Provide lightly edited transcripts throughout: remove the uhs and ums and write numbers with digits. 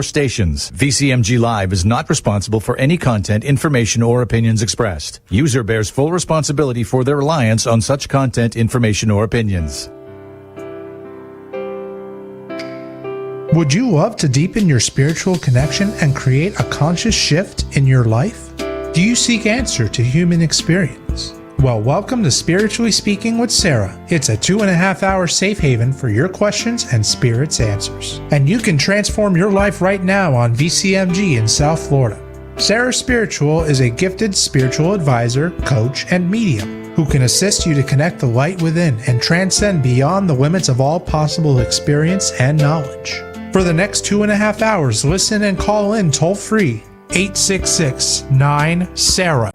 Stations. VCMG Live is not responsible for any content, information, or opinions expressed. User bears full responsibility for their reliance on such content, information, or opinions. Would you love to deepen your spiritual connection and create a conscious shift in your life? Do you seek answer to human experience? Well, welcome to Spiritually Speaking with Sarah. It's a 2.5-hour safe haven for your questions and Spirit's answers. And you can transform your life right now on VCMG in South Florida. Sarah Spiritual is a gifted spiritual advisor, coach, and medium who can assist you to connect the light within and transcend beyond the limits of all possible experience and knowledge. For the next 2.5 hours, listen and call in toll-free 866-9-SARAH.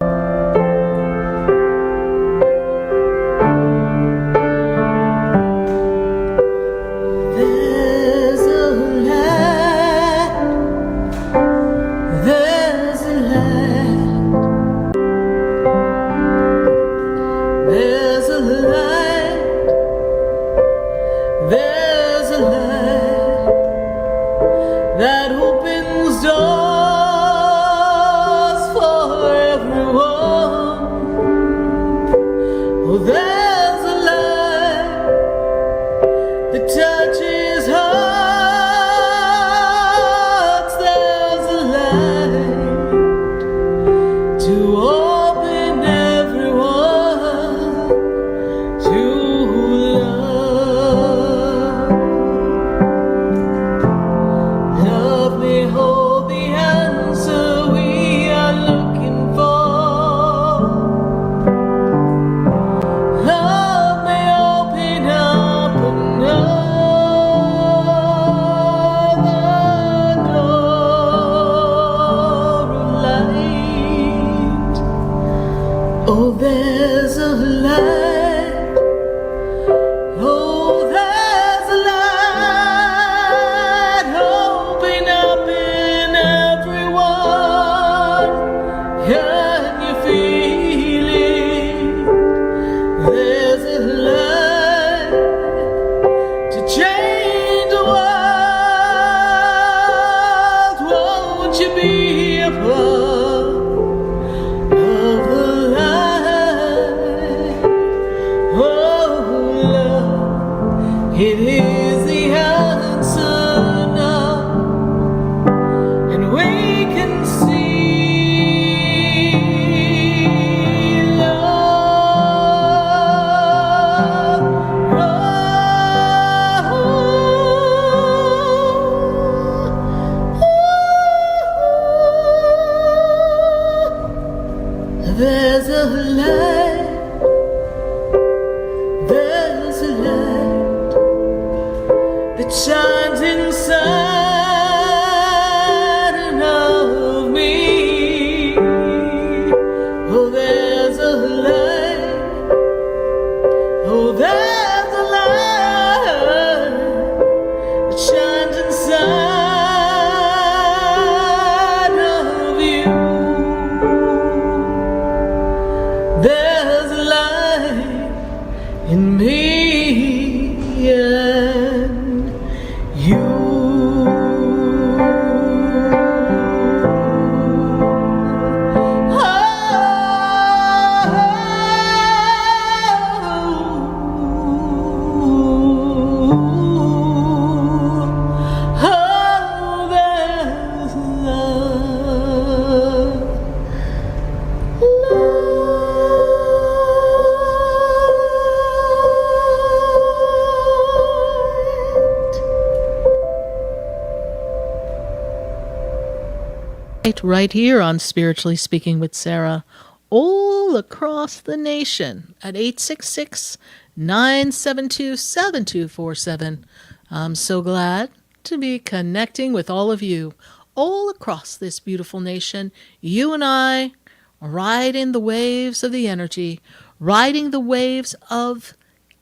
Right here on Spiritually Speaking with Sarah, all across the nation at 866-972-7247. I'm so glad to be connecting with all of you all across this beautiful nation. You and I riding the waves of the energy, riding the waves of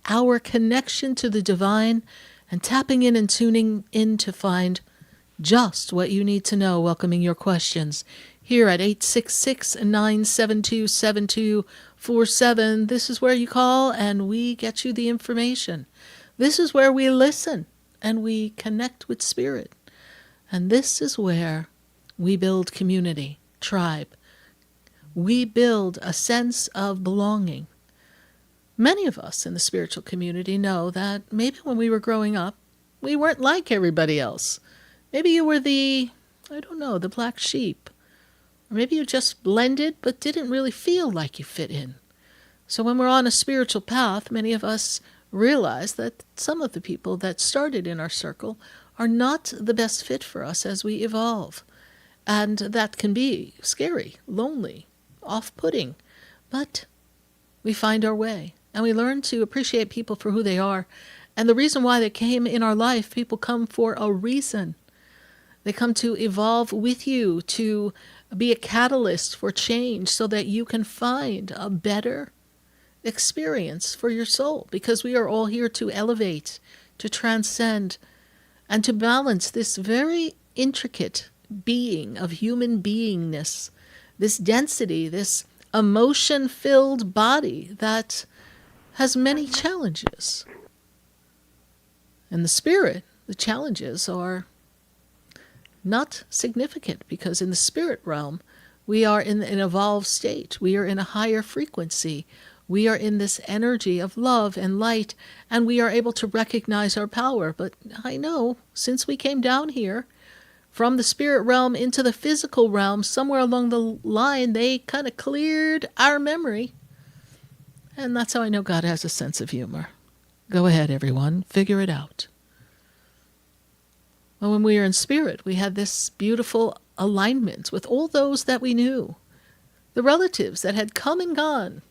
our connection to the divine, and tapping in and tuning in to find just what you need to know, welcoming your questions here at 866-972-7247. This is where you call and we get you the information. This is where we listen and we connect with spirit. And this is where we build community, tribe. We build a sense of belonging. Many of us in the spiritual community know that maybe when we were growing up, we weren't like everybody else. Maybe you were the black sheep. Or maybe you just blended but didn't really feel like you fit in. So when we're on a spiritual path, many of us realize that some of the people that started in our circle are not the best fit for us as we evolve. And that can be scary, lonely, off-putting. But we find our way, and we learn to appreciate people for who they are. And the reason why they came in our life, people come for a reason. They come to evolve with you, to be a catalyst for change so that you can find a better experience for your soul, because we are all here to elevate, to transcend, and to balance this very intricate being of human beingness, this density, this emotion-filled body that has many challenges. In the spirit, the challenges are not significant, because in the spirit realm, we are in an evolved state. We are in a higher frequency. We are in this energy of love and light, and we are able to recognize our power. But I know, since we came down here from the spirit realm into the physical realm, somewhere along the line, they kind of cleared our memory. And that's how I know God has a sense of humor. Go ahead, everyone. Figure it out. Well, when we were in spirit, we had this beautiful alignment with all those that we knew, the relatives that had come and gone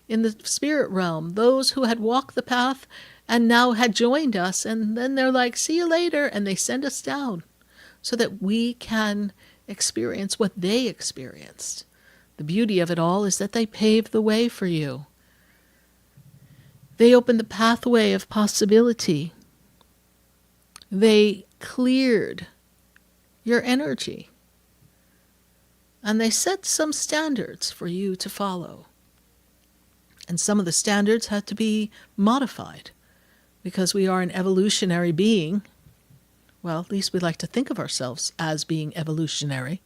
in the spirit realm, those who had walked the path and now had joined us, and then they're like, see you later, and they send us down so that we can experience what they experienced. The beauty of it all is that they paved the way for you. They opened the pathway of possibility. They cleared your energy. And they set some standards for you to follow. And some of the standards had to be modified because we are an evolutionary being. Well, at least we like to think of ourselves as being evolutionary.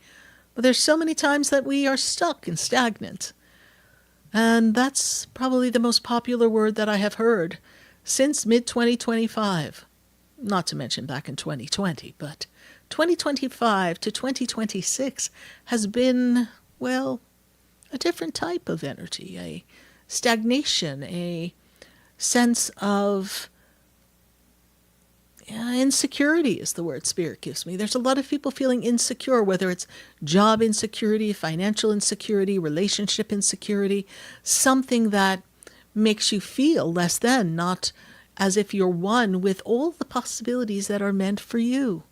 But there's so many times that we are stuck and stagnant. And that's probably the most popular word that I have heard since mid-2025. Not to mention back in 2020, but 2025 to 2026 has been, well, a different type of energy, a stagnation, a sense of insecurity is the word Spirit gives me. There's a lot of people feeling insecure, whether it's job insecurity, financial insecurity, relationship insecurity, something that makes you feel less than, not as if you're one with all the possibilities that are meant for you.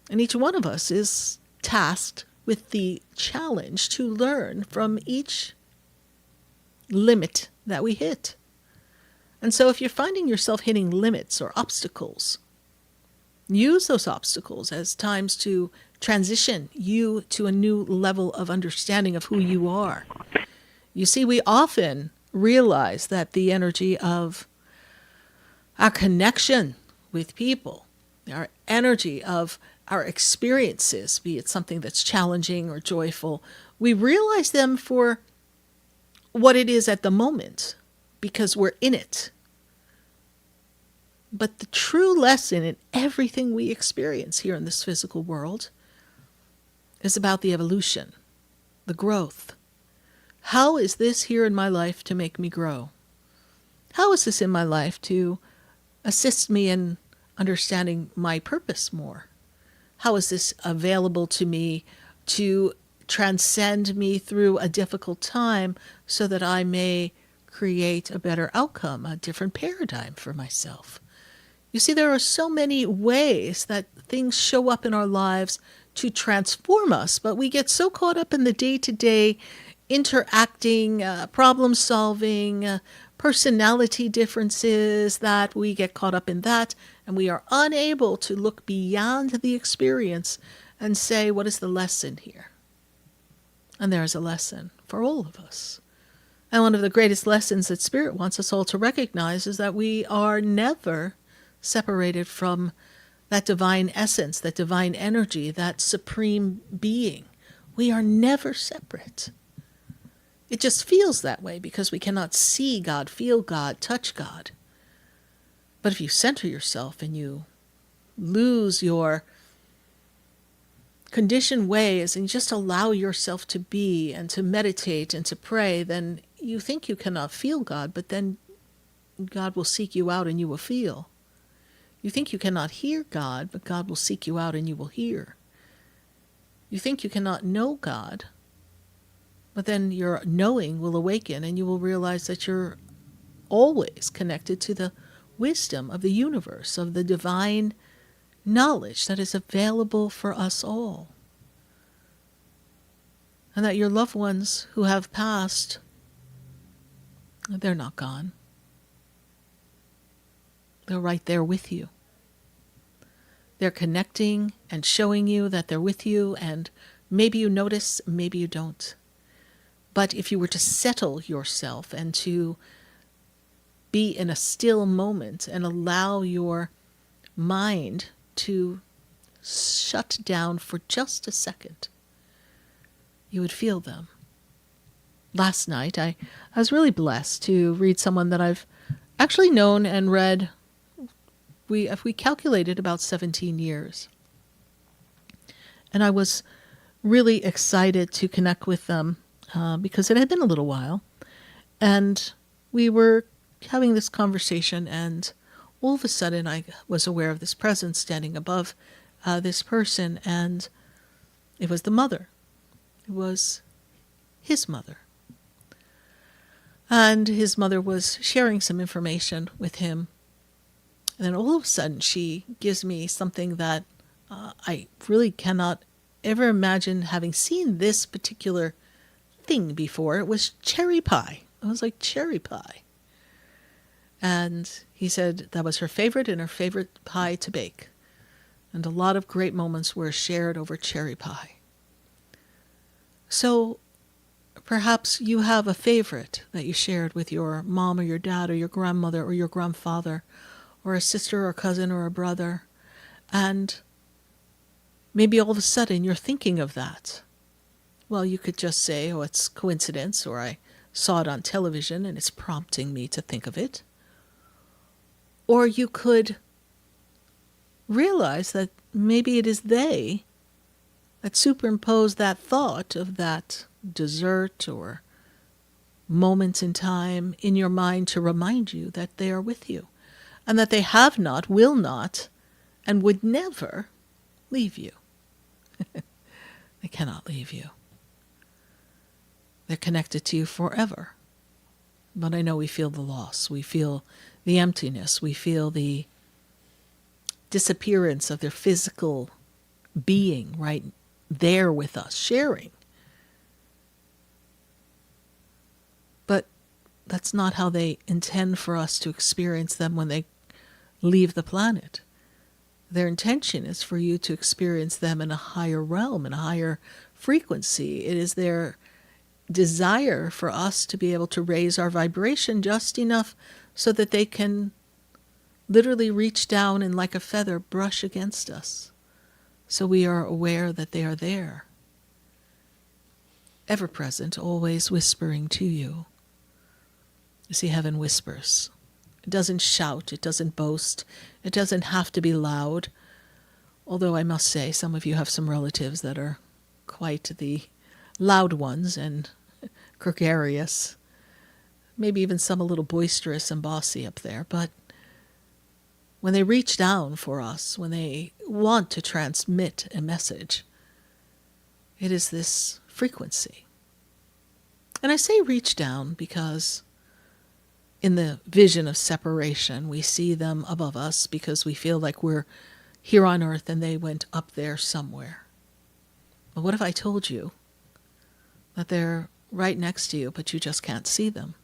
And each one of us is tasked with the challenge to learn from each limit that we hit. And so if you're finding yourself hitting limits or obstacles, use those obstacles as times to transition you to a new level of understanding of who you are. You see, we often realize that the energy of our connection with people, our energy of our experiences, be it something that's challenging or joyful, we realize them for what it is at the moment because we're in it. But the true lesson in everything we experience here in this physical world is about the evolution, the growth. How is this here in my life to make me grow? How is this in my life to assist me in understanding my purpose more? How is this available to me to transcend me through a difficult time so that I may create a better outcome, a different paradigm for myself? You see, there are so many ways that things show up in our lives to transform us, but we get so caught up in the day-to-day interacting, problem-solving, personality differences that we get caught up in that, and we are unable to look beyond the experience and say, what is the lesson here? And there is a lesson for all of us. And one of the greatest lessons that Spirit wants us all to recognize is that we are never separated from that divine essence, that divine energy, that supreme being. We are never separate. It just feels that way because we cannot see God, feel God, touch God. But if you center yourself and you lose your conditioned ways and just allow yourself to be and to meditate and to pray, then you think you cannot feel God, but then God will seek you out and you will feel. You think you cannot hear God, but God will seek you out and you will hear. You think you cannot know God, but then your knowing will awaken and you will realize that you're always connected to the wisdom of the universe, of the divine knowledge that is available for us all. And that your loved ones who have passed, they're not gone. They're right there with you. They're connecting and showing you that they're with you, and maybe you notice, maybe you don't. But if you were to settle yourself and to be in a still moment and allow your mind to shut down for just a second, you would feel them. Last night, I was really blessed to read someone that I've actually known and read. We calculated about 17 years. And I was really excited to connect with them because it had been a little while. And we were having this conversation, and all of a sudden I was aware of this presence standing above this person, and it was the mother. It was his mother. And his mother was sharing some information with him. And then all of a sudden she gives me something that I really cannot ever imagine having seen this particular thing before. It was cherry pie. I was like, cherry pie. And he said that was her favorite and her favorite pie to bake. And a lot of great moments were shared over cherry pie. So perhaps you have a favorite that you shared with your mom or your dad or your grandmother or your grandfather, or a sister or a cousin or a brother. And maybe all of a sudden you're thinking of that. Well, you could just say, oh, it's coincidence, or I saw it on television and it's prompting me to think of it. Or you could realize that maybe it is they that superimpose that thought of that dessert or moment in time in your mind to remind you that they are with you, and that they have not, will not, and would never leave you. They cannot leave you. They're connected to you forever. But I know we feel the loss. We feel the emptiness. We feel the disappearance of their physical being right there with us, sharing. But that's not how they intend for us to experience them when they leave the planet. Their intention is for you to experience them in a higher realm, in a higher frequency. It is their desire for us to be able to raise our vibration just enough so that they can literally reach down and like a feather brush against us, so we are aware that they are there, ever present, always whispering to you. You see, heaven whispers. It doesn't shout, it doesn't boast, it doesn't have to be loud. Although I must say, some of you have some relatives that are quite the loud ones and gregarious. Maybe even some a little boisterous and bossy up there. But when they reach down for us, when they want to transmit a message, it is this frequency. And I say reach down because in the vision of separation, we see them above us because we feel like we're here on earth and they went up there somewhere. But what if I told you that they're right next to you, but you just can't see them?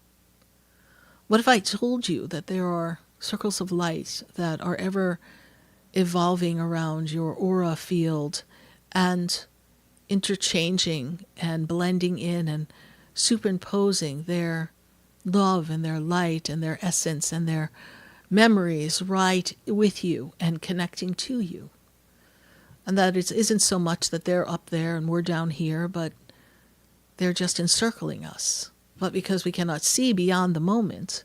What if I told you that there are circles of light that are ever evolving around your aura field and interchanging and blending in and superimposing their love and their light and their essence and their memories right with you and connecting to you. And that it isn't so much that they're up there and we're down here, but they're just encircling us. But because we cannot see beyond the moment,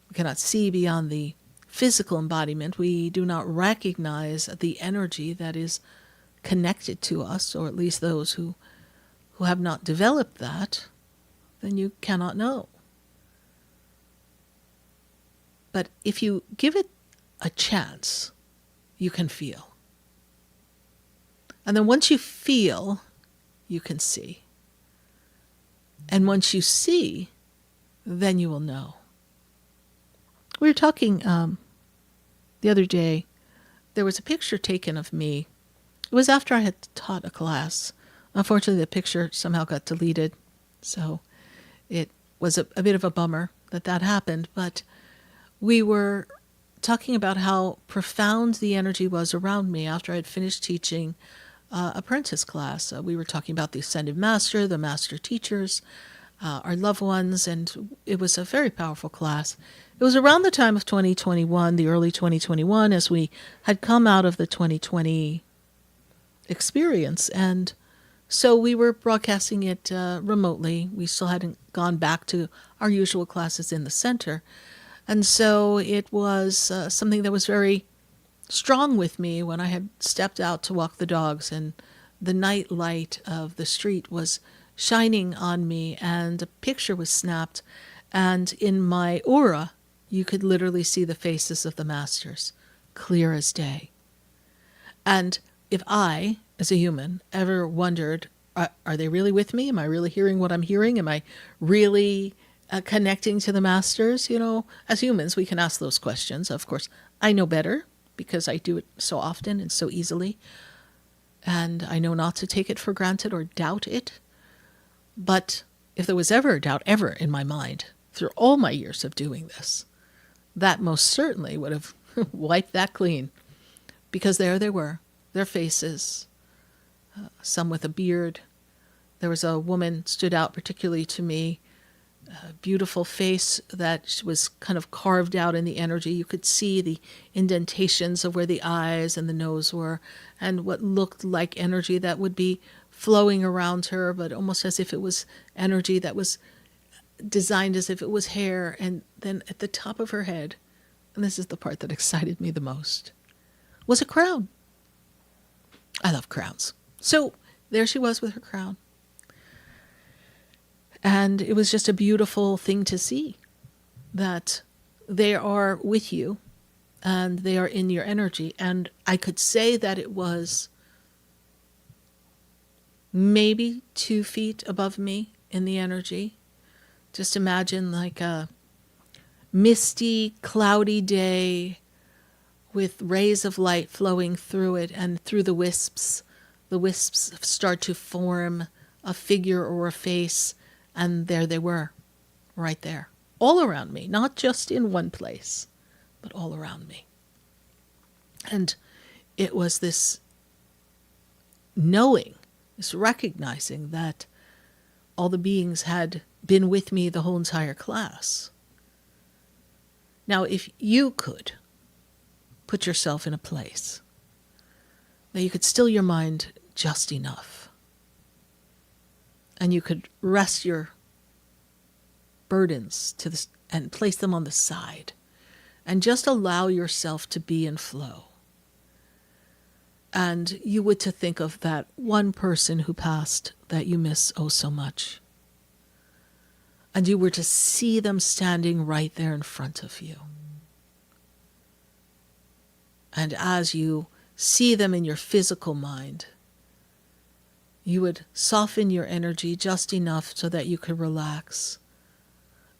we cannot see beyond the physical embodiment, we do not recognize the energy that is connected to us, or at least those who have not developed that, then you cannot know. But if you give it a chance, you can feel. And then once you feel, you can see. And once you see, then you will know. We were talking the other day, there was a picture taken of me. It was after I had taught a class. Unfortunately, the picture somehow got deleted. So it was a bit of a bummer that happened. But we were talking about how profound the energy was around me after I had finished teaching apprentice class. We were talking about the Ascended Master, the Master Teachers, our loved ones, and it was a very powerful class. It was around the time of 2021, the early 2021, as we had come out of the 2020 experience, and so we were broadcasting it remotely. We still hadn't gone back to our usual classes in the center, and so it was something that was very strong with me when I had stepped out to walk the dogs, and the night light of the street was shining on me, and a picture was snapped, and in my aura, you could literally see the faces of the masters, clear as day. And if I, as a human, ever wondered, are they really with me? Am I really hearing what I'm hearing? Am I really connecting to the masters? You know, as humans, we can ask those questions. Of course, I know better because I do it so often and so easily. And I know not to take it for granted or doubt it. But if there was ever a doubt ever in my mind, through all my years of doing this, that most certainly would have wiped that clean. Because there they were, their faces, some with a beard. There was a woman stood out particularly to me, a beautiful face that was kind of carved out in the energy. You could see the indentations of where the eyes and the nose were, and what looked like energy that would be flowing around her, but almost as if it was energy that was designed as if it was hair. And then at the top of her head, and this is the part that excited me the most, was a crown. I love crowns. So there she was with her crown. And it was just a beautiful thing to see, that they are with you and they are in your energy. And I could say that it was maybe 2 feet above me in the energy. Just imagine like a misty, cloudy day with rays of light flowing through it, and through the wisps start to form a figure or a face, and there they were, right there, all around me, not just in one place, but all around me. And it was this knowing, this recognizing that all the beings had been with me the whole entire class. Now, if you could put yourself in a place that you could still your mind just enough, and you could rest your burdens to this and place them on the side, and just allow yourself to be in flow. And you would to think of that one person who passed that you miss oh so much. And you were to see them standing right there in front of you. And as you see them in your physical mind, you would soften your energy just enough so that you could relax.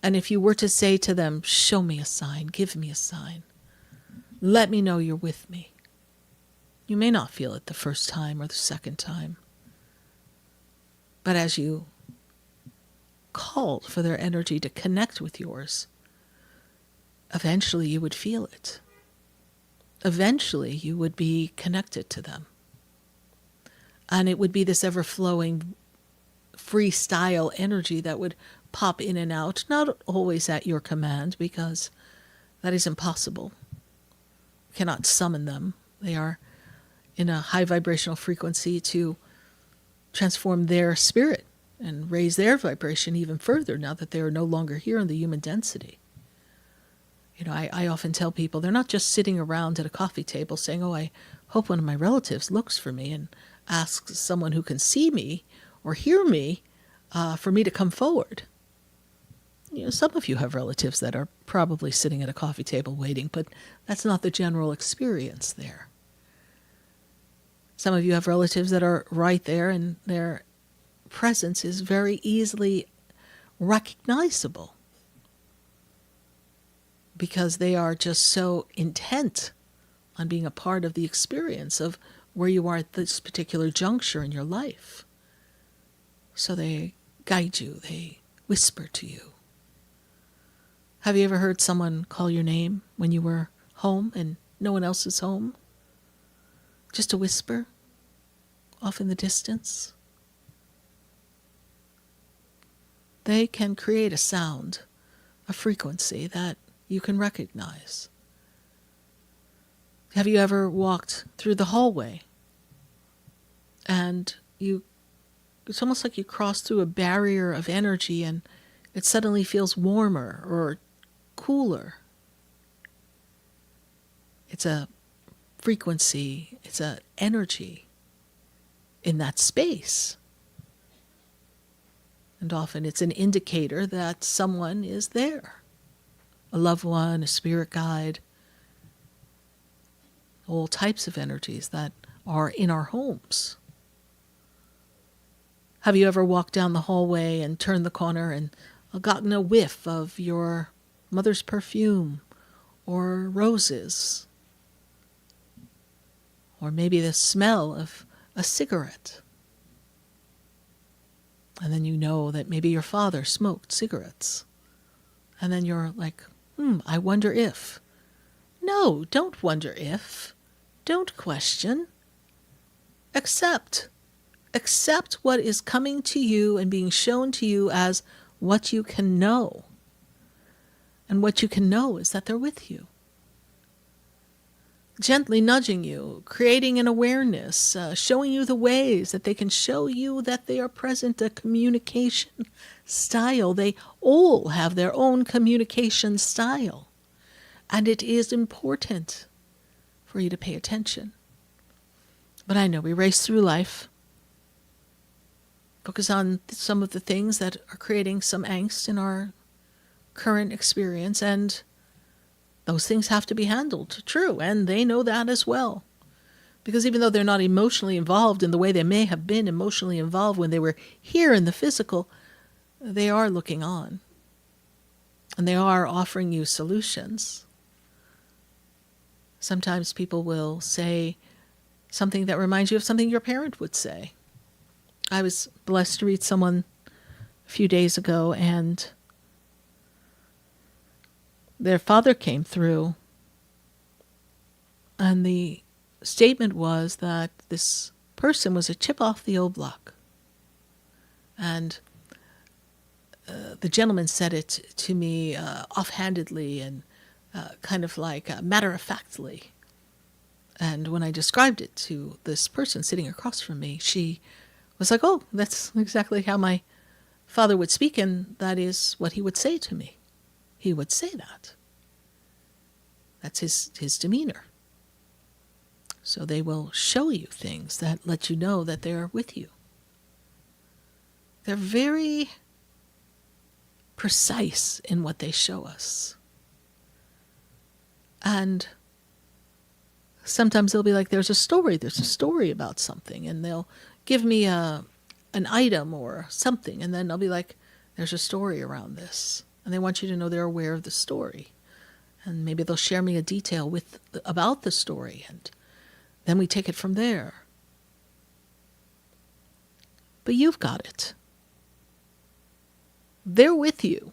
And if you were to say to them, show me a sign, give me a sign, let me know you're with me. You may not feel it the first time or the second time. But as you called for their energy to connect with yours, eventually you would feel it. Eventually you would be connected to them. And it would be this ever-flowing freestyle energy that would pop in and out, not always at your command, because That is impossible. You cannot summon them. They are in a high vibrational frequency to transform their spirit and raise their vibration even further now that they are no longer here in the human density. I often tell people they're not just sitting around at a coffee table saying, oh, I hope one of my relatives looks for me and asks someone who can see me or hear me for me to come forward. Some of you have relatives that are probably sitting at a coffee table waiting, but that's not the general experience there. Some of you have relatives that are right there and their presence is very easily recognizable because they are just so intent on being a part of the experience of where you are at this particular juncture in your life. So they guide you, they whisper to you. Have you ever heard someone call your name when you were home and no one else is home? Just a whisper off in the distance. They can create a sound, a frequency that you can recognize. Have you ever walked through the hallway and it's almost like you cross through a barrier of energy and it suddenly feels warmer or cooler? It's a frequency, it's an energy in that space. And often it's an indicator that someone is there. A loved one, a spirit guide, all types of energies that are in our homes. Have you ever walked down the hallway and turned the corner and gotten a whiff of your mother's perfume or roses? Or maybe the smell of a cigarette. And then you know that maybe your father smoked cigarettes. And then you're like, I wonder if. No, don't wonder if. Don't question. Accept. Accept what is coming to you and being shown to you as what you can know. And what you can know is that they're with you. Gently nudging you, creating an awareness, showing you the ways that they can show you that they are present, a communication style. They all have their own communication style. And it is important for you to pay attention. But I know we race through life, focus on some of the things that are creating some angst in our current experience, and those things have to be handled, true, and they know that as well. Because even though they're not emotionally involved in the way they may have been emotionally involved when they were here in the physical, they are looking on. And they are offering you solutions. Sometimes people will say something that reminds you of something your parent would say. I was blessed to read someone a few days ago, and their father came through, and the statement was that this person was a chip off the old block. And the gentleman said it to me offhandedly and kind of like matter-of-factly. And when I described it to this person sitting across from me, she was like, oh, that's exactly how my father would speak, and that is what he would say to me. He would say that. That's his demeanor. So they will show you things that let you know that they're with you. They're very precise in what they show us. And sometimes they'll be like, there's a story about something, and they'll give me an item or something, and then I'll be like, there's a story around this. And they want you to know they're aware of the story. And maybe they'll share me a detail about the story, and then we take it from there. But you've got it. They're with you.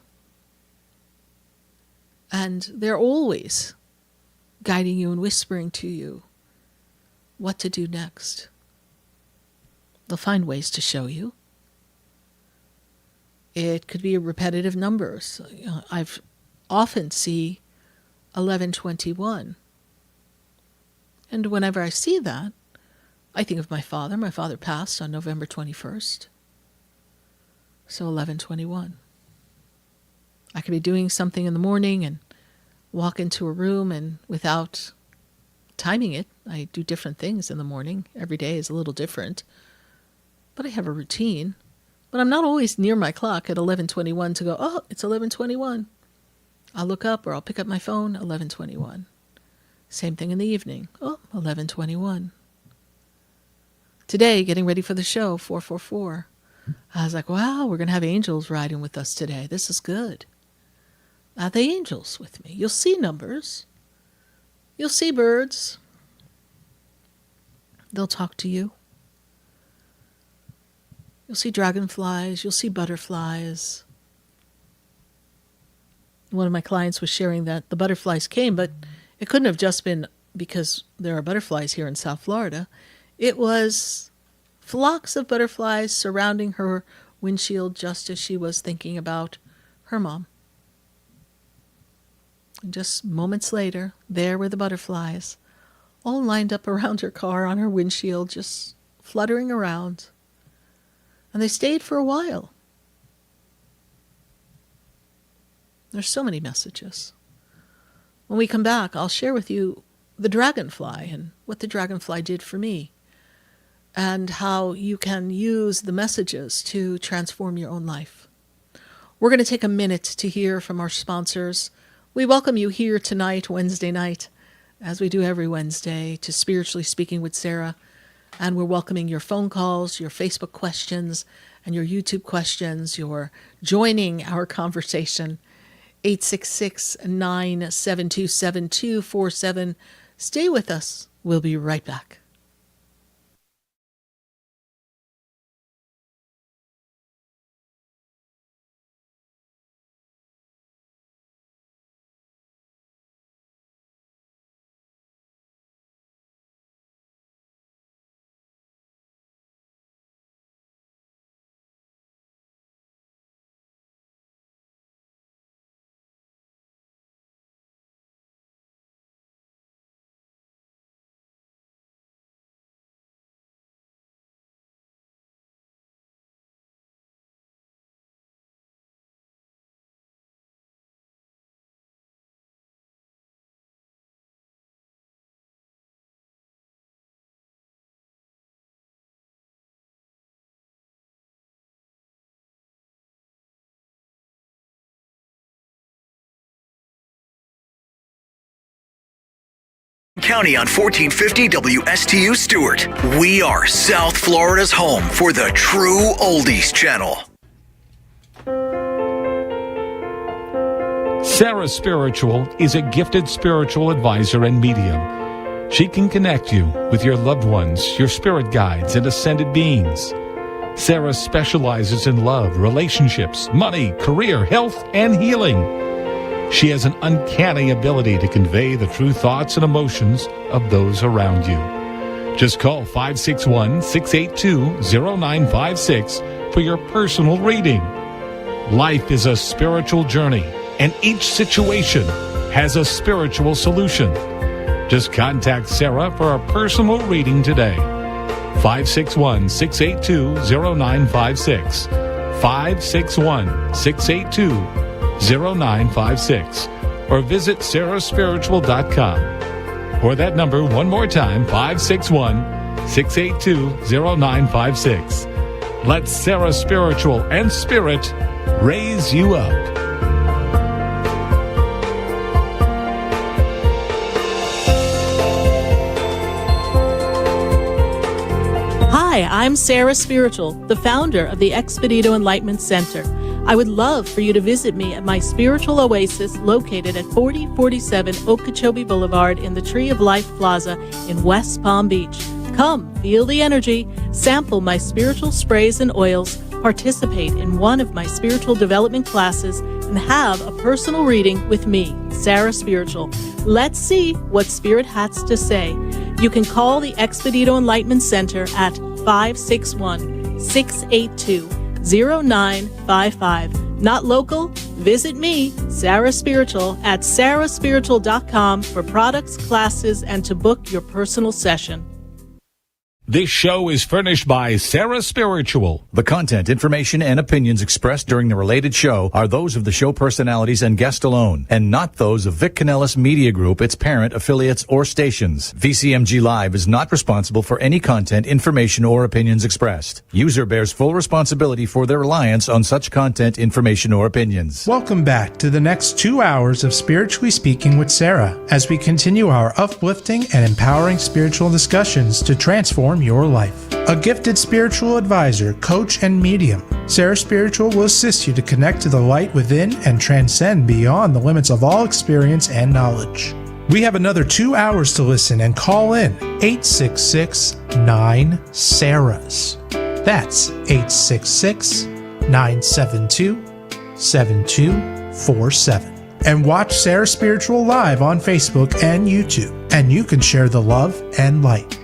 And they're always guiding you and whispering to you what to do next. They'll find ways to show you. It could be repetitive numbers. I've often see 11:21. And whenever I see that, I think of my father. My father passed on November 21st. So 11:21. I could be doing something in the morning and walk into a room, and without timing it, I do different things in the morning. Every day is a little different. But I have a routine. But I'm not always near my clock at 11:21 to go, oh, it's 11:21. I'll look up or I'll pick up my phone, 11:21. Same thing in the evening. Oh, 11:21. Today, getting ready for the show, 444. I was like, wow, we're going to have angels riding with us today. This is good. The angels with me. You'll see numbers. You'll see birds. They'll talk to you. You'll see dragonflies. You'll see butterflies. One of my clients was sharing that the butterflies came, but it couldn't have just been because there are butterflies here in South Florida. It was flocks of butterflies surrounding her windshield just as she was thinking about her mom. And just moments later, there were the butterflies, all lined up around her car on her windshield, just fluttering around. And they stayed for a while. There's so many messages. When we come back, I'll share with you the dragonfly and what the dragonfly did for me, and how you can use the messages to transform your own life. We're going to take a minute to hear from our sponsors. We welcome you here tonight, Wednesday night, as we do every Wednesday, to Spiritually Speaking with Sarah. And we're welcoming your phone calls, your Facebook questions, and your YouTube questions. You're joining our conversation. 866-972-7247. Stay with us. We'll be right back. County on 1450 WSTU Stewart. We are South Florida's home for the true oldies channel. Sarah Spiritual is a gifted spiritual advisor and medium. She can connect you with your loved ones, your spirit guides, and ascended beings. Sarah specializes in love, relationships, money, career, health, and healing. She has an uncanny ability to convey the true thoughts and emotions of those around you. Just call 561-682-0956 for your personal reading. Life is a spiritual journey, and each situation has a spiritual solution. Just contact Sarah for a personal reading today. 561-682-0956. 561-682-0956. 0956, or visit sarahspiritual.com. Or that number one more time, 561-682-0956. Let Sarah Spiritual and Spirit raise you up. Hi, I'm Sarah Spiritual, the founder of the Expedito Enlightenment Center. I would love for you to visit me at my spiritual oasis located at 4047 Okeechobee Boulevard in the Tree of Life Plaza in West Palm Beach. Come, feel the energy, sample my spiritual sprays and oils, participate in one of my spiritual development classes, and have a personal reading with me, Sarah Spiritual. Let's see what Spirit has to say. You can call the Expedito Enlightenment Center at 561-682-0955. Not local? Visit me, Sarah Spiritual, at sarahspiritual.com for products, classes, and to book your personal session. This show is furnished by Sarah Spiritual. The content, information, and opinions expressed during the related show are those of the show personalities and guest alone, and not those of Vic Canellis Media Group, its parent, affiliates, or stations. VCMG Live is not responsible for any content, information, or opinions expressed. User bears full responsibility for their reliance on such content, information, or opinions. Welcome back to the next 2 hours of Spiritually Speaking with Sarah, as we continue our uplifting and empowering spiritual discussions to transform your life. A gifted spiritual advisor, coach, and medium, Sarah Spiritual will assist you to connect to the light within and transcend beyond the limits of all experience and knowledge. We have another 2 hours to listen and call in 866-9-SARAHS. That's 866-972-7247. And watch Sarah Spiritual live on Facebook and YouTube, and you can share the love and light.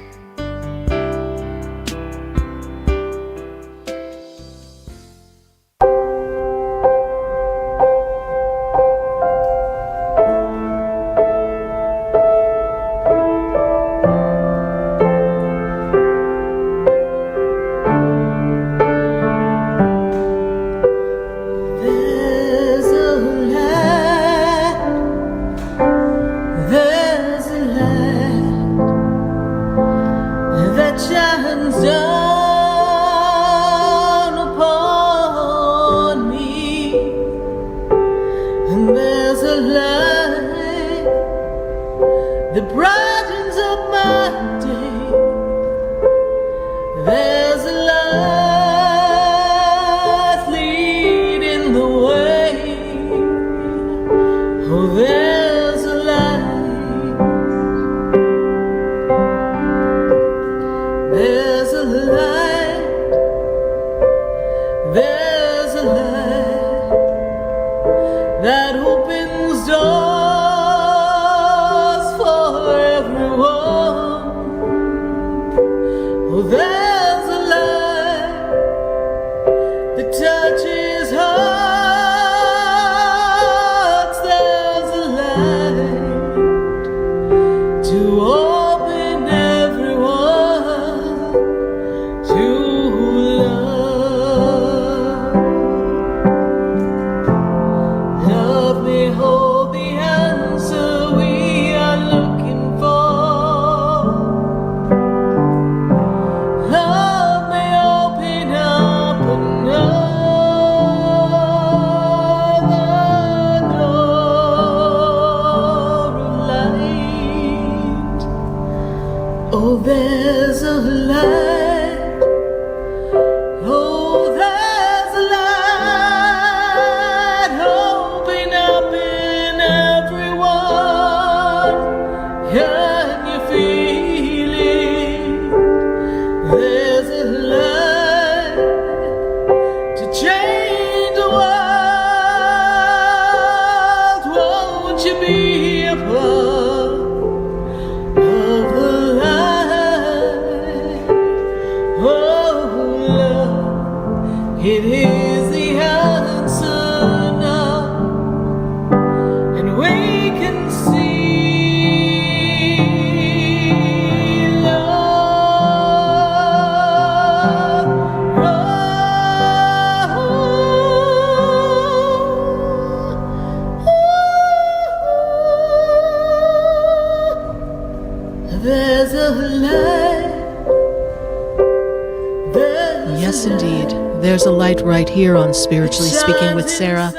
Right here on Spiritually Speaking with Sarah,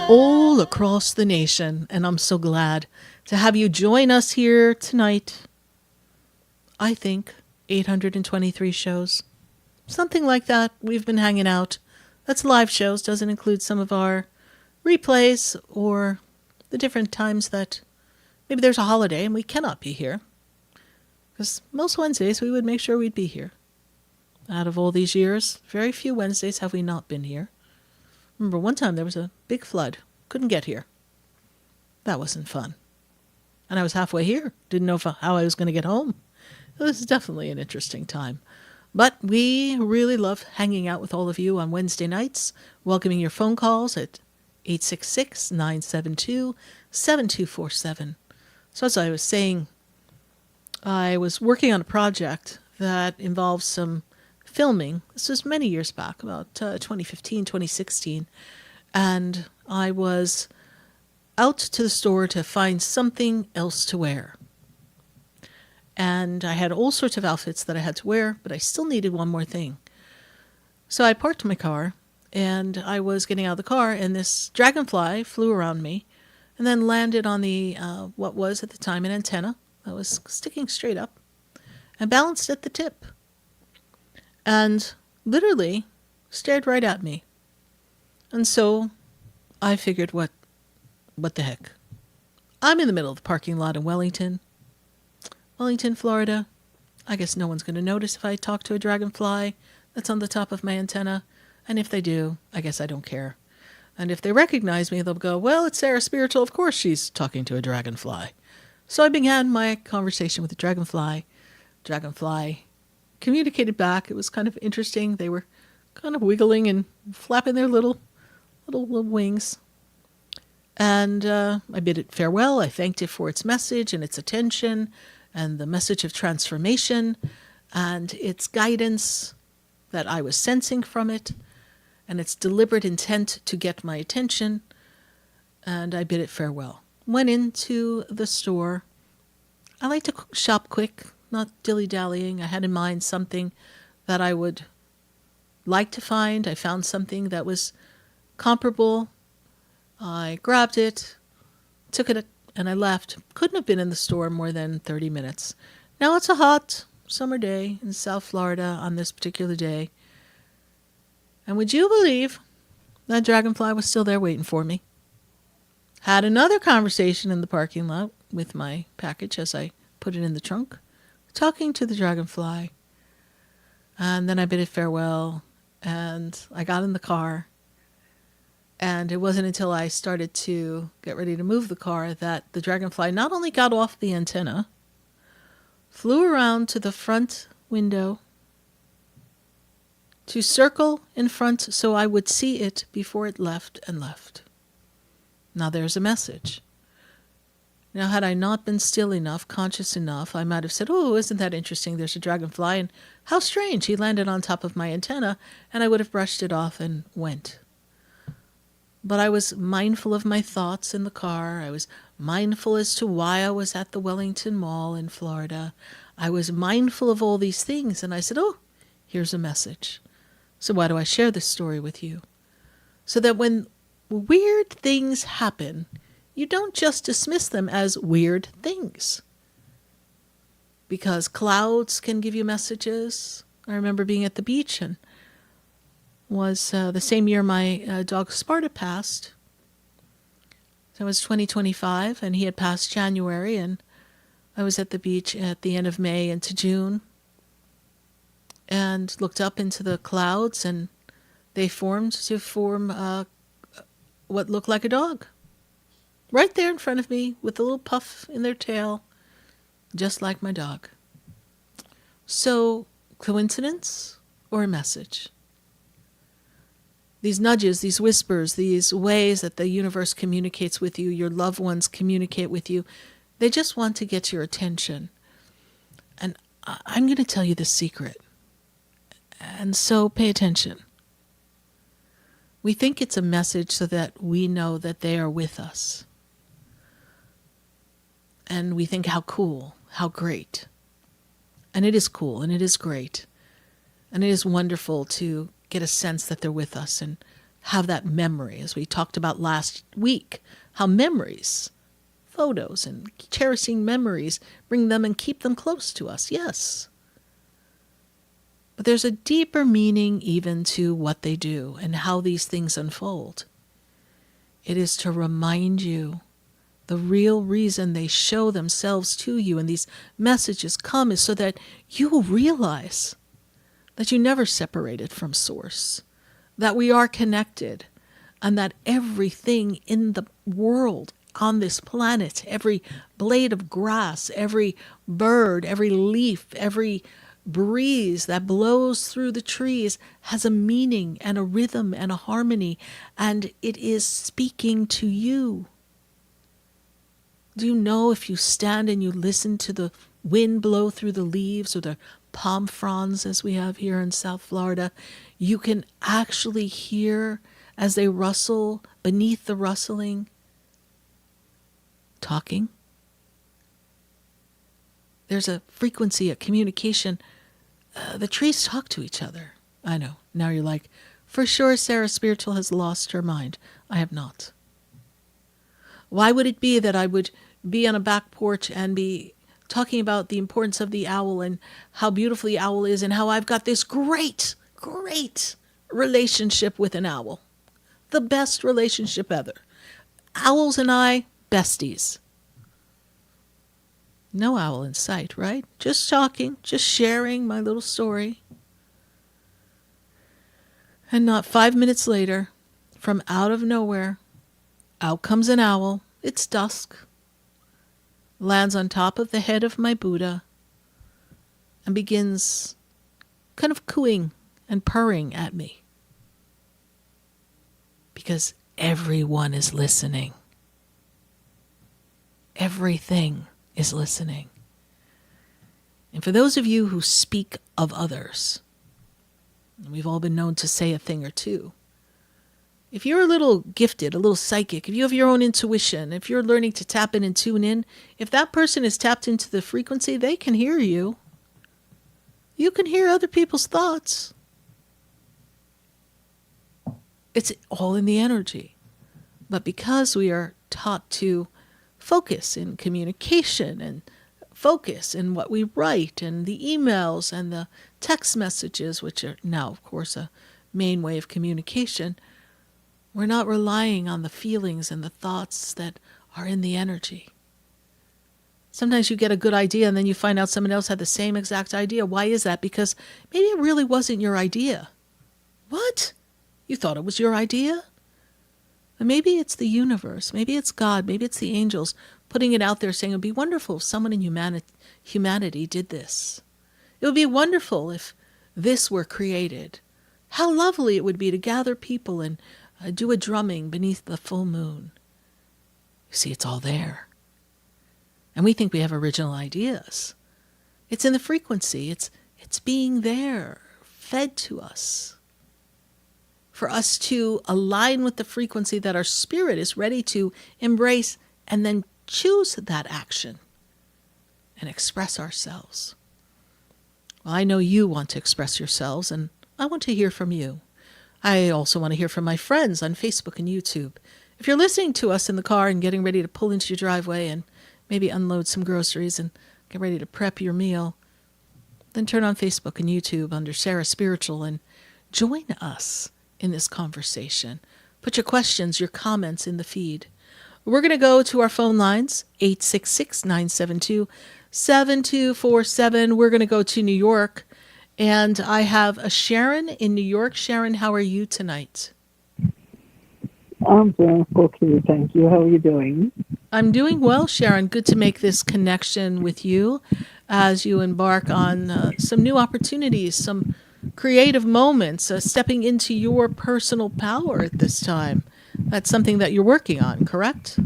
all across the nation. And I'm so glad to have you join us here tonight. I think 823 shows, something like that. We've been hanging out. That's live shows, doesn't include some of our replays or the different times that maybe there's a holiday and we cannot be here. Because most Wednesdays we would make sure we'd be here. Out of all these years, very few Wednesdays have we not been here. Remember, one time there was a big flood. Couldn't get here. That wasn't fun. And I was halfway here. Didn't know how I was going to get home. It was definitely an interesting time. But we really love hanging out with all of you on Wednesday nights, welcoming your phone calls at 866-972-7247. So as I was saying, I was working on a project that involves some filming. This was many years back, about 2015, 2016. And I was out to the store to find something else to wear. And I had all sorts of outfits that I had to wear, but I still needed one more thing. So I parked my car, and I was getting out of the car, and this dragonfly flew around me and then landed on the what was at the time an antenna that was sticking straight up and balanced at the tip and literally stared right at me. And so I figured, what the heck? I'm in the middle of the parking lot in Wellington, Florida. I guess no one's going to notice if I talk to a dragonfly that's on the top of my antenna. And if they do, I guess I don't care. And if they recognize me, they'll go, well, it's Sarah Spiritual. Of course she's talking to a dragonfly. So I began my conversation with the dragonfly. Dragonfly communicated back. It was kind of interesting. They were kind of wiggling and flapping their little wings. And I bid it farewell. I thanked it for its message and its attention and the message of transformation and its guidance that I was sensing from it and its deliberate intent to get my attention. And I bid it farewell. Went into the store. I like to shop quick, not dilly-dallying. I had in mind something that I would like to find. I found something that was comparable. I grabbed it, took it, and I left. Couldn't have been in the store more than 30 minutes. Now it's a hot summer day in South Florida on this particular day. And would you believe that dragonfly was still there waiting for me? Had another conversation in the parking lot with my package as I put it in the trunk, talking to the dragonfly. And then I bid it farewell, and I got in the car. And it wasn't until I started to get ready to move the car that the dragonfly not only got off the antenna, flew around to the front window to circle in front so I would see it before it left and left. Now there's a message. Now, had I not been still enough, conscious enough, I might have said, oh, isn't that interesting? There's a dragonfly, and how strange. He landed on top of my antenna, and I would have brushed it off and went. But I was mindful of my thoughts in the car. I was mindful as to why I was at the Wellington Mall in Florida. I was mindful of all these things, and I said, oh, here's a message. So why do I share this story with you? So that when weird things happen, you don't just dismiss them as weird things. Because clouds can give you messages. I remember being at the beach and was the same year my dog Sparta passed. So it was 2025, and he had passed January, and I was at the beach at the end of May into June and looked up into the clouds, and they formed to form what looked like a dog. Right there in front of me with a little puff in their tail, just like my dog. So, coincidence or a message? These nudges, these whispers, these ways that the universe communicates with you, your loved ones communicate with you, they just want to get your attention. And I'm going to tell you the secret. And so pay attention. We think it's a message so that we know that they are with us. And we think how cool, how great. And it is cool, and it is great. And it is wonderful to get a sense that they're with us and have that memory, as we talked about last week, how memories, photos and cherishing memories, bring them and keep them close to us, yes. But there's a deeper meaning even to what they do and how these things unfold. It is to remind you the real reason they show themselves to you and these messages come is so that you will realize that you never separated from Source, that we are connected, and that everything in the world, on this planet, every blade of grass, every bird, every leaf, every breeze that blows through the trees has a meaning and a rhythm and a harmony, and it is speaking to you. Do you know if you stand and you listen to the wind blow through the leaves or the palm fronds as we have here in South Florida, you can actually hear as they rustle beneath the rustling, talking? There's a frequency, a communication. The trees talk to each other. I know. Now you're like, for sure Sarah Spiritual has lost her mind. I have not. Why would it be that I would be on a back porch and be talking about the importance of the owl and how beautiful the owl is and how I've got this great relationship with an owl? The best relationship ever. Owls and I, besties. No owl in sight, right? Just talking, just sharing my little story. And not 5 minutes later, from out of nowhere, out comes an owl. It's dusk. Lands on top of the head of my Buddha and begins kind of cooing and purring at me. Because everyone is listening. Everything is listening. And for those of you who speak of others, and we've all been known to say a thing or two, if you're a little gifted, a little psychic, if you have your own intuition, if you're learning to tap in and tune in, if that person is tapped into the frequency, they can hear you. You can hear other people's thoughts. It's all in the energy. But because we are taught to focus in communication and focus in what we write and the emails and the text messages, which are now, of course, a main way of communication, we're not relying on the feelings and the thoughts that are in the energy. Sometimes you get a good idea and then you find out someone else had the same exact idea. Why is that? Because maybe it really wasn't your idea. What? You thought it was your idea? And maybe it's the universe, maybe it's God, maybe it's the angels putting it out there saying it would be wonderful if someone in humanity did this. It would be wonderful if this were created. How lovely it would be to gather people and do a drumming beneath the full moon. You see, it's all there. And we think we have original ideas. It's in the frequency. It's being there, fed to us. For us to align with the frequency that our spirit is ready to embrace and then choose that action and express ourselves. Well, I know you want to express yourselves, and I want to hear from you. I also want to hear from my friends on Facebook and YouTube. If you're listening to us in the car and getting ready to pull into your driveway and maybe unload some groceries and get ready to prep your meal, then turn on Facebook and YouTube under Sarah Spiritual and join us in this conversation. Put your questions, your comments in the feed. We're going to go to our phone lines, 866-972-7247. We're going to go to New York, and I have a Sharon in New York. Sharon, how are you tonight? I'm doing okay, thank you. How are you doing? I'm doing well, Sharon. Good to make this connection with you as you embark on some new opportunities, some creative moments, stepping into your personal power at this time. That's something that you're working on, correct?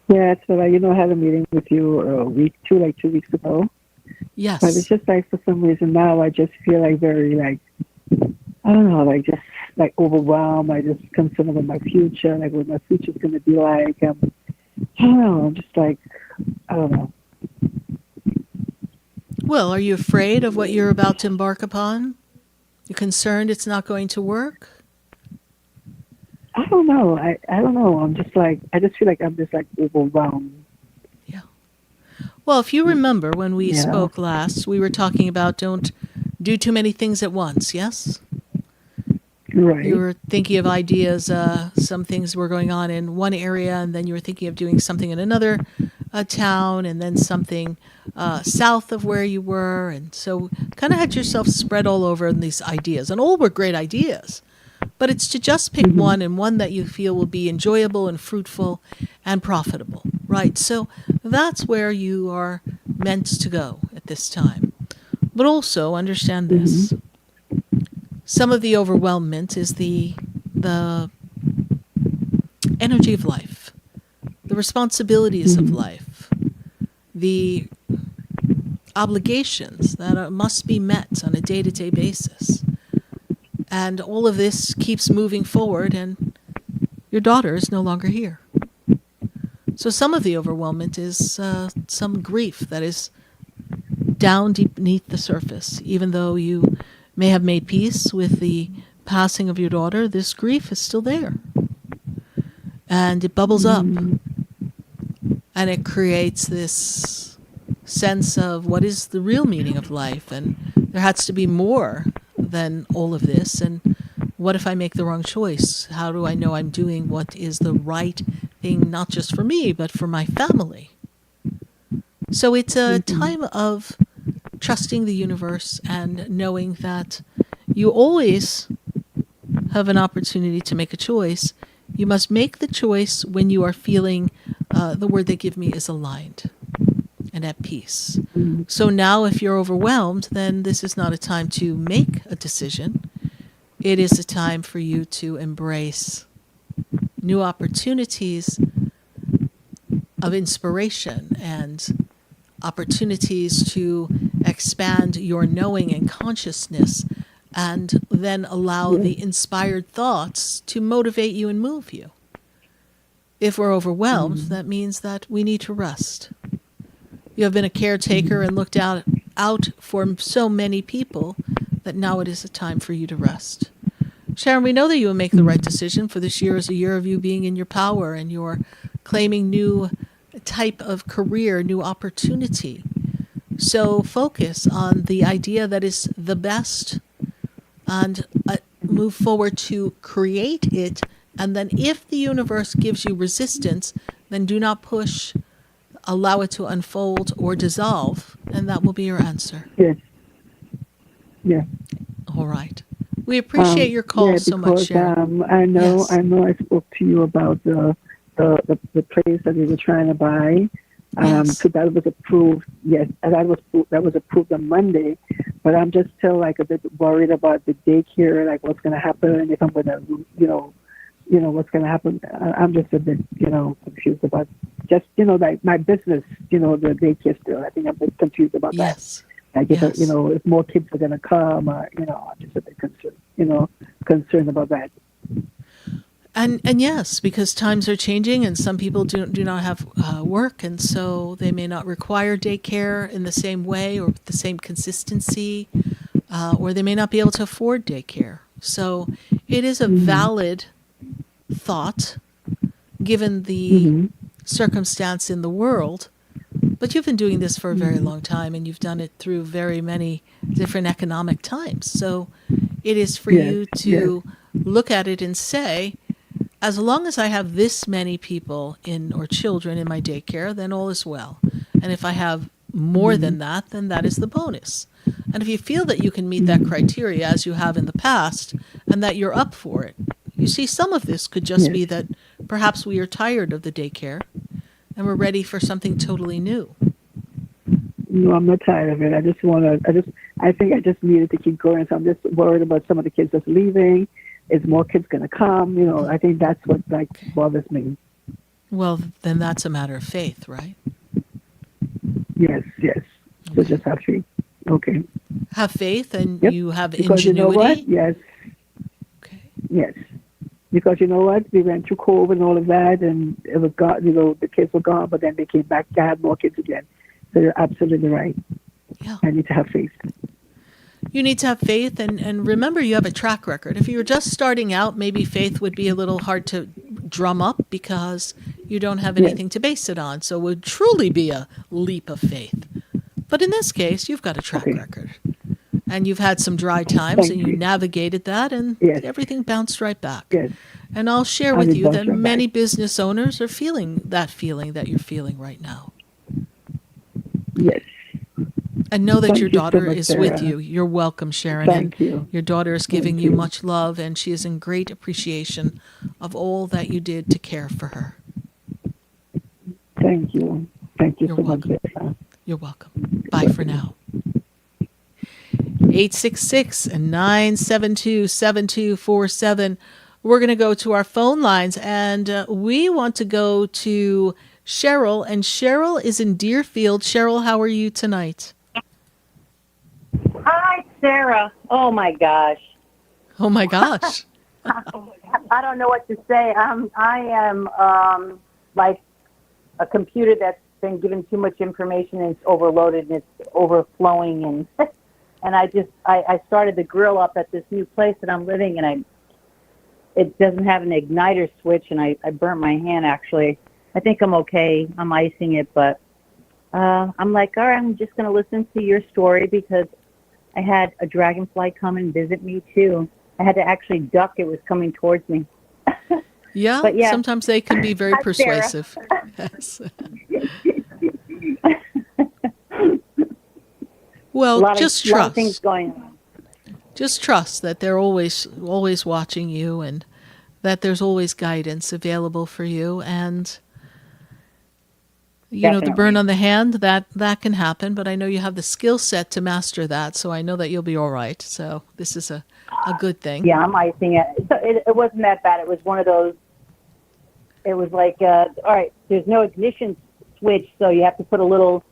Yeah, so I had a meeting with you like 2 weeks ago. Yes. But it's just like for some reason now I just feel like very I don't know, just overwhelmed. I just concerned about my future, like what my future's going to be like. I don't know, I'm just I don't know. Well, are you afraid of what you're about to embark upon? You're concerned it's not going to work? I don't know. I don't know. I'm just I just feel like I'm just overwhelmed. Yeah. Well, if you remember when we spoke last, we were talking about don't do too many things at once, yes? Right. You were thinking of ideas, some things were going on in one area, and then you were thinking of doing something in another town, and then something south of where you were. And so kind of had yourself spread all over in these ideas. And all were great ideas. But it's to just pick one, and one that you feel will be enjoyable and fruitful and profitable, right? So that's where you are meant to go at this time. But also understand this. Some of the overwhelmment is the energy of life, the responsibilities of life, the obligations that must be met on a day-to-day basis. And all of this keeps moving forward, and your daughter is no longer here. So some of the overwhelmment is some grief that is down deep beneath the surface. Even though you may have made peace with the passing of your daughter, this grief is still there. And it bubbles up. And it creates this sense of what is the real meaning of life. And there has to be more than all of this. And what if I make the wrong choice? How do I know I'm doing what is the right thing, not just for me, but for my family? So it's a time of trusting the universe and knowing that you always have an opportunity to make a choice. You must make the choice when you are feeling, the word they give me is aligned and at peace. So now if you're overwhelmed, then this is not a time to make a decision. It is a time for you to embrace new opportunities of inspiration and opportunities to expand your knowing and consciousness, and then allow the inspired thoughts to motivate you and move you. If we're overwhelmed, that means that we need to rest. You have been a caretaker and looked out for so many people that now it is a time for you to rest. Sharon, we know that you will make the right decision, for this year is a year of you being in your power and you're claiming new type of career, new opportunity. So focus on the idea that is the best and move forward to create it. And then if the universe gives you resistance, then do not push, allow it to unfold or dissolve, and that will be your answer. Yes. Yeah. All right. We appreciate your call so much, Sharon. I know. Yes. I know. I spoke to you about the place that we were trying to buy. Yes. So that was approved. Yes, and that was approved on Monday. But I'm just still like a bit worried about the daycare, like what's going to happen if I'm going to, what's going to happen. I'm just a bit, confused about just, like my business, the daycare still. I think I'm a bit confused about that. Yes. Like if, if more kids are going to come, I'm just a bit concerned about that. And yes, because times are changing and some people do not have work, and so they may not require daycare in the same way or with the same consistency, or they may not be able to afford daycare. So it is a valid thought given the circumstance in the world. But you've been doing this for a very long time, and you've done it through very many different economic times. So it is for you to look at it and say, as long as I have this many people or children in my daycare, then all is well. And if I have more than that, then that is the bonus. And if you feel that you can meet that criteria as you have in the past and that you're up for it, you see, some of this could just be that perhaps we are tired of the daycare and we're ready for something totally new. No, I'm not tired of it. I think I just needed to keep going. So I'm just worried about some of the kids that's leaving. Is more kids going to come? I think that's what bothers me. Well, then that's a matter of faith, right? Yes. So just have faith. Okay. Have faith, and you have because ingenuity. You know what? Yes. Okay. Yes. Because you know what? We went through COVID and all of that, and it was gone. The kids were gone, but then they came back. They had more kids again. So you're absolutely right. Yeah. I need to have faith. You need to have faith, and remember you have a track record. If you were just starting out, maybe faith would be a little hard to drum up because you don't have anything to base it on. So it would truly be a leap of faith. But in this case, you've got a track record. And you've had some dry times, and you navigated that, and everything bounced right back. Yes. And I'll share with you that many business owners are feeling that you're feeling right now. Yes. And know that your daughter so much, is Sarah. with you. You're welcome, Sharon. Thank you. Your daughter is giving you much love, and she is in great appreciation of all that you did to care for her. Thank you. Thank you You're so welcome. much, Sarah. You're welcome. Bye for now. 866-972-7247. We're going to go to our phone lines, and we want to go to Cheryl, and Cheryl is in Deerfield. Cheryl, how are you tonight? Hi, Sarah. Oh my gosh. Oh my gosh. I don't know what to say. I am like a computer that's been given too much information and it's overloaded and it's overflowing and and I started the grill up at this new place that I'm living and it doesn't have an igniter switch and I burnt my hand actually. I think I'm okay. I'm icing it, but I'm like, all right, I'm just going to listen to your story because I had a dragonfly come and visit me too. I had to actually duck. It was coming towards me. Yeah, But yeah. sometimes they can be very Hi, Sarah. persuasive. Yes. Well, just lot of things trust. going on. Just trust that they're always watching you and that there's always guidance available for you. And you know, the burn Definitely. on the hand, that can happen, but I know you have the skill set to master that, so I know that you'll be all right. So this is a good thing. Yeah, I'm icing it. So it wasn't that bad. It was one of those. It was like, all right, there's no ignition switch, so you have to put a little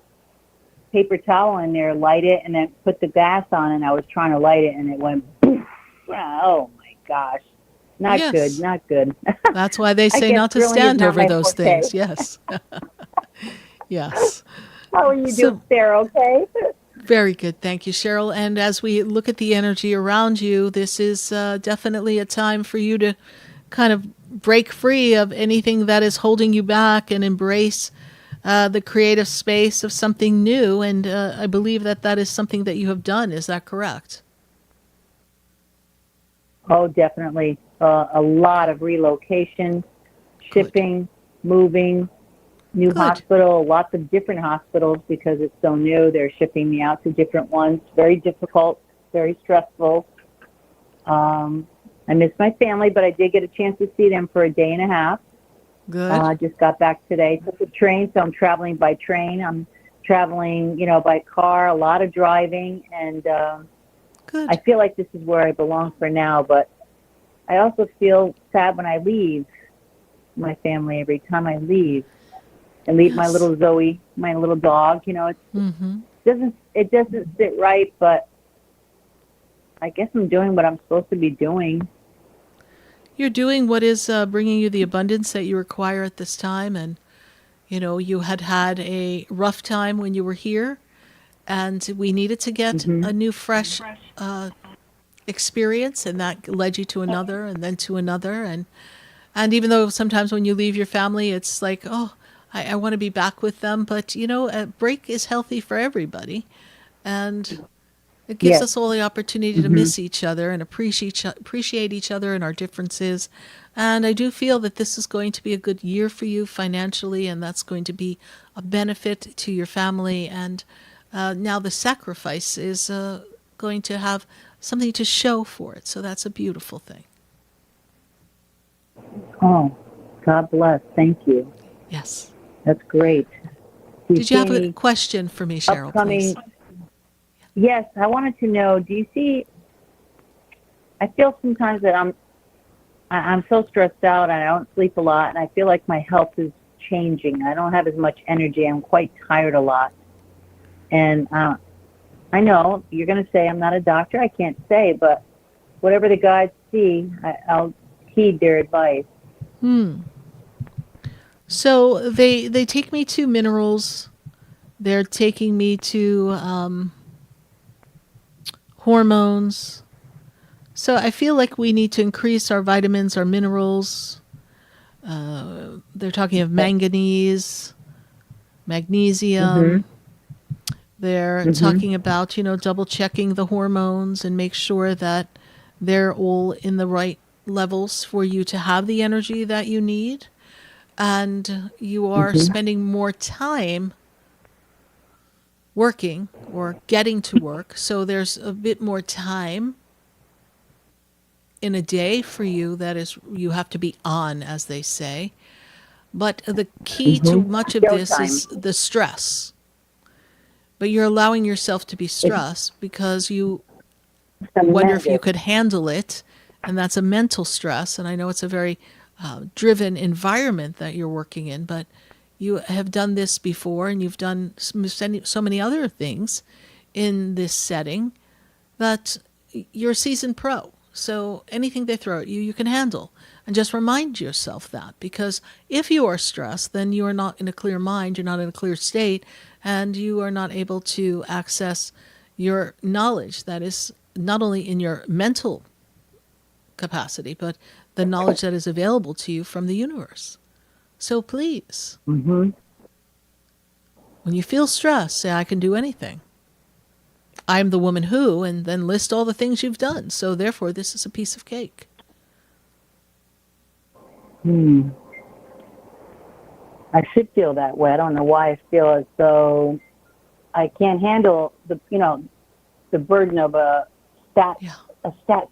paper towel in there, light it, and then put the gas on. And I was trying to light it, and it went. Poof. Oh my gosh, not Yes. good, not good. That's why they say guess not to grilling is stand not over my those forte. things. Yes. Yes. How are you So- doing, Sarah? Okay. Very good. Thank you, Cheryl. And as we look at the energy around you, this is definitely a time for you to kind of break free of anything that is holding you back and embrace the creative space of something new. And I believe that is something that you have done. Is that correct? Oh, definitely. A lot of relocation, shipping, moving, new Good. hospital, lots of different hospitals because it's so new. They're shipping me out to different ones. Very difficult, very stressful. I miss my family, but I did get a chance to see them for a day and a half. Good. I just got back today. Took the train, so I'm traveling by train. I'm traveling, by car, a lot of driving, and Good. I feel like this is where I belong for now, but I also feel sad when I leave my family every time I leave. And leave my Yes. little Zoe, my little dog, Mm-hmm. it doesn't sit right, but I guess I'm doing what I'm supposed to be doing. You're doing what is bringing you the abundance that you require at this time. And, you had a rough time when you were here, and we needed to get a new, fresh experience, and that led you to another and then to another. And even though sometimes when you leave your family, it's like, oh, I want to be back with them. But, a break is healthy for everybody. And it gives Yes. us all the opportunity to miss each other and appreciate each other and our differences. And I do feel that this is going to be a good year for you financially, and that's going to be a benefit to your family. And now the sacrifice is going to have something to show for it. So that's a beautiful thing. Oh, God bless. Thank you. Yes. That's great. Do Did you have see a any question for me, Cheryl, upcoming? please? Yes, I wanted to know, do you see, I feel sometimes that I'm so stressed out and I don't sleep a lot and I feel like my health is changing. I don't have as much energy. I'm quite tired a lot. And I know you're going to say I'm not a doctor. I can't say, but whatever the guides see, I'll heed their advice. So they take me to minerals. They're taking me to hormones. So I feel like we need to increase our vitamins, our minerals. They're talking of manganese, magnesium. They're talking about, double checking the hormones and make sure that they're all in the right levels for you to have the energy that you need. And you are spending more time working or getting to work. So there's a bit more time in a day for you that is, you have to be on, as they say. But the key to much of this is the stress. But you're allowing yourself to be stressed because you wonder if you Tremendous. could handle it. And that's a mental stress. And I know it's a very driven environment that you're working in, but you have done this before, and you've done so many other things in this setting that you're a seasoned pro. So anything they throw at you, you can handle. And just remind yourself that, because if you are stressed, then you are not in a clear mind, you're not in a clear state, and you are not able to access your knowledge that is not only in your mental capacity, but the knowledge that is available to you from the universe. So please, when you feel stressed, say, I can do anything. I am the woman who, and then list all the things you've done. So therefore, this is a piece of cake. I should feel that way. I don't know why I feel as though I can't handle the burden of a stat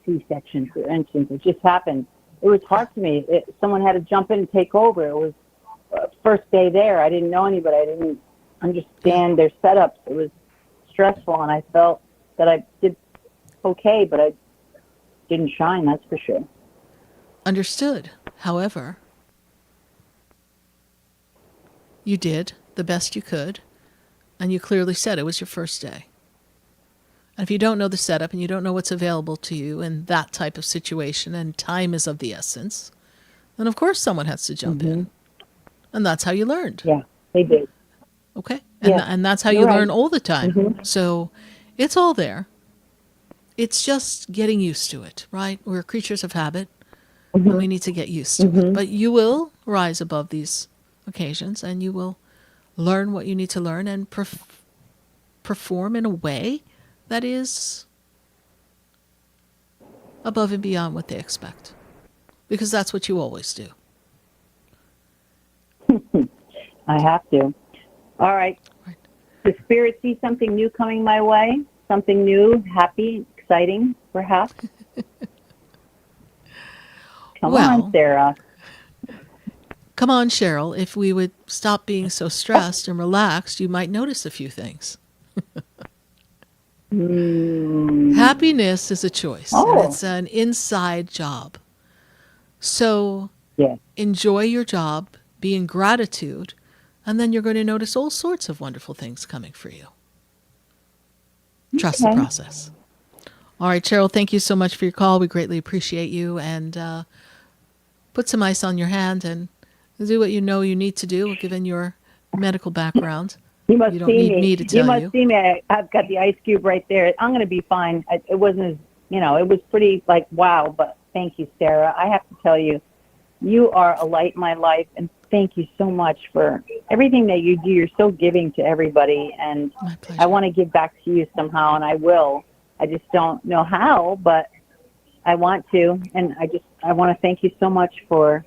C-section, for instance. It just happened. It was hard to me. Someone had to jump in and take over. It was first day there. I didn't know anybody. I didn't understand their setups. It was stressful, and I felt that I did okay, but I didn't shine, that's for sure. Understood. However, you did the best you could, and you clearly said it was your first day. And if you don't know the setup and you don't know what's available to you in that type of situation, and time is of the essence, then of course someone has to jump in. And that's how you learned. Yeah, they did. Okay? Yeah, And that's how you you're learn right. all the time. So it's all there. It's just getting used to it, right? We're creatures of habit, and we need to get used to it. But you will rise above these occasions, and you will learn what you need to learn and perform in a way that is above and beyond what they expect. Because that's what you always do. I have to. All right. The spirit see something new coming my way? Something new, happy, exciting, perhaps? Come on, Sarah. Come on, Cheryl. If we would stop being so stressed and relaxed, you might notice a few things. Happiness is a choice, and it's an inside job. So enjoy your job, be in gratitude, and then you're going to notice all sorts of wonderful things coming for you. Trust the process. All right, Cheryl, thank you so much for your call. We greatly appreciate you, and put some ice on your hand and do what you know you need to do, given your medical background. You must don't see need me to tell you. Must see me. I've got the ice cube right there. I'm going to be fine. It wasn't as, it was pretty like, wow, but thank you, Sarah. I have to tell you, you are a light in my life, and thank you so much for everything that you do. You're so giving to everybody, and My pleasure. I want to give back to you somehow, and I will. I just don't know how, but I want to, and I want to thank you so much for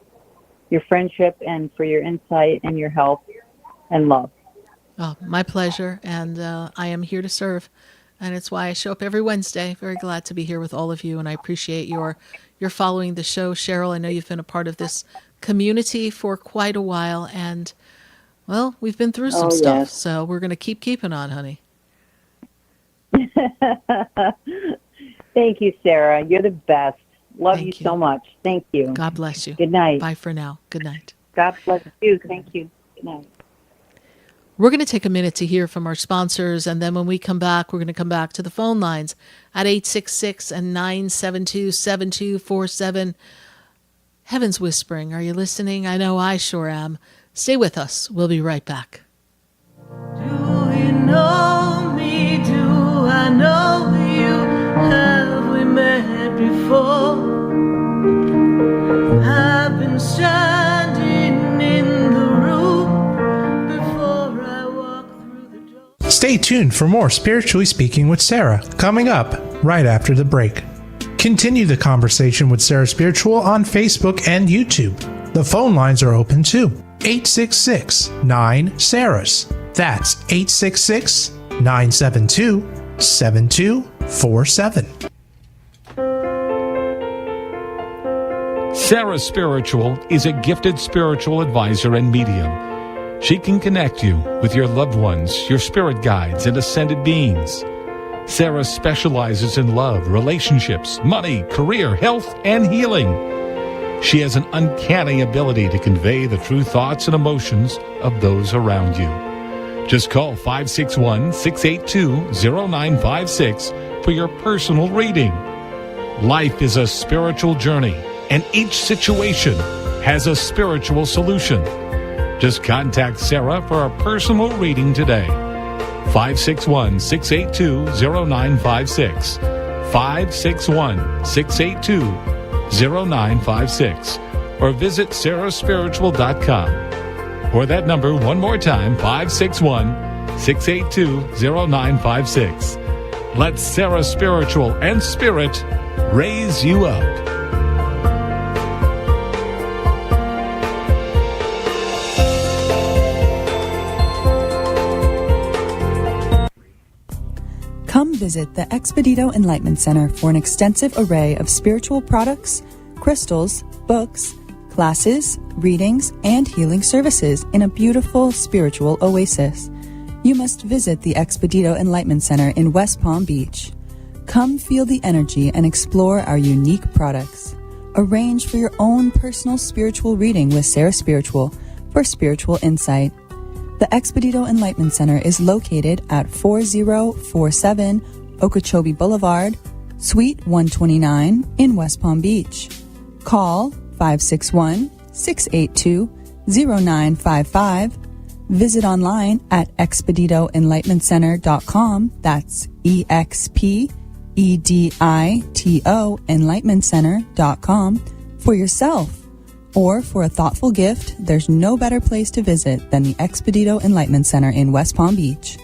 your friendship and for your insight and your help and love. Oh, my pleasure, and I am here to serve, and it's why I show up every Wednesday. Very glad to be here with all of you, and I appreciate your following the show, Cheryl. I know you've been a part of this community for quite a while, and, well, we've been through some stuff, so we're going to keeping on, honey. Thank you, Sarah. You're the best. Love Thank you so much. Thank you. God bless you. Good night. Bye for now. Good night. God bless you. Thank you. Good night. We're going to take a minute to hear from our sponsors, and then when we come back, we're going to come back to the phone lines at 866 and 972-7247. Heaven's whispering. Are you listening? I know I sure am. Stay with us. We'll be right back. Do you know me? Do I know you? Have we met before? I've been standing in the room before I walk through the door. Stay tuned for more Spiritually Speaking with Sarah, coming up right after the break. Continue the conversation with Sarah Spiritual on Facebook and YouTube. The phone lines are open too. 866-9-SARAHS. That's 866-972-7247. Sarah Spiritual is a gifted spiritual advisor and medium. She can connect you with your loved ones, your spirit guides, and ascended beings. Sarah specializes in love, relationships, money, career, health, and healing. She has an uncanny ability to convey the true thoughts and emotions of those around you. Just call 561-682-0956 for your personal reading. Life is a spiritual journey, and each situation has a spiritual solution. Just contact Sarah for a personal reading today. 561-682-0956. 561-682-0956. Or visit sarahspiritual.com. Or that number one more time, 561-682-0956. Let Sarah Spiritual and Spirit raise you up. Come visit the Expedito Enlightenment Center for an extensive array of spiritual products, crystals, books, classes, readings, and healing services in a beautiful spiritual oasis. You must visit the Expedito Enlightenment Center in West Palm Beach. Come feel the energy and explore our unique products. Arrange for your own personal spiritual reading with Sarah Spiritual for spiritual insight. The Expedito Enlightenment Center is located at 4047 Okeechobee Boulevard, Suite 129 in West Palm Beach. Call 561-682-0955. Visit online at expeditoenlightenmentcenter.com. That's EXPEDITO enlightenmentcenter.com for yourself. Or for a thoughtful gift, there's no better place to visit than the Expedito Enlightenment Center in West Palm Beach.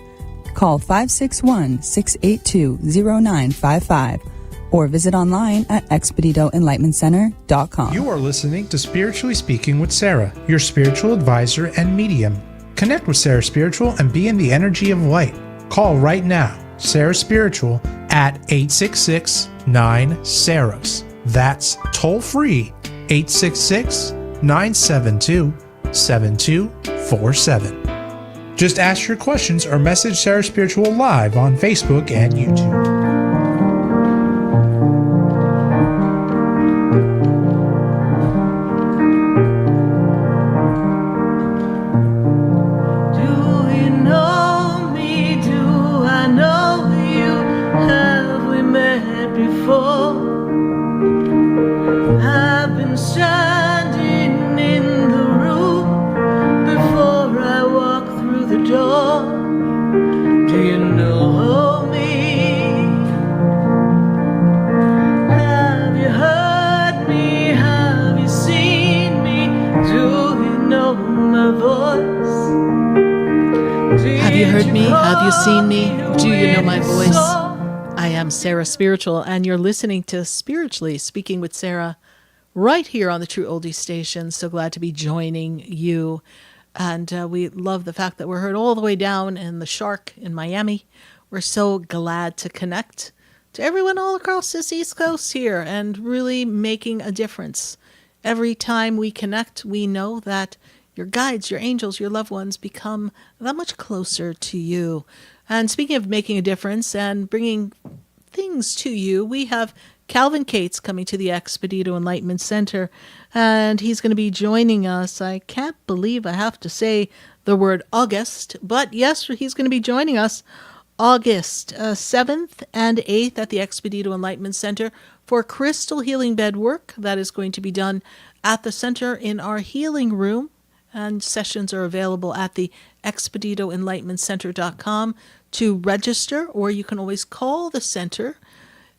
Call 561-682-0955 or visit online at expeditoenlightenmentcenter.com. You are listening to Spiritually Speaking with Sarah, your spiritual advisor and medium. Connect with Sarah Spiritual and be in the energy of light. Call right now, Sarah Spiritual, at 866-9-SARAHS. That's toll free, 866-972-7247. Just ask your questions or message Sarah Spiritual live on Facebook and YouTube. Sarah Spiritual, and you're listening to Spiritually Speaking with Sarah right here on the True Oldie Station. So glad to be joining you. And we love the fact that we're heard all the way down in the Shark in Miami. We're so glad to connect to everyone all across this East Coast here and really making a difference. Every time we connect, we know that your guides, your angels, your loved ones become that much closer to you. And speaking of making a difference and bringing things to you, we have Calvin Cates coming to the Expedito Enlightenment Center, and he's going to be joining us. I can't believe I have to say the word August, but yes, he's going to be joining us August 7th and 8th at the Expedito Enlightenment Center for crystal healing bed work that is going to be done at the center in our healing room, and sessions are available at the expeditoenlightenmentcenter.com to register, or you can always call the center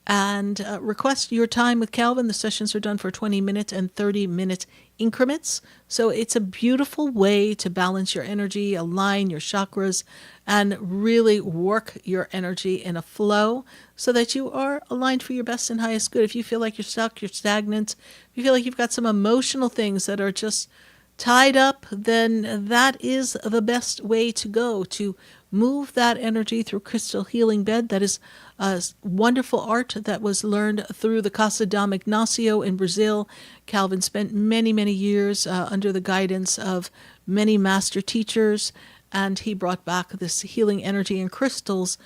and request your time with Calvin. The sessions are done for 20-minute and 30-minute increments. So it's a beautiful way to balance your energy, align your chakras, and really work your energy in a flow so that you are aligned for your best and highest good. If you feel like you're stuck, you're stagnant, if you feel like you've got some emotional things that are just tied up, then that is the best way to go, to move that energy through crystal healing bed. That is a wonderful art that was learned through the Casa Dom Ignacio in Brazil. Calvin spent many, many years under the guidance of many master teachers, and he brought back this healing energy and crystals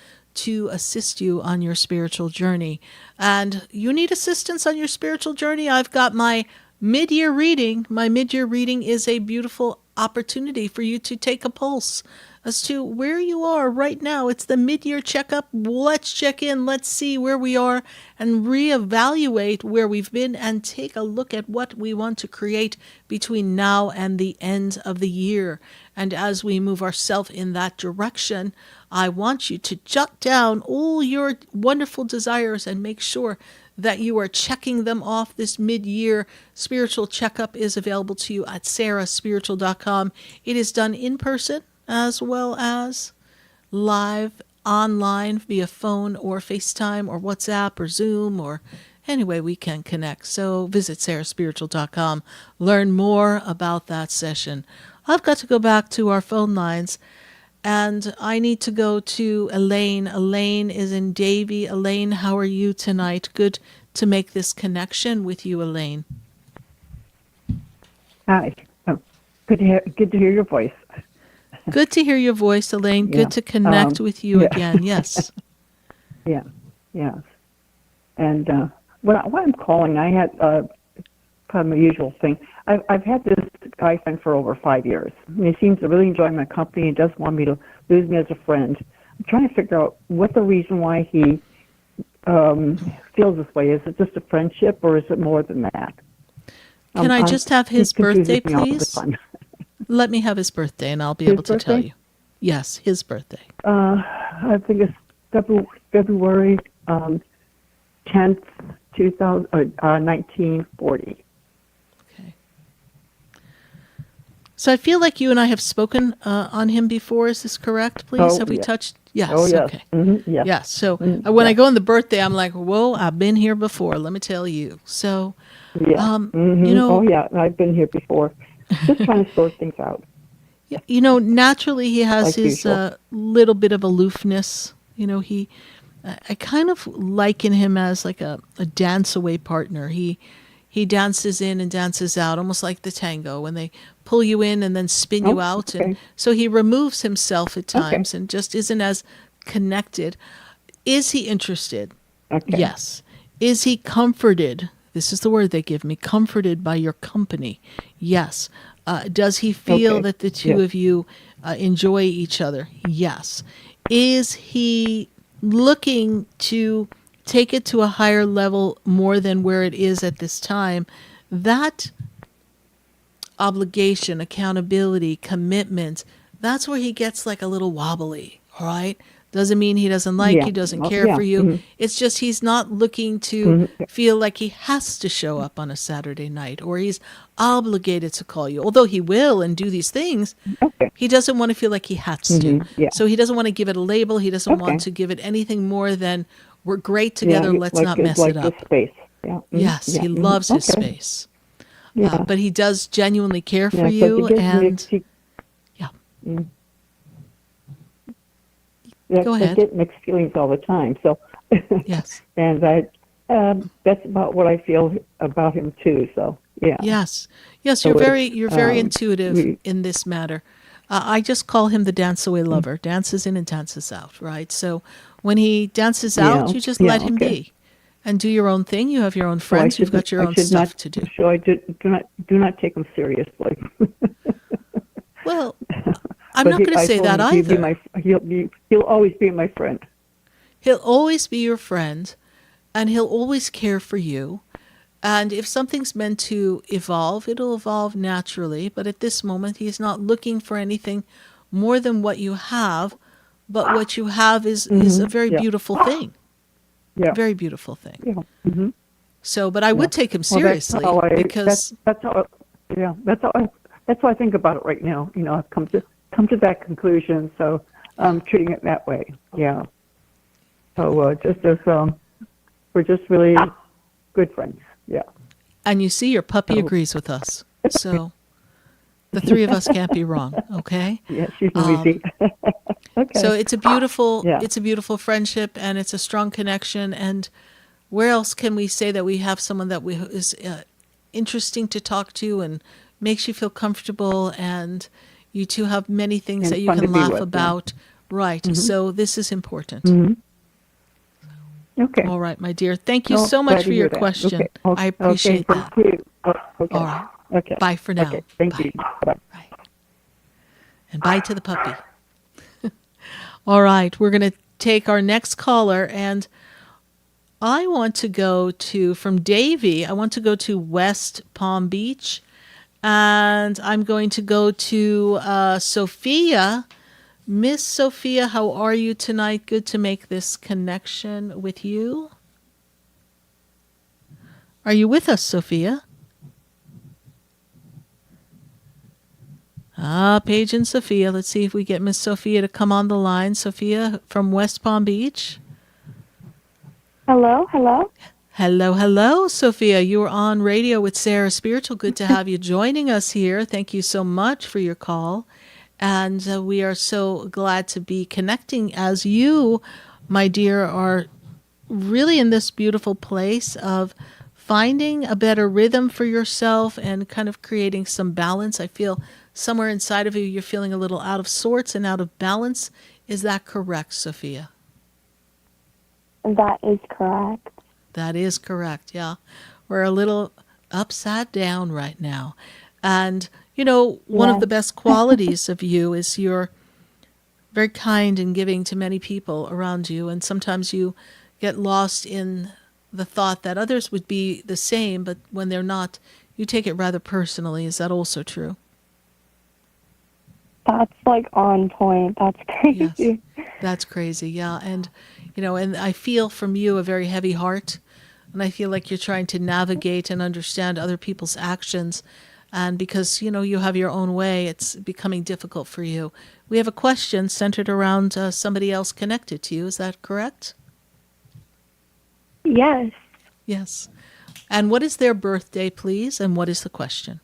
to assist you on your spiritual journey. And you need assistance on your spiritual journey, I've got my mid-year reading. My mid-year reading is a beautiful opportunity for you to take a pulse as to where you are right now. It's the mid-year checkup. Let's check in. Let's see where we are and reevaluate where we've been and take a look at what we want to create between now and the end of the year. And as we move ourselves in that direction, I want you to jot down all your wonderful desires and make sure that you are checking them off. This mid-year spiritual checkup is available to you at sarahspiritual.com. It is done in person as well as live online via phone or FaceTime or WhatsApp or Zoom or any way we can connect. So visit sarahspiritual.com. Learn more about that session. I've got to go back to our phone lines, and I need to go to Elaine. Elaine is in Davie. Elaine, how are you tonight? Good to make this connection with you, Elaine. Hi. Good to hear your voice. Good to hear your voice, Elaine. Yeah. Good to connect with you again. Yes. Yeah. Yes. And what I'm calling, I had kind of my usual thing. I've had this guy friend for over 5 years. He seems to really enjoy my company and doesn't want me to lose me as a friend. I'm trying to figure out what the reason why he feels this way. Is it just a friendship, or is it more than that? Can I just have his birthday, please? All the time. Let me have his birthday, and I'll be able to tell you. Yes, his birthday. I think it's February 10th, 1940. Okay. So I feel like you and I have spoken on him before. Is this correct, please? Oh, have we yes. touched? Yes. Oh, yes. Okay. Mm-hmm. Yes. Yes. So when I go on the birthday, I'm like, whoa, I've been here before. Let me tell you. So, Yeah. you know. Oh, yeah. I've been here before. Just trying to sort things out. Yeah, you know, naturally he has Like his little bit of aloofness. You know, I kind of liken him as like a dance away partner. He dances in and dances out, almost like the tango, when they pull you in and then spin you out. Okay. And so he removes himself at times and just isn't as connected. Is he interested? Okay. Yes. Is he comforted? This is the word they give me, comforted by your company. Yes. Does he feel that the two of you enjoy each other? Yes. Is he looking to take it to a higher level more than where it is at this time? That obligation, accountability, commitment, that's where he gets like a little wobbly, all right? Doesn't mean he doesn't like you, doesn't care for you. Mm-hmm. It's just he's not looking to feel like he has to show up on a Saturday night or he's obligated to call you. Although he will and do these things, he doesn't want to feel like he has to. Yeah. So he doesn't want to give it a label. He doesn't want to give it anything more than we're great together, let's not mess it up. This space. Yeah. Mm-hmm. Yes, he loves his space. Yeah. But he does genuinely care for you. Go ahead. I get mixed feelings all the time. So, yes. And that's about what I feel about him too. So, yeah. Yes. So you're very intuitive in this matter. I just call him the dance away lover. Dances in and dances out, right? So when he dances out, you just let him be, and do your own thing. You have your own friends. You've got your own stuff to do. So I do not take him seriously. Well, I'm not going to say that either. He'll always be my friend. He'll always be your friend, and he'll always care for you. And if something's meant to evolve, it'll evolve naturally. But at this moment, he's not looking for anything more than what you have. But what you have is a very beautiful thing. Yeah. A very beautiful thing. Yeah. Mm-hmm. So, but I would take him seriously because that's how I think about it right now. You know, I've come to that conclusion, so I'm treating it that way. Yeah. So just as we're just really good friends. Yeah. And you see, your puppy agrees with us. So the three of us can't be wrong. Okay. Yeah, she's noisy. Okay. So it's a beautiful friendship, and it's a strong connection. And where else can we say that we have someone that is interesting to talk to and makes you feel comfortable, and you two have many things And that you fun can to be laugh with, about. Right. Mm-hmm. So this is important. Mm-hmm. Okay. All right, my dear. Thank you No, so glad much to for hear your that. question. Okay. I appreciate okay, that. thank you. Okay. All right. Okay. Bye for now. Okay. Thank Bye. you. Bye. Bye. And bye to the puppy. All right, we're going to take our next caller, and I want to go to, from Davie, I want to go to West Palm Beach, and I'm going to go to Sophia. Miss Sophia, how are you tonight? Good to make this connection with you. Are you with us, Sophia? Paige and Sophia. Let's see if we get Miss Sophia to come on the line. Sophia from West Palm Beach. Hello. Hello, hello, Sophia. You are on radio with Sarah Spiritual. Good to have you joining us here. Thank you so much for your call. And we are so glad to be connecting as you, my dear, are really in this beautiful place of finding a better rhythm for yourself and kind of creating some balance. I feel somewhere inside of you, you're feeling a little out of sorts and out of balance. Is that correct, Sophia? That is correct. That is correct, yeah. We're a little upside down right now. And, you know, one of the best qualities of you is you're very kind and giving to many people around you. And sometimes you get lost in the thought that others would be the same, but when they're not, you take it rather personally. Is that also true? That's like on point. That's crazy. Yes, that's crazy, yeah. And, you know, and I feel from you a very heavy heart. And I feel like you're trying to navigate and understand other people's actions. And because, you know, you have your own way, it's becoming difficult for you. We have a question centered around somebody else connected to you. Is that correct? Yes. Yes. And what is their birthday, please? And what is the question?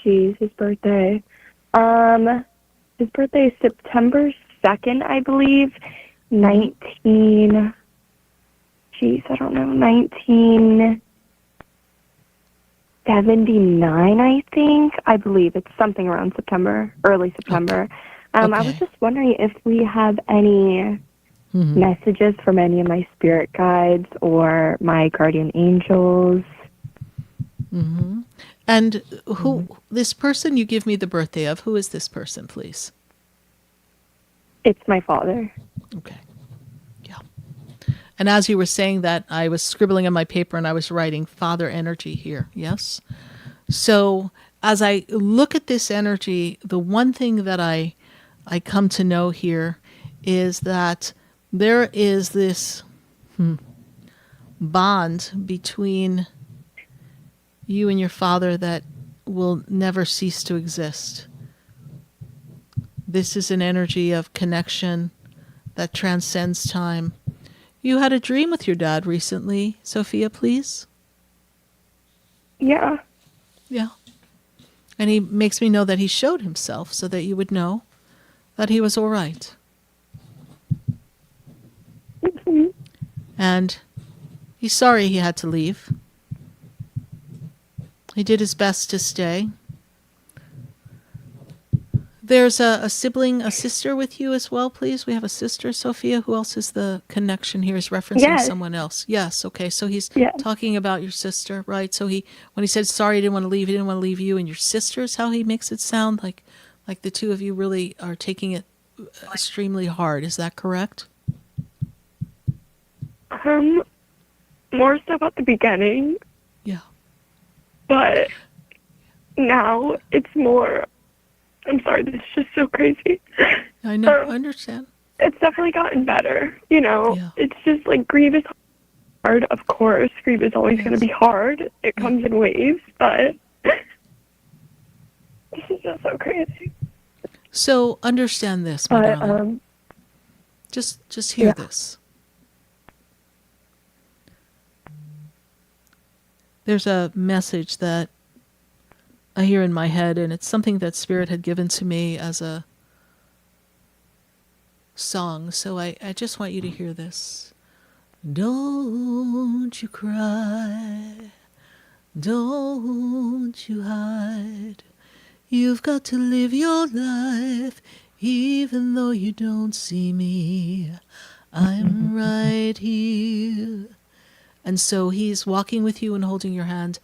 His birthday. His birthday is September 2nd, I believe. 1979, I think. I believe it's something around September, early September. I was just wondering if we have any messages from any of my spirit guides or my guardian angels. Mm-hmm. And this person you give me the birthday of, who is this person, please? It's my father. Okay. Yeah. And as you were saying that, I was scribbling on my paper and I was writing father energy here. Yes? So as I look at this energy, the one thing that I come to know here is that there is this bond between you and your father that will never cease to exist. This is an energy of connection that transcends time. You had a dream with your dad recently, Sophia, please? Yeah. Yeah. And he makes me know that he showed himself so that you would know that he was all right. Mm-hmm. And he's sorry he had to leave. He did his best to stay. There's a sibling, a sister with you as well, please. We have a sister, Sophia. Who else is the connection here? Is referencing someone else? Yes. Okay. So he's talking about your sister, right? So when he said sorry, he didn't want to leave. He didn't want to leave you and your sister. Is how he makes it sound like the two of you really are taking it extremely hard. Is that correct? More stuff at the beginning. Yeah. But now it's more. I'm sorry, this is just so crazy. I know, I understand. It's definitely gotten better, you know. Yeah. It's just like grief is hard, of course. Grief is always going to be hard. It comes in waves, but this is just so crazy. So understand this, my darling. Just hear this. There's a message that I hear in my head, and it's something that Spirit had given to me as a song. So I just want you to hear this. Don't you cry, don't you hide. You've got to live your life Even though you don't see me, I'm right here. And so he's walking with you and holding your hand,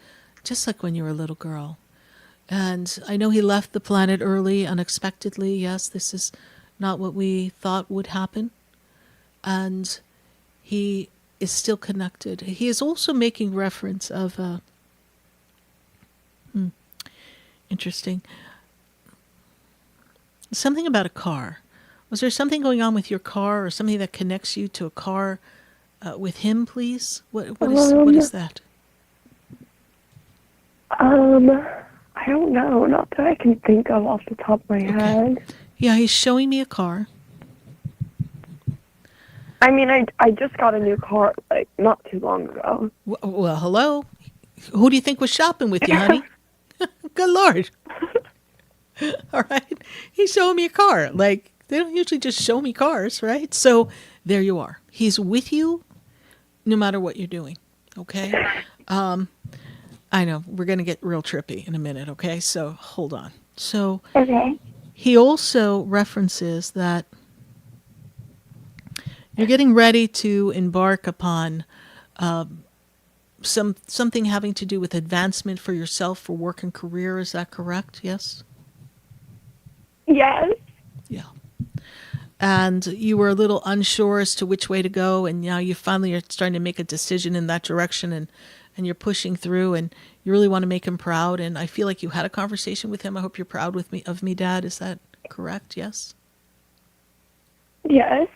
just like when you were a little girl. And I know he left the planet early, unexpectedly. Yes, this is not what we thought would happen. And he is still connected. He is also making reference of interesting. Something about a car. Was there something going on with your car, or something that connects you to a car with him, please? What is that? I don't know. Not that I can think of off the top of my head. Yeah, he's showing me a car. I mean, I just got a new car, like, not too long ago. Well, hello. Who do you think was shopping with you, honey? Good Lord. All right. He's showing me a car. Like, they don't usually just show me cars, right? So there you are. He's with you no matter what you're doing. Okay? I know. We're going to get real trippy in a minute. Okay? So hold on. So he also references that you're getting ready to embark upon something having to do with advancement for yourself, for work and career. Is that correct? Yes? Yes. Yeah. And you were a little unsure as to which way to go, and now you finally are starting to make a decision in that direction, and you're pushing through, and you really want to make him proud. And I feel like you had a conversation with him. I hope you're proud of me, Dad. Is that correct? Yes? Yes.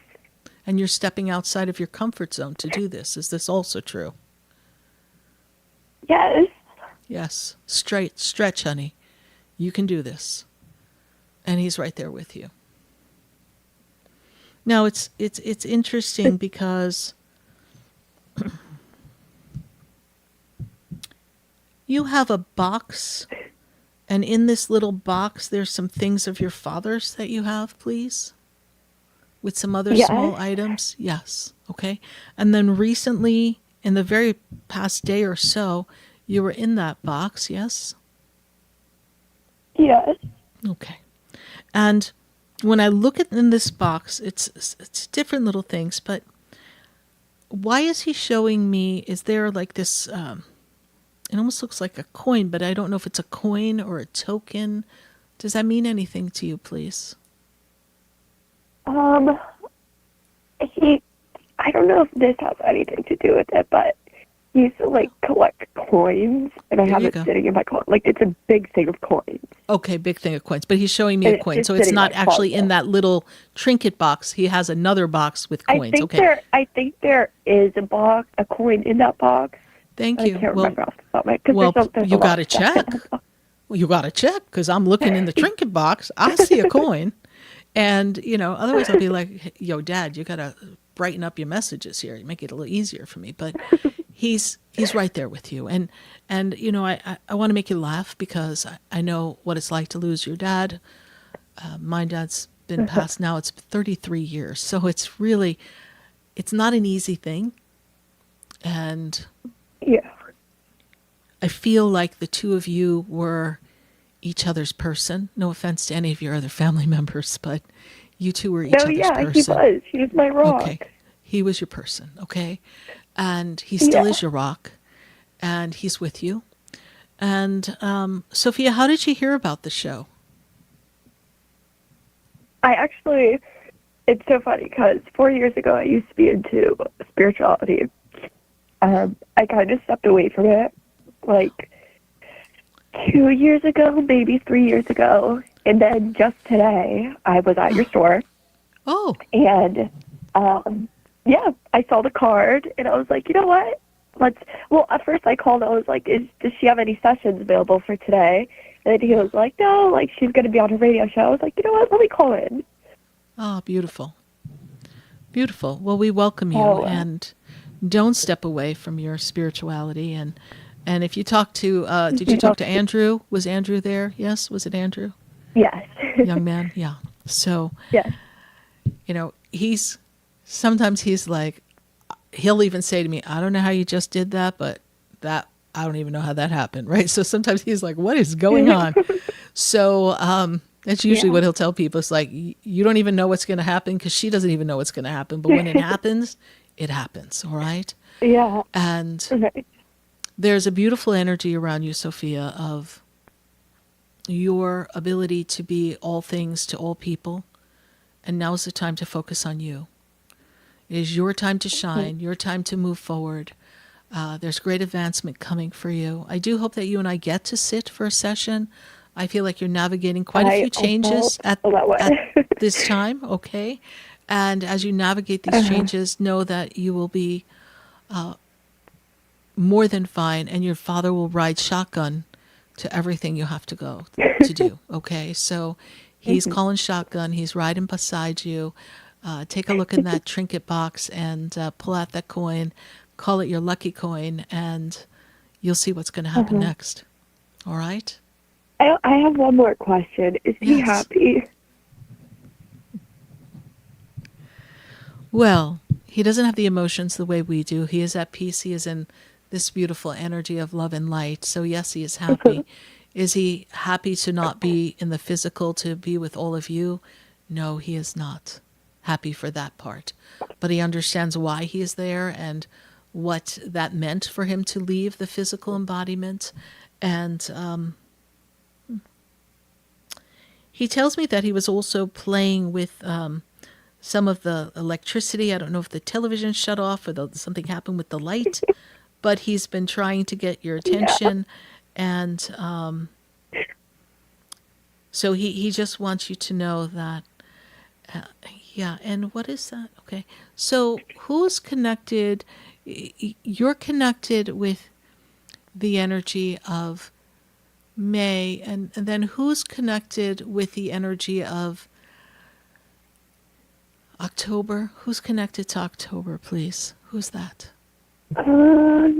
And you're stepping outside of your comfort zone to do this. Is this also true? Yes. Yes. Stretch, honey. You can do this. And he's right there with you. Now it's interesting because you have a box, and in this little box there's some things of your father's that you have, please, with some other small items. Yes. Okay. And then recently, in the very past day or so, you were in that box. Yes. Yes. Okay. And when I look in this box, it's different little things, but why is he showing me, is there like this, it almost looks like a coin, but I don't know if it's a coin or a token. Does that mean anything to you, please? I don't know if this has anything to do with it, but he used to like collect coins, and I have it sitting in my closet. Like, it's a big thing of coins. Okay, big thing of coins. But he's showing me a coin, so it's not actually in that little trinket box. He has another box with coins. I think there is a coin in that box. Thank you. I can't remember off the top of my head. Well, you got to check. Well, you got to check, because I'm looking in the trinket box. I see a coin. And, otherwise I'll be like, yo, Dad, you got to brighten up your messages here. You make it a little easier for me. But he's right there with you. And I want to make you laugh, because I know what it's like to lose your dad. My dad's been passed now. It's 33 years. So it's not an easy thing. And I feel like the two of you were each other's person. No offense to any of your other family members, but you two were each other's person. He was my rock. Okay. He was your person, okay? And he still is your rock, and he's with you. And Sophia, how did you hear about the show? It's so funny, because 4 years ago I used to be into spirituality. I kind of stepped away from it, like 2 years ago, maybe 3 years ago. And then just today, I was at your store. Oh. And, I saw the card, and I was like, you know what? At first I called, I was like, does she have any sessions available for today? And then he was like, no, like, she's going to be on her radio show. I was like, you know what? Let me call in. Oh, beautiful. Beautiful. Well, we welcome you, and don't step away from your spirituality. And if you talk to, did you talk to Andrew? Was Andrew there? Yes. Was it Andrew? Yes. Young man. Yeah. So, yes. Sometimes he's like, he'll even say to me, I don't know how you just did that, but I don't even know how that happened. Right. So sometimes he's like, what is going on? So, That's usually Yeah. what he'll tell people. It's like, you don't even know what's going to happen because she doesn't even know what's going to happen. But when it happens, it happens, all right? Yeah. And Okay. there's a beautiful energy around you, Sophia, of your ability to be all things to all people. And now's the time to focus on you. It is your time to shine, your time to move forward. There's great advancement coming for you. I do hope that you and I get to sit for a session. I feel like you're navigating quite a few changes at this time, okay? And as you navigate these changes, know that you will be more than fine, and your father will ride shotgun to everything you have to go to do, okay? So he's calling shotgun, he's riding beside you. Take a look in that trinket box and pull out that coin, call it your lucky coin, and you'll see what's going to happen next. All right? I have one more question. Is he happy? Well, he doesn't have the emotions the way we do. He is at peace. He is in this beautiful energy of love and light. So yes, he is happy. Is he happy to not be in the physical, to be with all of you? No, he is not happy for that part. But he understands why he is there and what that meant for him to leave the physical embodiment. And he tells me that he was also playing with some of the electricity. I don't know if the television shut off or something happened with the light, but he's been trying to get your attention. And so he just wants you to know that, and what is that? Okay. So who's connected? You're connected with the energy of May, and then who's connected with the energy of October? Who's connected to October, please? Who's that? I don't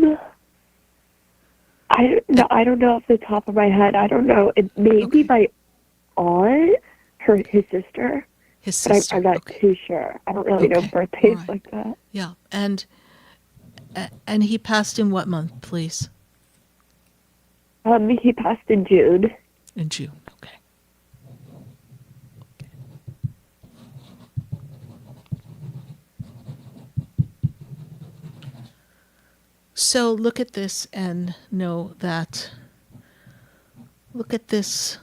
know off the top of my head. I don't know. It may be my aunt, his sister. His sister. But I'm not too sure. I don't really know birthdays like that. Yeah, and he passed in what month, please? He passed in June. In June, okay. So look at this and know that, look at this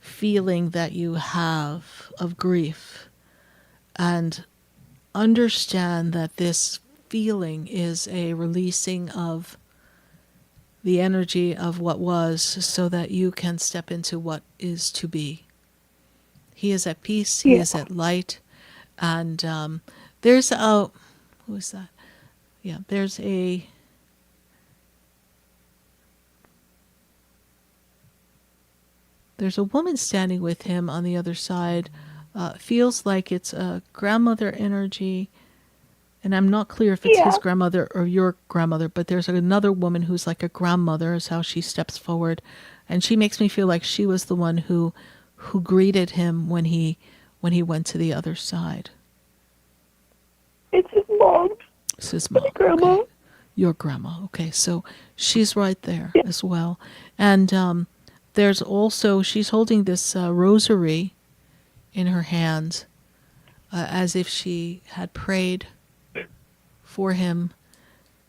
feeling that you have of grief and understand that this feeling is a releasing of the energy of what was so that you can step into what is to be. He is at peace. He is at light. And there's a, who is that? Yeah, there's a woman standing with him on the other side. Feels like it's a grandmother energy, and I'm not clear if it's his grandmother or your grandmother, but there's another woman who's like a grandmother is how she steps forward, and she makes me feel like she was the one who greeted him when he went to the other side. It's his mom. It's his mom. Grandma. Okay. Your grandma. Okay, so she's right there as well. And there's also, she's holding this rosary in her hand as if she had prayed for him.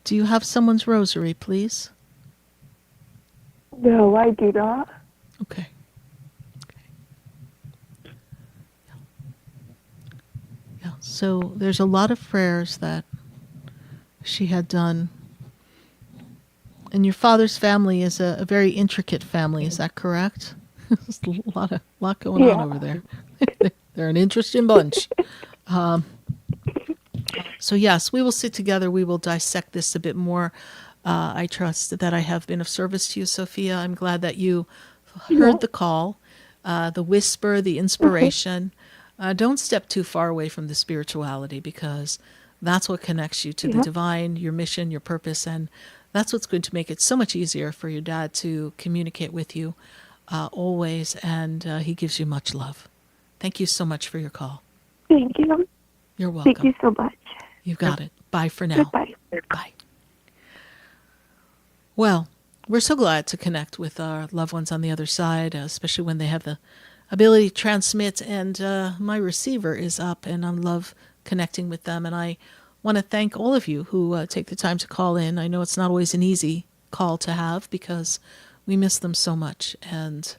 Do you have someone's rosary, please? No, I do not. Okay. Yeah, so there's a lot of prayers that she had done. And your father's family is a very intricate family, is that correct? There's a lot going on over there. They're an interesting bunch. So yes, we will sit together. We will dissect this a bit more. I trust that I have been of service to you, Sophia. I'm glad that you heard the call, the whisper, the inspiration. Don't step too far away from the spirituality, because that's what connects you to the divine, your mission, your purpose, and that's what's going to make it so much easier for your dad to communicate with you always, and he gives you much love. Thank you so much for your call. Thank you. You're welcome. Thank you so much. You got it. Bye for now. Goodbye. Bye. Well, we're so glad to connect with our loved ones on the other side, especially when they have the ability to transmit. And my receiver is up, and I love connecting with them. And I want to thank all of you who take the time to call in. I know it's not always an easy call to have because we miss them so much. And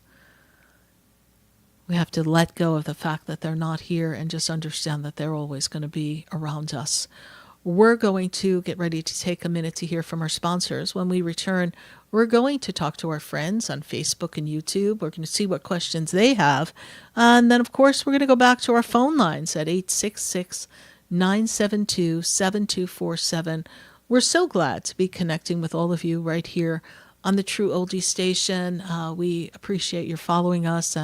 we have to let go of the fact that they're not here and just understand that they're always going to be around us. We're going to get ready to take a minute to hear from our sponsors. When we return, we're going to talk to our friends on Facebook and YouTube. We're going to see what questions they have. And then, of course, we're going to go back to our phone lines at 866-972-7247. We're so glad to be connecting with all of you right here on the True Oldie Station. We appreciate your following us.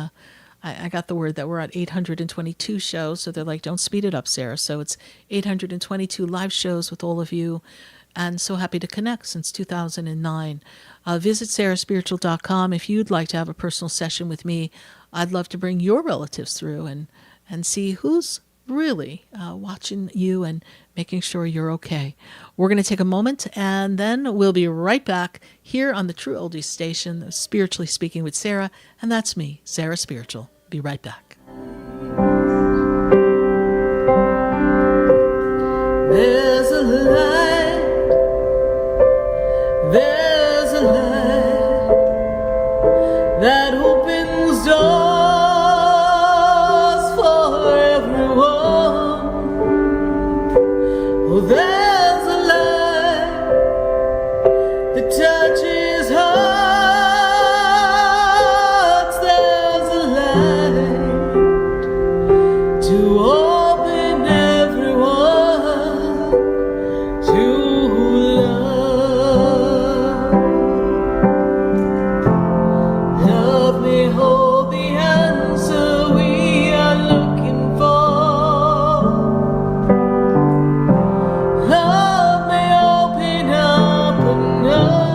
I got the word that we're at 822 shows, so they're like, don't speed it up, Sarah. So it's 822 live shows with all of you, and so happy to connect since 2009. Visit sarahspiritual.com if you'd like to have a personal session with me. I'd love to bring your relatives through and see who's really watching you and making sure you're okay. We're going to take a moment, and then we'll be right back here on the True Oldies Station, Spiritually Speaking with Sarah, and that's me, Sarah Spiritual. Be right back. There's a light, there's a light that opens doors for everyone. Oh, there's a light that touches hearts. There's a light to open everyone to love. Love may hold the answer we are looking for. Love may open up another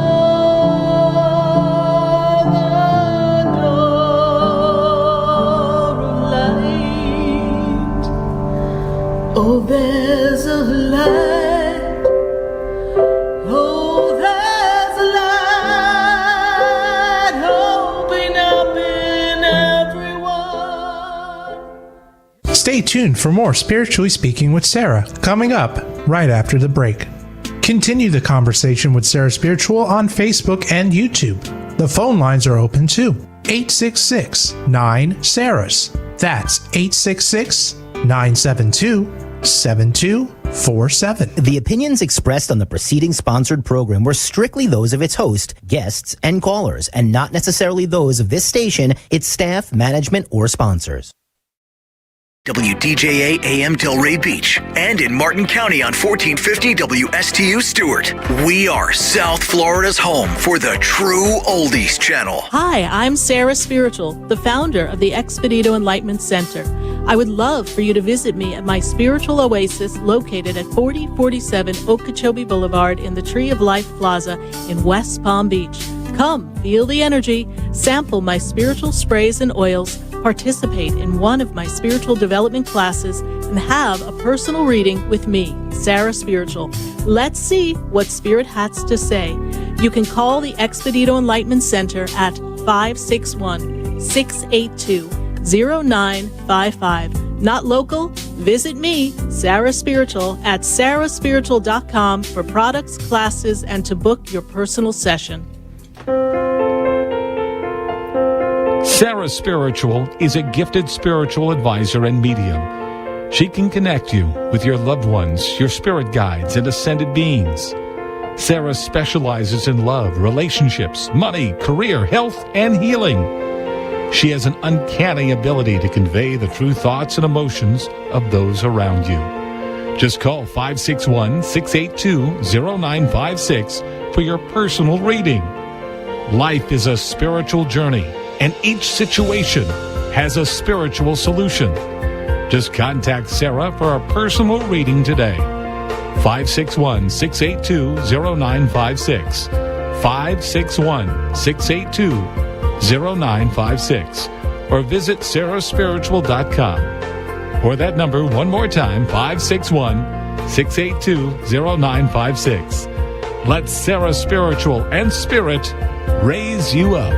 door of light. Oh, there's a light. Oh, there's a light. Open up in everyone. Stay tuned for more Spiritually Speaking with Sarah, coming up right after the break. Continue the conversation with Sarah Spiritual on Facebook and YouTube. The phone lines are open too. 866-9-SARAHS. That's 866-972-7247. The opinions expressed on the preceding sponsored program were strictly those of its host, guests, and callers, and not necessarily those of this station, its staff, management, or sponsors. WDJA AM Delray Beach and in Martin County on 1450 WSTU Stewart. We are South Florida's home for the True Oldies Channel. Hi, I'm Sarah Spiritual, the founder of the Expedito Enlightenment Center. I would love for you to visit me at my spiritual oasis located at 4047 Okeechobee Boulevard in the Tree of Life Plaza in West Palm Beach. Come, feel the energy, sample my spiritual sprays and oils, participate in one of my spiritual development classes, and have a personal reading with me, Sarah Spiritual. Let's see what Spirit has to say. You can call the Expedito Enlightenment Center at 561-682-0955. Not local? Visit me, Sarah Spiritual, at sarahspiritual.com for products, classes, and to book your personal session. Sarah Spiritual is a gifted spiritual advisor and medium. She can connect you with your loved ones, your spirit guides, and ascended beings. Sarah specializes in love, relationships, money, career, health, and healing. She has an uncanny ability to convey the true thoughts and emotions of those around you. Just call 561-682-0956 for your personal reading. Life is a spiritual journey, and each situation has a spiritual solution. Just contact Sarah for a personal reading today. 561-682-0956. 561-682-0956. Or visit sarahspiritual.com. Or that number one more time, 561-682-0956. Let Sarah Spiritual and Spirit raise you up.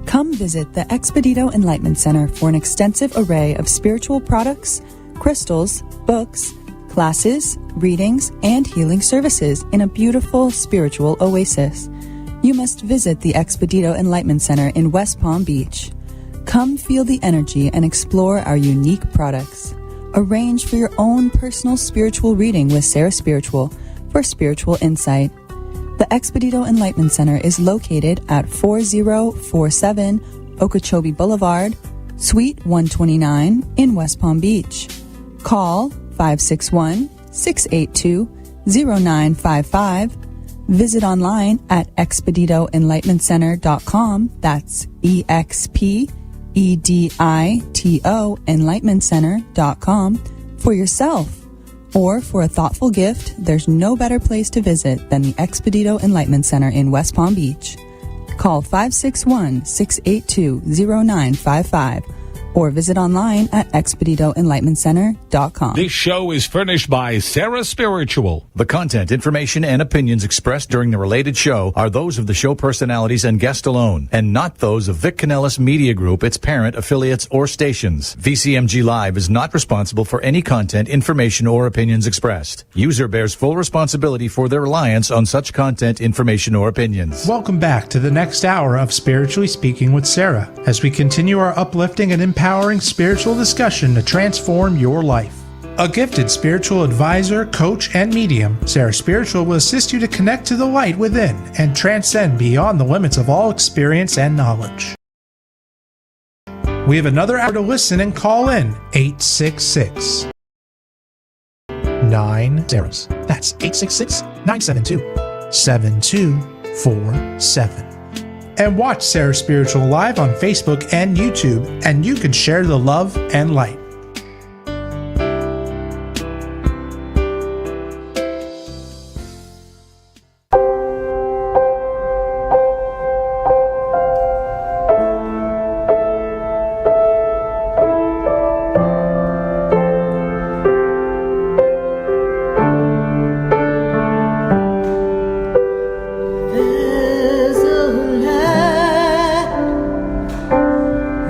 Come visit the Expedito Enlightenment Center for an extensive array of spiritual products, crystals, books, classes, readings, and healing services in a beautiful spiritual oasis. You must visit the Expedito Enlightenment Center in West Palm Beach. Come feel the energy and explore our unique products. Arrange for your own personal spiritual reading with Sarah Spiritual for spiritual insight. The Expedito Enlightenment Center is located at 4047 Okeechobee Boulevard, Suite 129 in West Palm Beach. Call 561-682-0955. Visit online at expeditoenlightenmentcenter.com. That's EXPEDITO enlightenmentcenter.com for yourself. Or for a thoughtful gift, there's no better place to visit than the Expedito Enlightenment Center in West Palm Beach. Call 561-682-0955 or visit online at expeditoenlightenmentcenter.com. This show is furnished by Sarah Spiritual. The content, information, and opinions expressed during the related show are those of the show personalities and guest alone, and not those of Vic Canellis Media Group, its parent, affiliates, or stations. VCMG Live is not responsible for any content, information, or opinions expressed. User bears full responsibility for their reliance on such content, information, or opinions. Welcome back to the next hour of Spiritually Speaking with Sarah, as we continue our uplifting and empowering spiritual discussion to transform your life. A gifted spiritual advisor, coach, and medium, Sarah Spiritual will assist you to connect to the light within and transcend beyond the limits of all experience and knowledge. We have another hour to listen and call in 866 9 zeros. That's 866-972-7247. And watch Sarah Spiritual live on Facebook and YouTube, and you can share the love and light.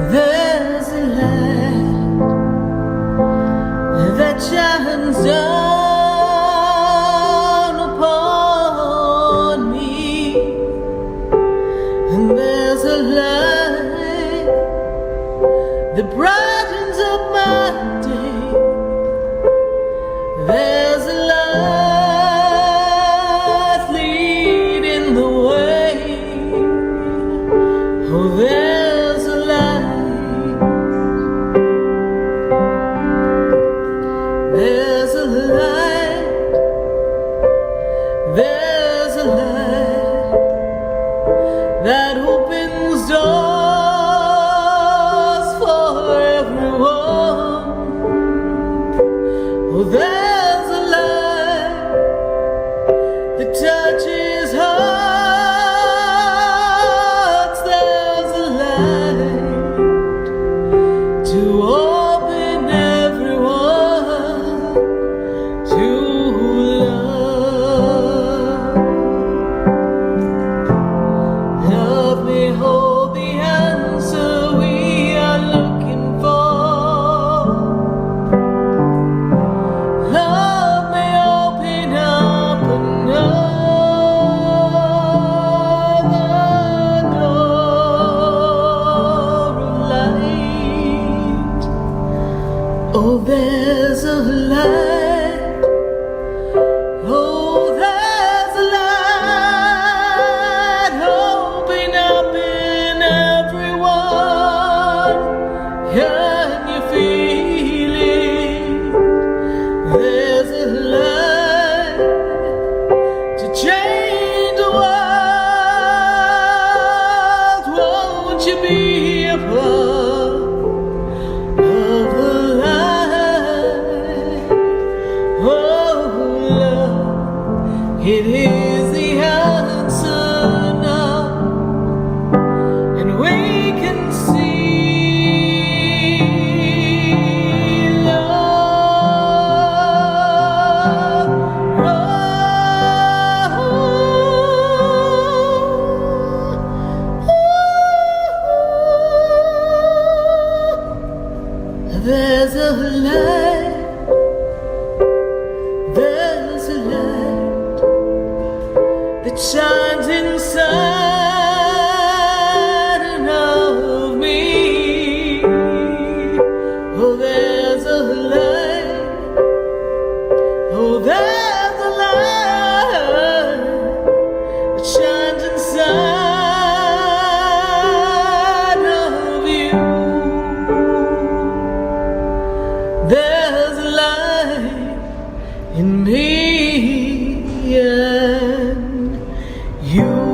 There's a light that shines down upon me, and there's a light that brightens up my day. There's a light leading the way. Oh, there's a light. There's a light. There's a light that opens doors for everyone. Oh, there's a light that touches hearts. There's a light to open everyone to love. Love may hold the answer we are looking for. Love may open up another door of light. Oh, there's a light. Oh, there's a light. Open up in everyone. Can you feel it? There's a light to change the world. Won't you be a part of the light? Oh, love, it is the answer now, and we can see a light, there's a light that shines inside of me. Oh, there's a light, oh, there's a light that shines inside of you. There's a light in me and you.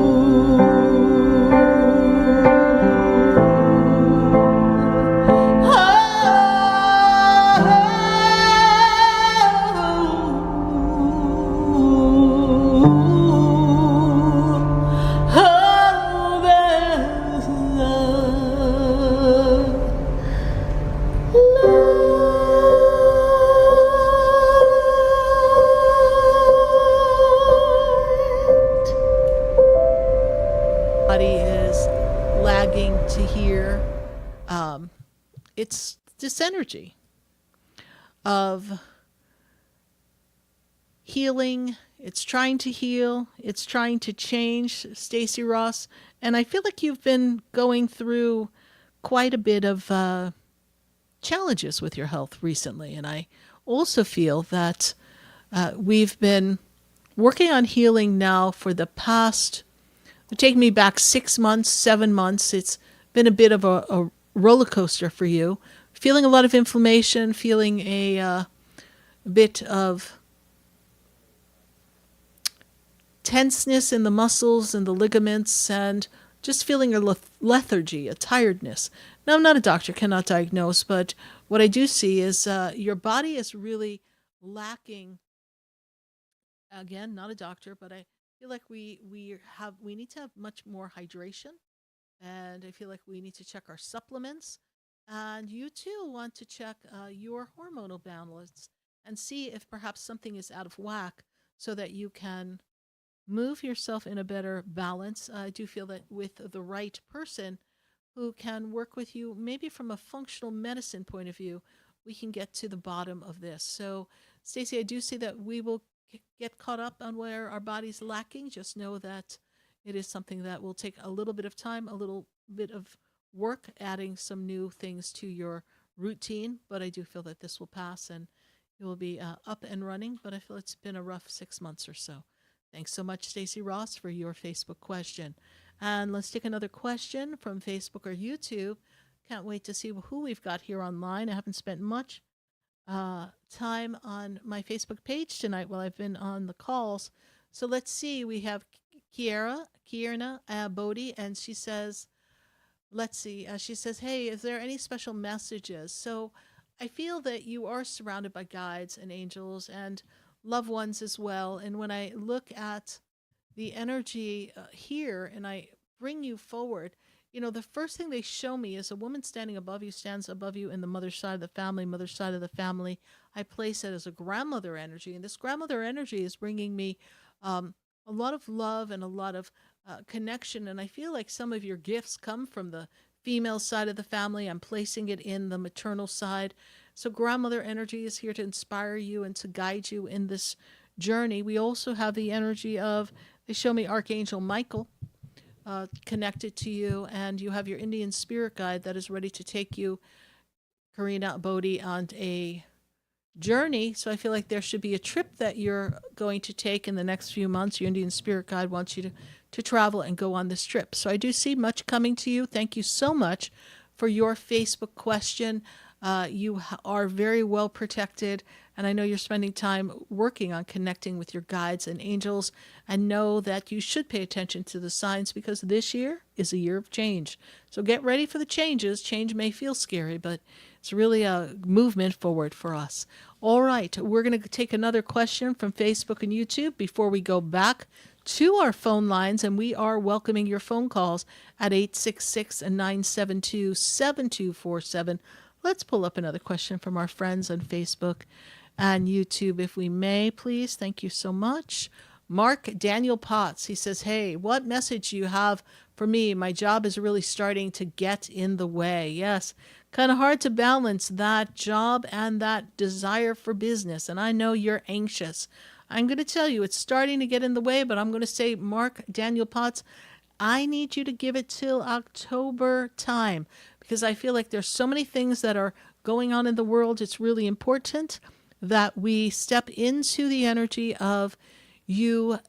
Oh, there's Body is lagging to hear. It's this energy of healing. It's trying to heal. It's trying to change, Stacey Ross. And I feel like you've been going through quite a bit of challenges with your health recently. And I also feel that we've been working on healing now for the past, take me back 6 months, 7 months. It's been a bit of a roller coaster for you. Feeling a lot of inflammation, feeling a bit of tenseness in the muscles and the ligaments, and just feeling a lethargy, a tiredness. Now, I'm not a doctor, cannot diagnose, but what I do see is your body is really lacking. Again, not a doctor, but I feel like we need to have much more hydration, and I feel like we need to check our supplements. And you too want to check your hormonal balance and see if perhaps something is out of whack, so that you can move yourself in a better balance. I do feel that with the right person who can work with you, maybe from a functional medicine point of view, we can get to the bottom of this. So, Stacey, I do see that we will get caught up on where our body's lacking. Just know that it is something that will take a little bit of time, a little bit of work, adding some new things to your routine. But I do feel that this will pass and you will be up and running. But I feel it's been a rough 6 months or so. Thanks so much, Stacey Ross, for your Facebook question. And let's take another question from Facebook or YouTube. Can't wait to see who we've got here online. I haven't spent much time on my Facebook page tonight while I've been on the calls. So let's see. We have Kierna Bodie, and she says, let's see. She says, hey, is there any special messages? So I feel that you are surrounded by guides and angels and loved ones as well. And when I look at the energy here and I bring you forward, you know, the first thing they show me is a woman standing above you, stands above you in the mother's side of the family, mother's side of the family. I place it as a grandmother energy. And this grandmother energy is bringing me a lot of love and a lot of connection. And I feel like some of your gifts come from the female side of the family. I'm placing it in the maternal side. So grandmother energy is here to inspire you and to guide you in this journey. We also have the energy of, they show me Archangel Michael connected to you, and you have your Indian spirit guide that is ready to take you, Karina Bodhi, on a journey. So I feel like there should be a trip that you're going to take in the next few months. Your Indian spirit guide wants you to travel and go on this trip. So I do see much coming to you. Thank you so much for your Facebook question. You are very well protected, and I know you're spending time working on connecting with your guides and angels, and know that you should pay attention to the signs, because this year is a year of change. So get ready for the changes. Change may feel scary, but it's really a movement forward for us. All right, we're going to take another question from Facebook and YouTube before we go back to our phone lines, and we are welcoming your phone calls at 866-972-7247. Let's pull up another question from our friends on Facebook and YouTube, if we may, please. Thank you so much. Mark Daniel Potts, he says, hey, what message do you have for me? My job is really starting to get in the way. Yes, kind of hard to balance that job and that desire for business. And I know you're anxious. I'm going to tell you, it's starting to get in the way, but I'm going to say, Mark Daniel Potts, I need you to give it till October time, because I feel like there's so many things that are going on in the world. It's really important that we step into the energy of you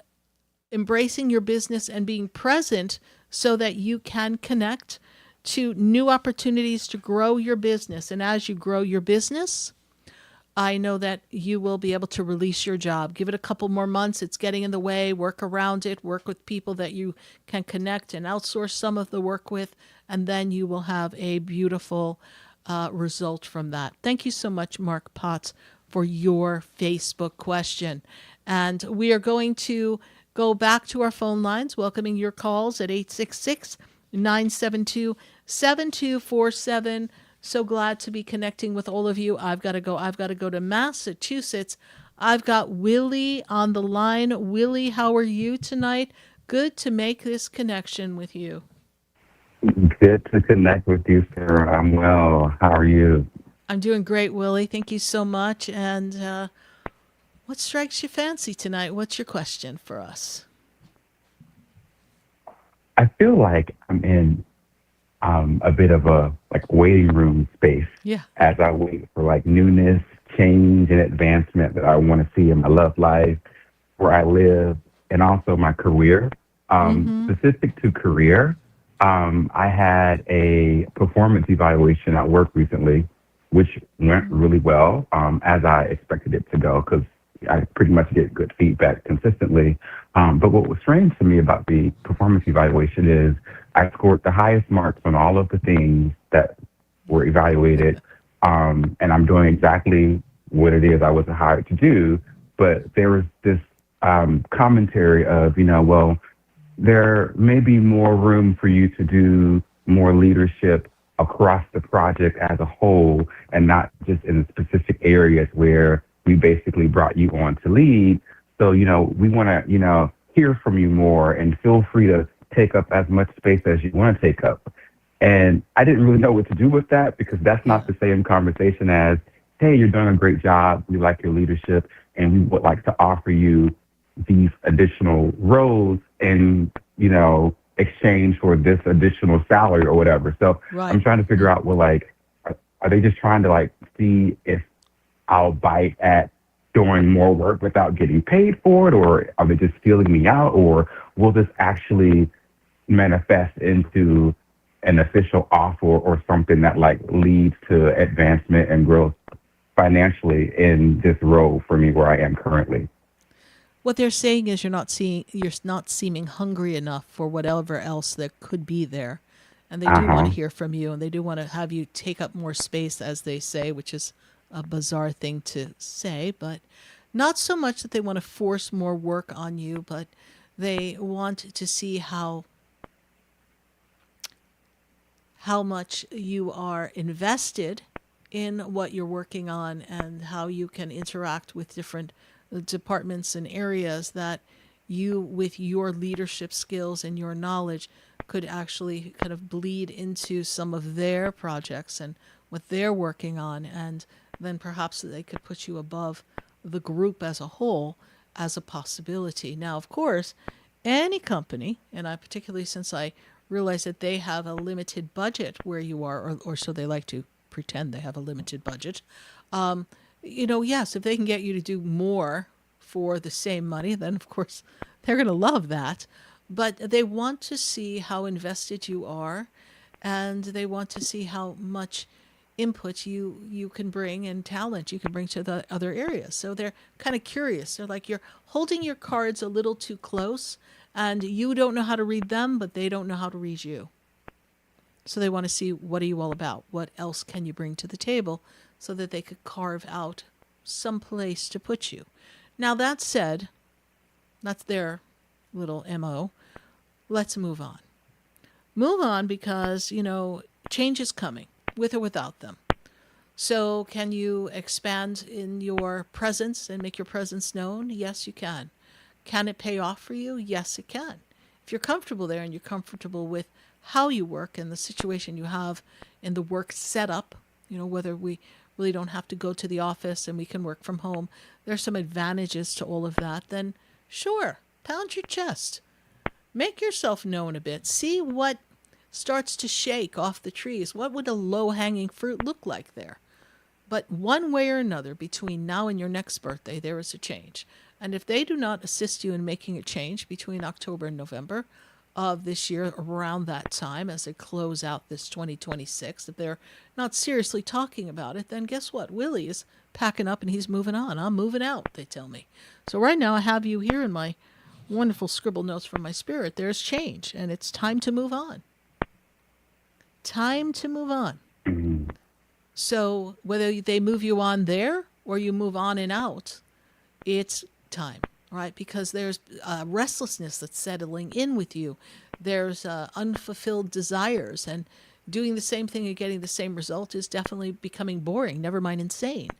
embracing your business and being present so that you can connect to new opportunities to grow your business. And as you grow your business, I know that you will be able to release your job. Give it a couple more months. It's getting in the way. Work around it. Work with people that you can connect and outsource some of the work with. And then you will have a beautiful result from that. Thank you so much, Mark Potts, for your Facebook question. And we are going to go back to our phone lines, welcoming your calls at 866-972-7247. So glad to be connecting with all of you. I've got to go to Massachusetts. I've got Willie on the line. Willie, how are you tonight? Good to make this connection with you. Good to connect with you, Sarah. I'm well. How are you? I'm doing great, Willie. Thank you so much. And what strikes your fancy tonight? What's your question for us? I feel like I'm in a bit of a waiting room space as I wait for newness, change, and advancement that I want to see in my love life, where I live, and also my career. Specific to career, I had a performance evaluation at work recently, which went really well, as I expected it to go, because I pretty much get good feedback consistently. But what was strange to me about the performance evaluation is I scored the highest marks on all of the things that were evaluated, and I'm doing exactly what it is I was hired to do. But there was this commentary of, well, there may be more room for you to do more leadership across the project as a whole, and not just in specific areas where we basically brought you on to lead. So, we want to, hear from you more, and feel free to take up as much space as you want to take up. And I didn't really know what to do with that, because that's not the same conversation as, hey, you're doing a great job. We like your leadership, and we would like to offer you these additional roles in, exchange for this additional salary or whatever. So I'm trying to figure out, are they just trying to see if I'll bite at doing more work without getting paid for it, or are they just feeling me out, or will this actually manifest into an official offer or something that leads to advancement and growth financially in this role for me where I am currently? What they're saying is you're not seeming hungry enough for whatever else that could be there. And they do want to hear from you, and they do want to have you take up more space, as they say, which is a bizarre thing to say, but not so much that they want to force more work on you, but they want to see how much you are invested in what you're working on, and how you can interact with different departments and areas that you, with your leadership skills and your knowledge, could actually kind of bleed into some of their projects and what they're working on, and then perhaps they could put you above the group as a whole as a possibility. Now, of course, any company, and I particularly since I realize that they have a limited budget where you are, or so they like to pretend they have a limited budget, yes, if they can get you to do more for the same money, then of course they're going to love that. But they want to see how invested you are, and they want to see how much input you can bring and talent you can bring to the other areas. So they're kind of curious. They're like, you're holding your cards a little too close, and you don't know how to read them, but they don't know how to read you. So they want to see, what are you all about? What else can you bring to the table, so that they could carve out some place to put you. Now, that said, that's their little MO. Let's move on. Move on, because, change is coming, with or without them. So can you expand in your presence and make your presence known? Yes, you can. Can it pay off for you? Yes, it can. If you're comfortable there, and you're comfortable with how you work and the situation you have in the work setup, whether we really don't have to go to the office and we can work from home, there's some advantages to all of that, then sure, pound your chest. Make yourself known a bit. See what starts to shake off the trees. What would a low-hanging fruit look like there? But one way or another, between now and your next birthday, there is a change. And if they do not assist you in making a change between October and November of this year, around that time, as they close out this 2026, if they're not seriously talking about it, then guess what? Willie is packing up and he's moving on. I'm moving out, they tell me. So right now I have you here in my wonderful scribble notes from my spirit. There's change, and it's time to move on. Time to move on. So whether they move you on there or you move on and out, it's time, right? Because there's restlessness that's settling in with you. There's unfulfilled desires, and doing the same thing and getting the same result is definitely becoming boring, never mind insane.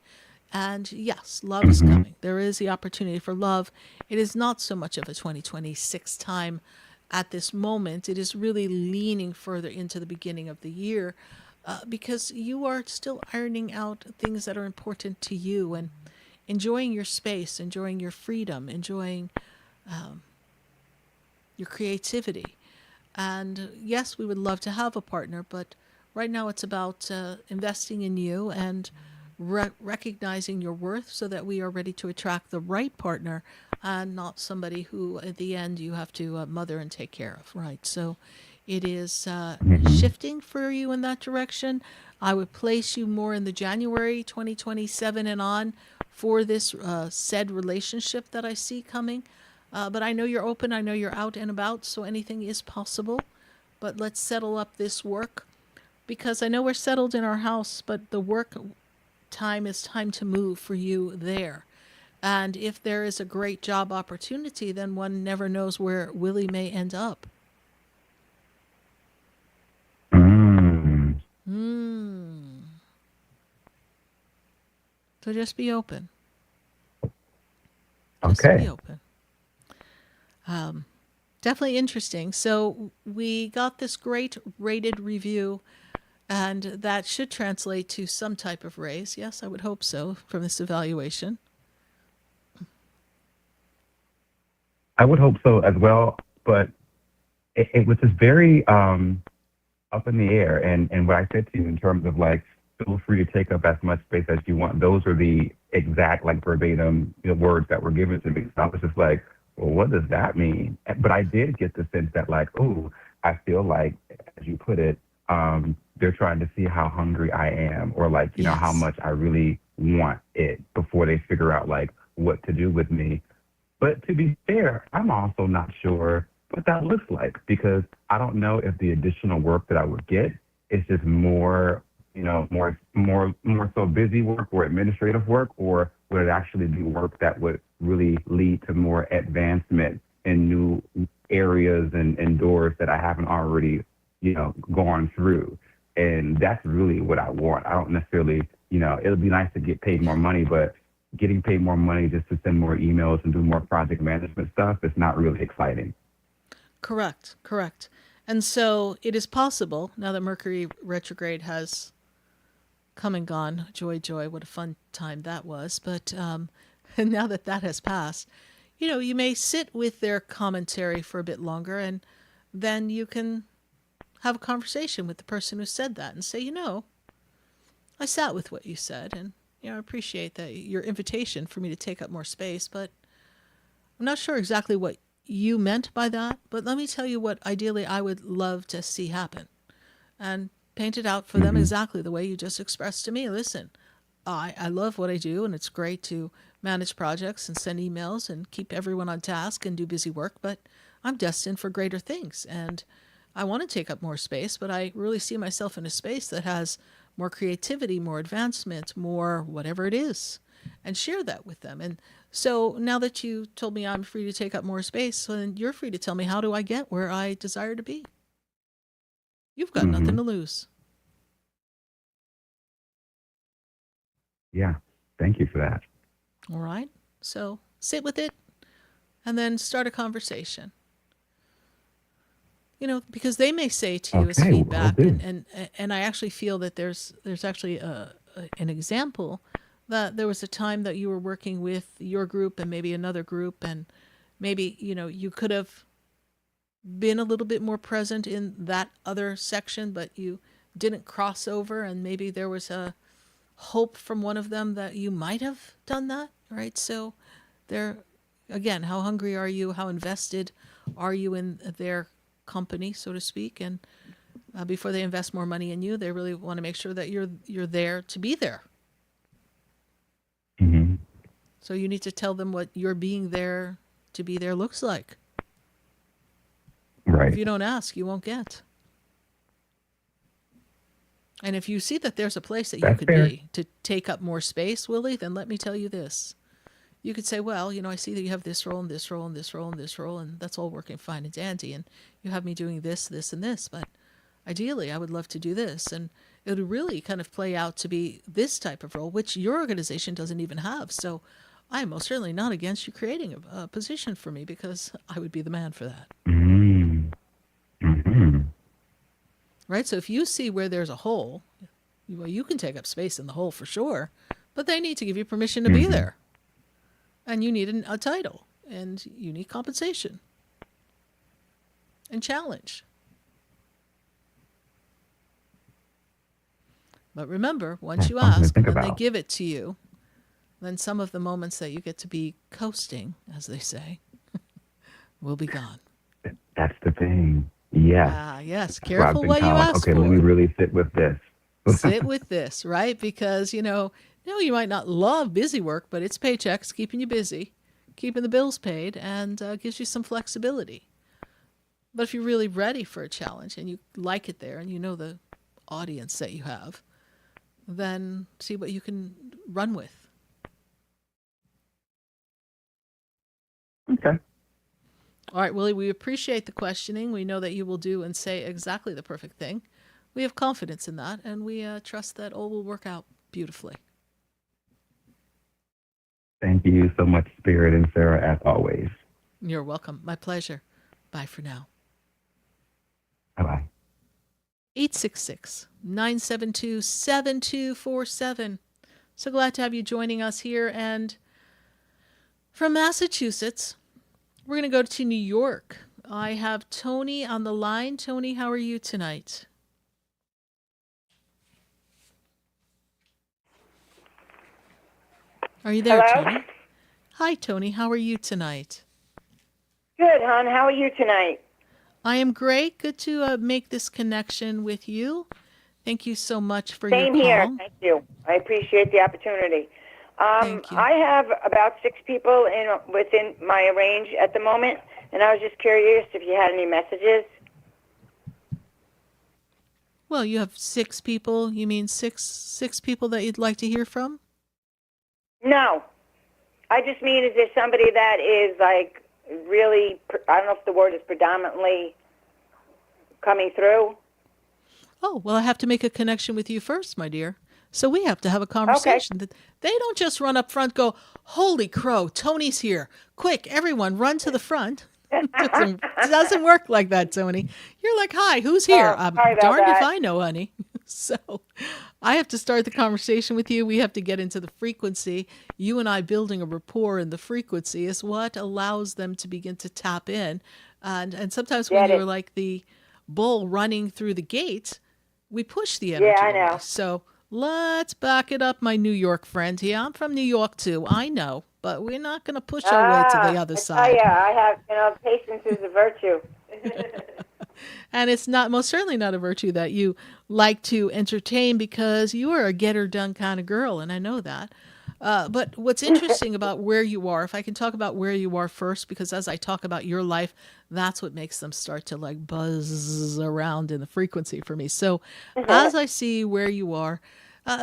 And yes, love is coming. There is the opportunity for love. It is not so much of a 2026 time at this moment. It is really leaning further into the beginning of the year because you are still ironing out things that are important to you and enjoying your space, enjoying your freedom, enjoying your creativity. And yes, we would love to have a partner, but right now it's about investing in you and recognizing your worth so that we are ready to attract the right partner and not somebody who at the end you have to mother and take care of, right? So it is shifting for you in that direction. I would place you more in the January 2027 and on for this said relationship that I see coming. But I know you're open. I know you're out and about, so anything is possible. But let's settle up this work because I know we're settled in our house, but the work time is time to move for you there. And if there is a great job opportunity, then one never knows where Willie may end up. So just be open. Just be open. Definitely interesting. So we got this great rated review, and that should translate to some type of raise. Yes, I would hope so from this evaluation. I would hope so as well, but it was just very up in the air. And what I said to you in terms of like, feel free to take up as much space as you want. Those are the exact like verbatim words that were given to me. So I was just like, well, what does that mean? But I did get the sense that like, oh, I feel like, as you put it, they're trying to see how hungry I am or like, you know, how much I really want it before they figure out like what to do with me. But to be fair, I'm also not sure what that looks like because I don't know if the additional work that I would get is just more, you know, more so busy work or administrative work, or would it actually be work that would really lead to more advancement in new areas and doors that I haven't already, you know, gone through. And that's really what I want. I don't necessarily, you know, it'll be nice to get paid more money, but getting paid more money just to send more emails and do more project management stuff is not really exciting. Correct. And so it is possible, now that Mercury retrograde has come and gone, joy, what a fun time that was, but now that has passed, you know, you may sit with their commentary for a bit longer, and then you can have a conversation with the person who said that and say, you know, I sat with what you said, and you know, I appreciate that your invitation for me to take up more space, but I'm not sure exactly what you meant by that, but let me tell you what ideally I would love to see happen, and paint it out for them exactly the way you just expressed to me. Listen, I love what I do, and it's great to manage projects and send emails and keep everyone on task and do busy work, but I'm destined for greater things, and I want to take up more space, but I really see myself in a space that has more creativity, more advancement, more whatever it is, and share that with them. And so now that you told me I'm free to take up more space, so then you're free to tell me, how do I get where I desire to be? You've got nothing to lose. Yeah. Thank you for that. All right. So sit with it and then start a conversation. because they may say to you as Okay, will feedback, do. and I actually feel that there's actually an example that there was a time that you were working with your group and maybe another group, and maybe you could have been a little bit more present in that other section, but you didn't cross over, and maybe there was a hope from one of them that you might have done that, right? So there, again, how hungry are you? How invested are you in their company, so to speak? And before they invest more money in you, they really want to make sure that you're there to be there. Mm-hmm. So you need to tell them what your being there to be there looks like. Right. If you don't ask, you won't get. And if you see that there's a place that you That's could fair. be to take up more space, Willie, then let me tell you this. You could say, well, I see that you have this role and this role and this role and this role, and that's all working fine and dandy, and you have me doing this, this, and this, but ideally I would love to do this. And it would really kind of play out to be this type of role, which your organization doesn't even have. So I am most certainly not against you creating a position for me, because I would be the man for that. Mm-hmm. Right? So if you see where there's a hole, well, you can take up space in the hole for sure, but they need to give you permission to be there. And you need a title, and you need compensation and challenge. But remember, once you ask and they give it to you, then some of the moments that you get to be coasting, as they say, will be gone. That's the thing. Yeah. Yes. Careful what you ask okay, for. let me really sit with this. Sit with this, right? Because, you might not love busy work, but it's paychecks keeping you busy, keeping the bills paid, and gives you some flexibility. But if you're really ready for a challenge and you like it there and you know the audience that you have, then see what you can run with. Okay. All right, Willie, we appreciate the questioning. We know that you will do and say exactly the perfect thing. We have confidence in that, and we trust that all will work out beautifully. Thank you so much, Spirit and Sarah, as always. You're welcome. My pleasure. Bye for now. Bye-bye. 866-972-7247. So glad to have you joining us here. And from Massachusetts, we're going to go to New York. I have Tony on the line. Tony, how are you tonight? Are you there, Hello? Tony? Hi, Tony. How are you tonight? Good, hon. How are you tonight? I am great. Good to make this connection with you. Thank you so much for Same your call. here. Thank you. I appreciate the opportunity. Thank you. I have about 6 people within my range at the moment, and I was just curious if you had any messages. Well, you have 6 people. You mean six people that you'd like to hear from? No. I just mean, is there somebody that is like really, I don't know if the word is predominantly coming through? Oh, well, I have to make a connection with you first, my dear. So we have to have a conversation. Okay. They don't just run up front, go, holy crow, Tony's here. Quick, everyone, run to the front. It doesn't work like that, Tony. You're like, hi, who's here? I'm sorry about darned if that. I know, honey. So I have to start the conversation with you. We have to get into the frequency. You and I building a rapport in the frequency is what allows them to begin to tap in. And sometimes when you're like the bull running through the gate, we push the energy. Yeah, I know. away. So let's back it up, my New York friend here. I'm from New York, too. I know. But we're not going to push our way to the other side. Oh, yeah, I have, patience is a virtue. And it's not, most certainly not a virtue that you like to entertain, because you are a get-her-done kind of girl, and I know that. But what's interesting about where you are, if I can talk about where you are first, because as I talk about your life, that's what makes them start to like buzz around in the frequency for me. So as I see where you are,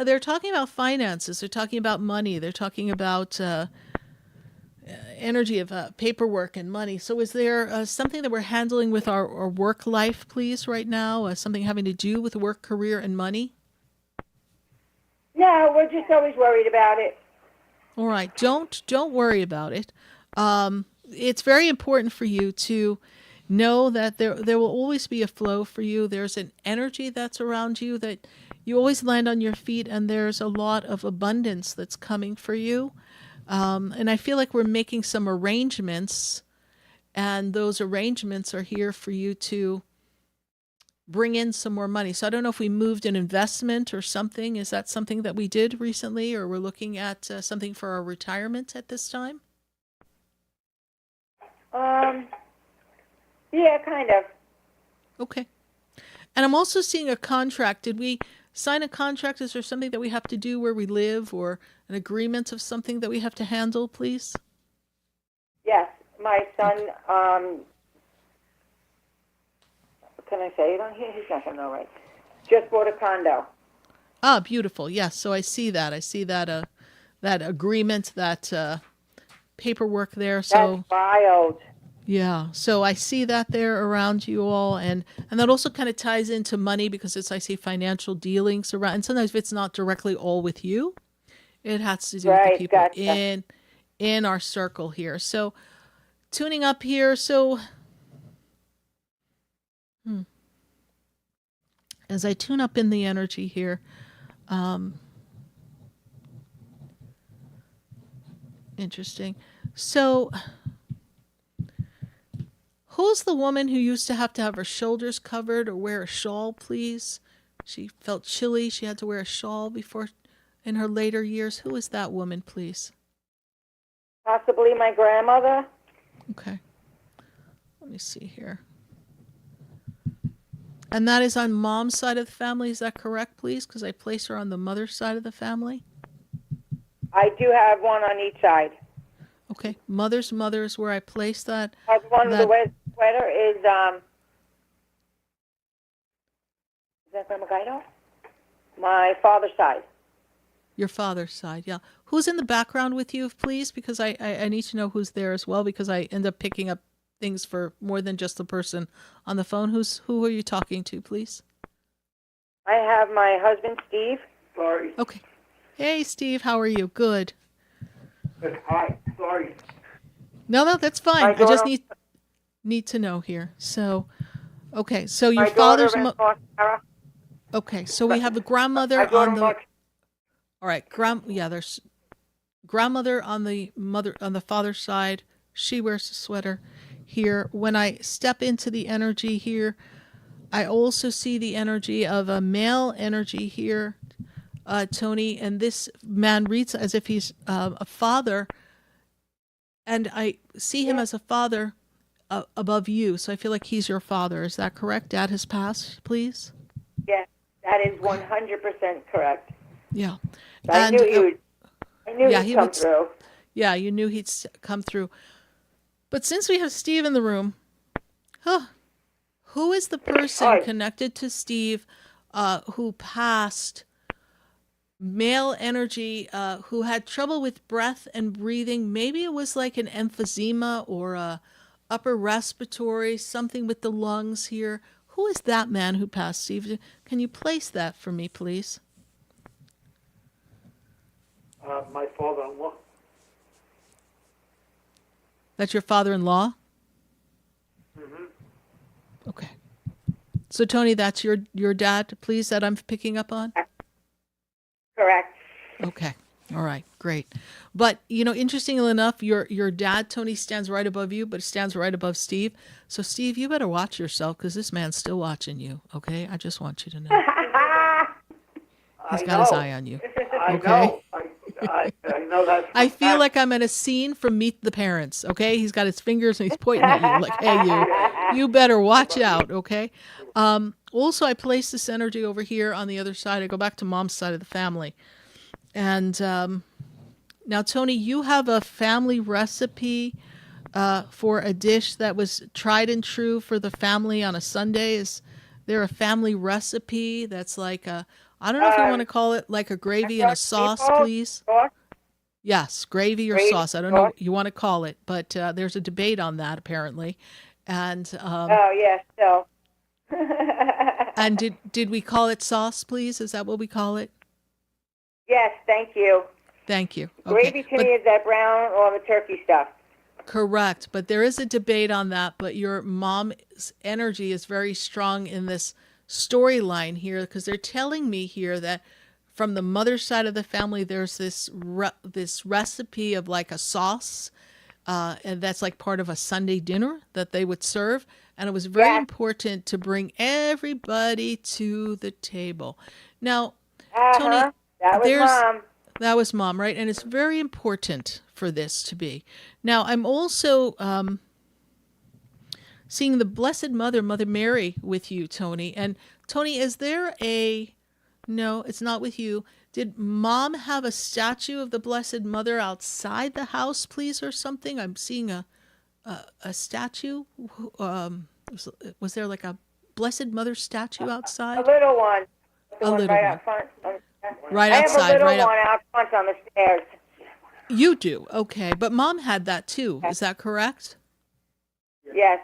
they're talking about finances, they're talking about money, they're talking about energy of paperwork and money. So is there something that we're handling with our work life, please, right now? Something having to do with work, career, and money? No, we're just always worried about it. All right. Don't worry about it. It's very important for you to know that there will always be a flow for you. There's an energy that's around you that you always land on your feet, and there's a lot of abundance that's coming for you. And I feel like we're making some arrangements, and those arrangements are here for you to bring in some more money. So I don't know if we moved an investment or something. Is that something that we did recently, or we're looking at something for our retirement at this time? Yeah, kind of. Okay. And I'm also seeing a contract. Did we sign a contract? Is there something that we have to do where we live, or an agreement of something that we have to handle, please? Yes, my son, can I say it on here? He's not going to know, right? Just bought a condo. Ah, beautiful. Yes, so I see that. I see that that agreement, that paperwork there. So that's wild. Yeah, so I see that there around you all, and that also kind of ties into money, because I see financial dealings around, and sometimes if it's not directly all with you, it has to do with the people in our circle here. So tuning up here, so as I tune up in the energy here, interesting. So who's the woman who used to have her shoulders covered or wear a shawl, please? She felt chilly. She had to wear a shawl before in her later years. Who is that woman, please? Possibly my grandmother. Okay. Let me see here. And that is on mom's side of the family. Is that correct, please? Because I place her on the mother's side of the family. I do have one on each side. Okay. Mother's mother is where I place that. The one with the red sweater is that Grandma Guido? My father's side. Your father's side, yeah. Who's in the background with you, please? Because I need to know who's there as well, because I end up picking up things for more than just the person on the phone. Who are you talking to, please? I have my husband, Steve. Sorry. Okay. Hey, Steve, how are you? Good. Hi. Sorry. No, that's fine. I just need to know here. So, okay. So your father's okay. So we have the grandmother on the. All right, there's grandmother on the father's side. She wears a sweater here. When I step into the energy here, I also see the energy of a male energy here, Tony, and this man reads as if he's a father, and I see him as a father above you, so I feel like he's your father. Is that correct? Dad has passed, please? Yes, that is 100% correct. Yeah. I knew he'd come through. Yeah, you knew he'd come through. But since we have Steve in the room, who is the person connected to Steve who passed, male energy, who had trouble with breath and breathing? Maybe it was like an emphysema or a upper respiratory, something with the lungs here. Who is that man who passed, Steve? Can you place that for me, please? My father-in-law. That's your father-in-law? Mm-hmm. Okay. So, Tony, that's your dad, please, that I'm picking up on? Correct. Okay. All right. Great. But, interestingly enough, your dad, Tony, stands right above you, but stands right above Steve. So, Steve, you better watch yourself, because this man's still watching you, okay? I just want you to know. He's got his eye on you. Okay? I know that. I feel like I'm in a scene from Meet the Parents, okay? He's got his fingers and he's pointing at you like, hey, you better watch out, okay? Also, I place this energy over here on the other side. I go back to mom's side of the family. And now, Tony, you have a family recipe for a dish that was tried and true for the family on a Sunday. Is there a family recipe that's like I don't know if you want to call it like a gravy and a sauce, please? Yes, gravy or sauce. I don't know what you want to call it, but there's a debate on that apparently. And yes, so. And did we call it sauce, please? Is that what we call it? Yes, thank you. Thank you. Gravy to me is that brown or the turkey stuff. Correct, but there is a debate on that. But your mom's energy is very strong in this storyline here because they're telling me here that from the mother's side of the family, there's this recipe of like a sauce, and that's like part of a Sunday dinner that they would serve. And it was very important to bring everybody to the table. Now, Tony, that was Mom. That was Mom, right? And it's very important for this to be. Now, I'm also seeing the Blessed Mother, Mother Mary, with you, Tony. And Tony, is there a... No, it's not with you. Did Mom have a statue of the Blessed Mother outside the house, please, or something? I'm seeing a statue. Was there like a Blessed Mother statue outside? A little one. The A one little right one. out front. Right I outside, have a little right one out front on the stairs. You do, okay. But Mom had that too. Is that correct? Yes.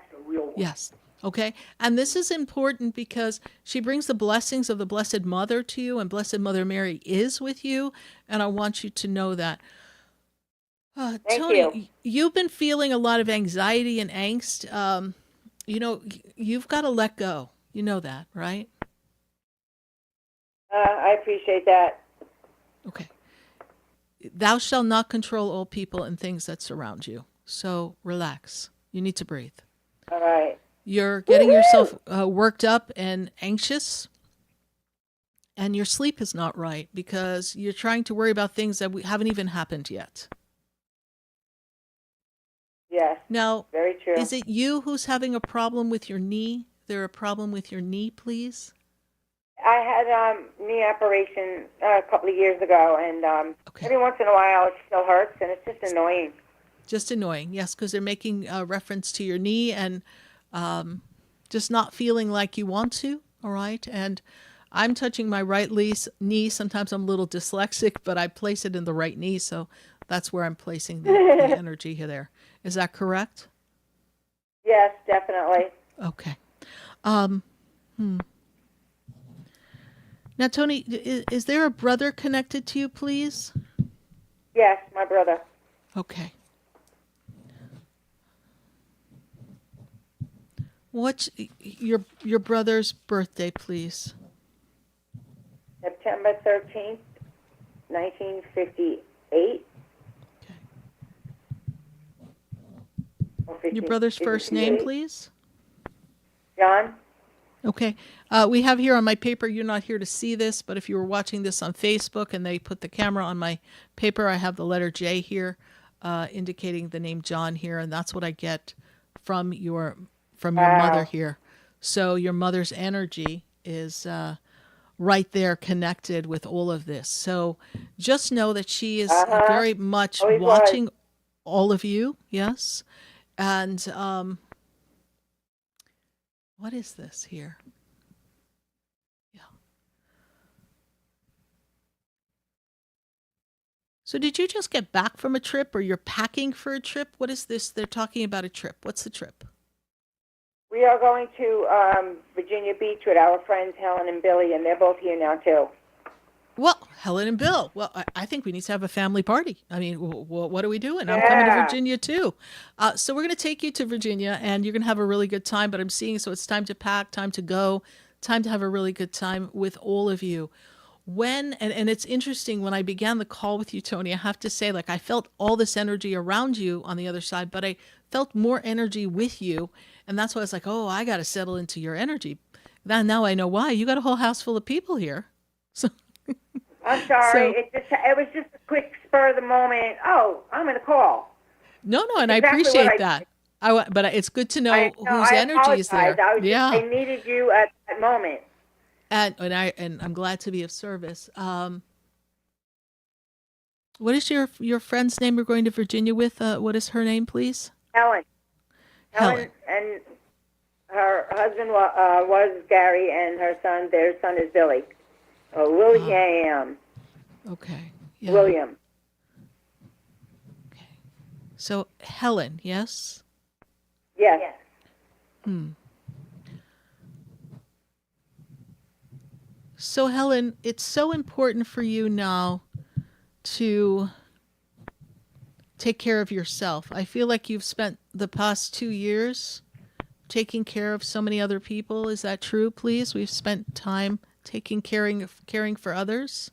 Yes. Okay. And this is important because she brings the blessings of the Blessed Mother to you, and Blessed Mother Mary is with you. And I want you to know that. Tony, you've been feeling a lot of anxiety and angst. You've got to let go. You know that, right? I appreciate that. Okay. Thou shalt not control all people and things that surround you. So relax. You need to breathe. All right. You're getting yourself worked up and anxious, and your sleep is not right because you're trying to worry about things that haven't even happened yet. Yes. Now, very true. Is it you who's having a problem with your knee? Is there a problem with your knee, please? I had knee operation a couple of years ago, and every once in a while it still hurts, and it's just annoying. Just annoying, yes, because they're making reference to your knee and just not feeling like you want to, all right? And I'm touching my right knee. Sometimes I'm a little dyslexic, but I place it in the right knee, so that's where I'm placing the energy here there. Is that correct? Yes, definitely. Okay. Now, Tony, is there a brother connected to you, please? Yes, my brother. Okay. What's your brother's birthday, please? September 13th, 1958. Your brother's first name, please? John. Okay. We have here on my paper, you're not here to see this, but if you were watching this on Facebook and they put the camera on my paper, I have the letter J here, indicating the name John here, and that's what I get from your mother here. So your mother's energy is right there connected with all of this. So just know that she is very much watching all of you, yes? And what is this here? Yeah. So did you just get back from a trip, or you're packing for a trip? What is this? They're talking about a trip. What's the trip? We are going to Virginia Beach with our friends Helen and Billy, and they're both here now, too. Well, Helen and Bill. Well, I think we need to have a family party. I mean, what are we doing? I'm coming to Virginia, too. So we're going to take you to Virginia, and you're going to have a really good time. But I'm seeing, so it's time to pack, time to go, time to have a really good time with all of you. And it's interesting, when I began the call with you, Tony, I have to say, like, I felt all this energy around you on the other side, but I felt more energy with you. And that's why I was like, oh, I got to settle into your energy. Now I know why. You got a whole house full of people here. So I'm sorry. It was just a quick spur of the moment. Oh, I'm going to call. No, and exactly I appreciate that. But it's good to know whose energy is there. I needed you at that moment. And I'm glad to be of service. What is your friend's name you're going to Virginia with? What is her name, please? Helen. Helen, and her husband was Gary, and their son is Billy. William. Okay. Yeah. William. Okay. So Helen, yes? Yes. So Helen, it's so important for you now to take care of yourself. I feel like you've spent the past 2 years taking care of so many other people. Is that true, please? We've spent time caring for others.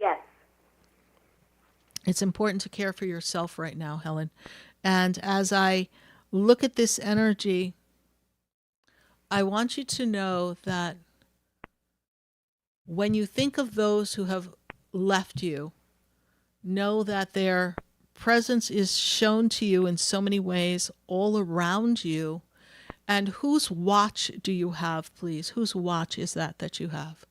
Yes. It's important to care for yourself right now, Helen. And as I look at this energy, I want you to know that when you think of those who have left you, know that their presence is shown to you in so many ways all around you. And whose watch do you have, please? Whose watch is that you have?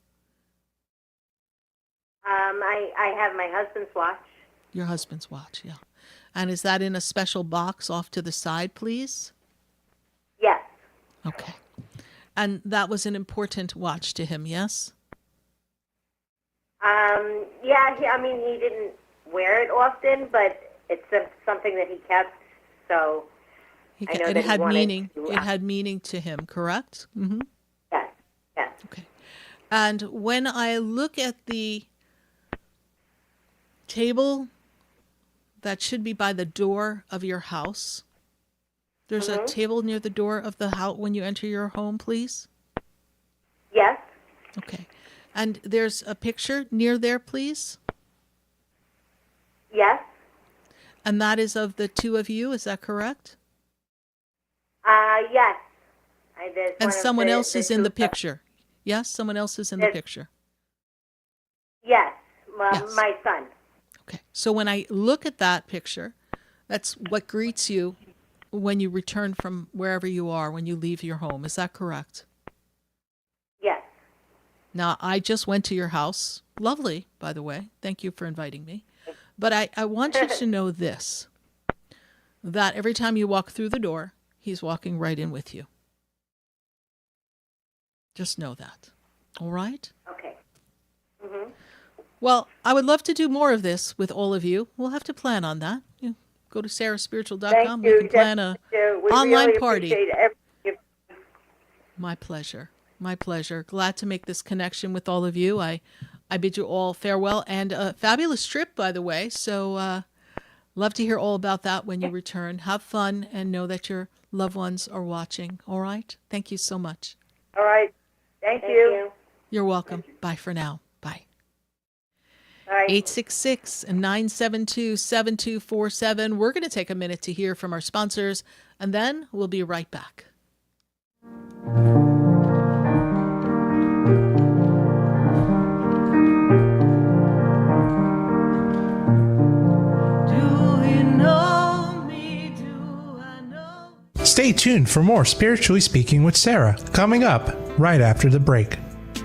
I have my husband's watch. Your husband's watch, yeah. And is that in a special box off to the side, please? Yes. Okay. And that was an important watch to him, yes? Yeah, he didn't wear it often, but it's something that he kept, so I know that it had he wanted meaning. to, It had meaning to him, correct? Mm-hmm. Yes, yes. Okay. And when I look at the table that should be by the door of your house, there's a table near the door of the house when you enter your home, please? Yes. Okay. And there's a picture near there, please? Yes. And that is of the two of you, is that correct? Yes. And someone else is in the picture. Yes, someone else is in the picture. Yes, Yes. my son. Okay. So when I look at that picture, that's what greets you when you return from wherever you are, when you leave your home. Is that correct? Yes. Now, I just went to your house. Lovely, by the way. Thank you for inviting me. But I want you to know this, that every time you walk through the door, he's walking right in with you. Just know that. All right? Okay. Mm-hmm. Well, I would love to do more of this with all of you. We'll have to plan on that. You go to sarahspiritual.com. Thank you. We can plan a We online really party. appreciate everything. My pleasure. My pleasure. Glad to make this connection with all of you. I bid you all farewell and a fabulous trip, by the way. So love to hear all about that when you return. Have fun and know that your loved ones are watching. All right? Thank you so much. All right. Thank you. You're welcome. Bye for now. Bye. All right. 866-972-7247. We're going to take a minute to hear from our sponsors, and then we'll be right back. Stay tuned for more Spiritually Speaking with Sarah, coming up right after the break.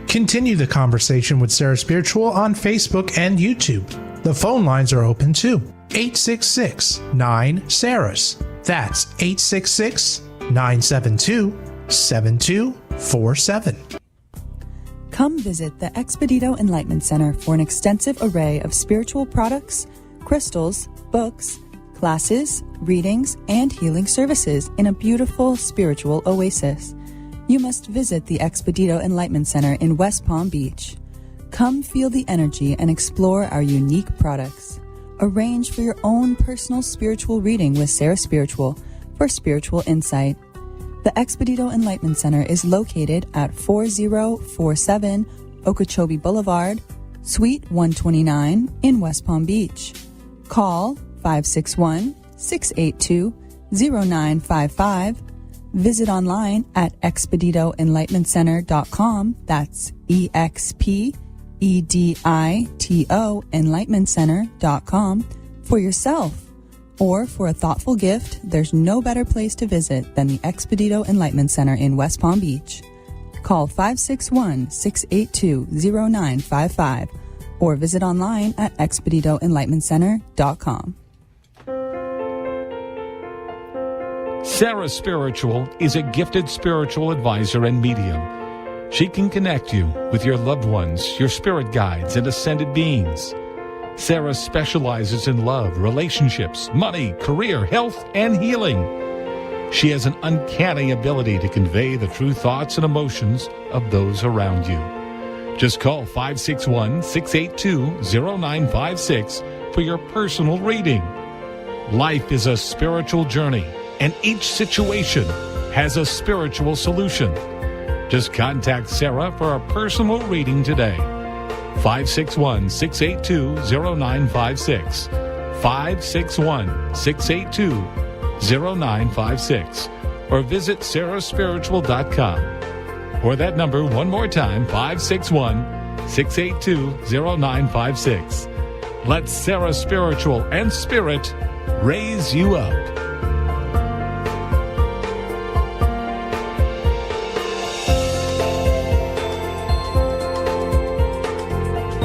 Continue the conversation with Sarah Spiritual on Facebook and YouTube. The phone lines are open too. 866-9-SARAHS. That's 866-972-7247. Come visit the Expedito Enlightenment Center for an extensive array of spiritual products, crystals, books, classes, readings, and healing services in a beautiful spiritual oasis. You must visit the Expedito Enlightenment Center in West Palm Beach. Come feel the energy and explore our unique products. Arrange for your own personal spiritual reading with Sarah Spiritual for spiritual insight. The Expedito Enlightenment Center is located at 4047 Okeechobee Boulevard, Suite 129 in West Palm Beach. Call 561-682-0955. Visit online at expeditoenlightenmentcenter.com. That's EXPEDITO enlightenmentcenter.com for yourself. Or for a thoughtful gift, there's no better place to visit than the Expedito Enlightenment Center in West Palm Beach. Call 561-682-0955 or visit online at expeditoenlightenmentcenter.com. Sarah Spiritual is a gifted spiritual advisor and medium. She can connect you with your loved ones, your spirit guides, and ascended beings. Sarah specializes in love, relationships, money, career, health, and healing. She has an uncanny ability to convey the true thoughts and emotions of those around you. Just call 561-682-0956 for your personal reading. Life is a spiritual journey, and each situation has a spiritual solution. Just contact Sarah for a personal reading today. 561-682-0956. 561-682-0956. Or visit sarahspiritual.com. Or that number one more time, 561-682-0956. Let Sarah Spiritual and Spirit raise you up.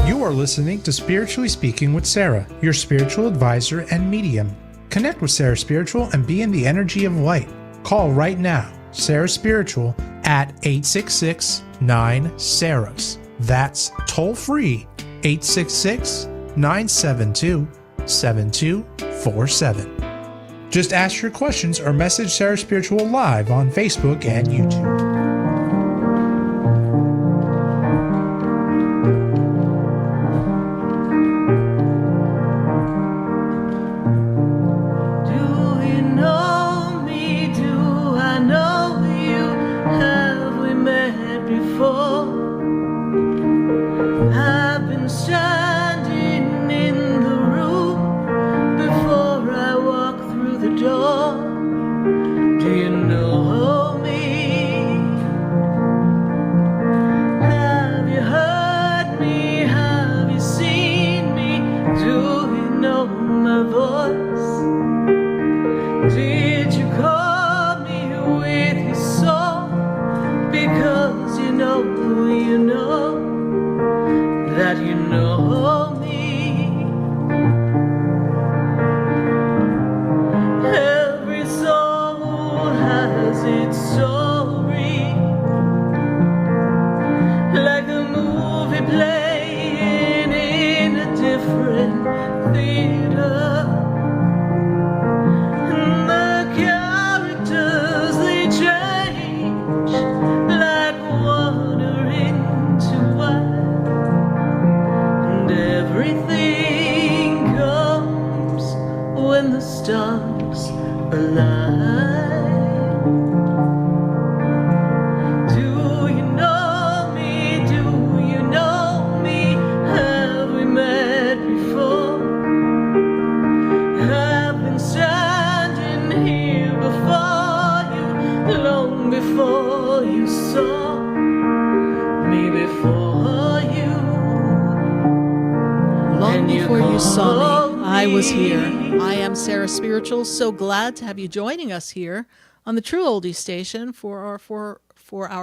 You are listening to Spiritually Speaking with Sarah, your spiritual advisor and medium. Connect with Sarah Spiritual and be in the energy of light. Call right now, Sarah Spiritual, at 866-9-SARAHS. That's toll free, 866-972-7247. Just ask your questions or message Sarah Spiritual live on Facebook and YouTube. So glad to have you joining us here on the True Oldies station for our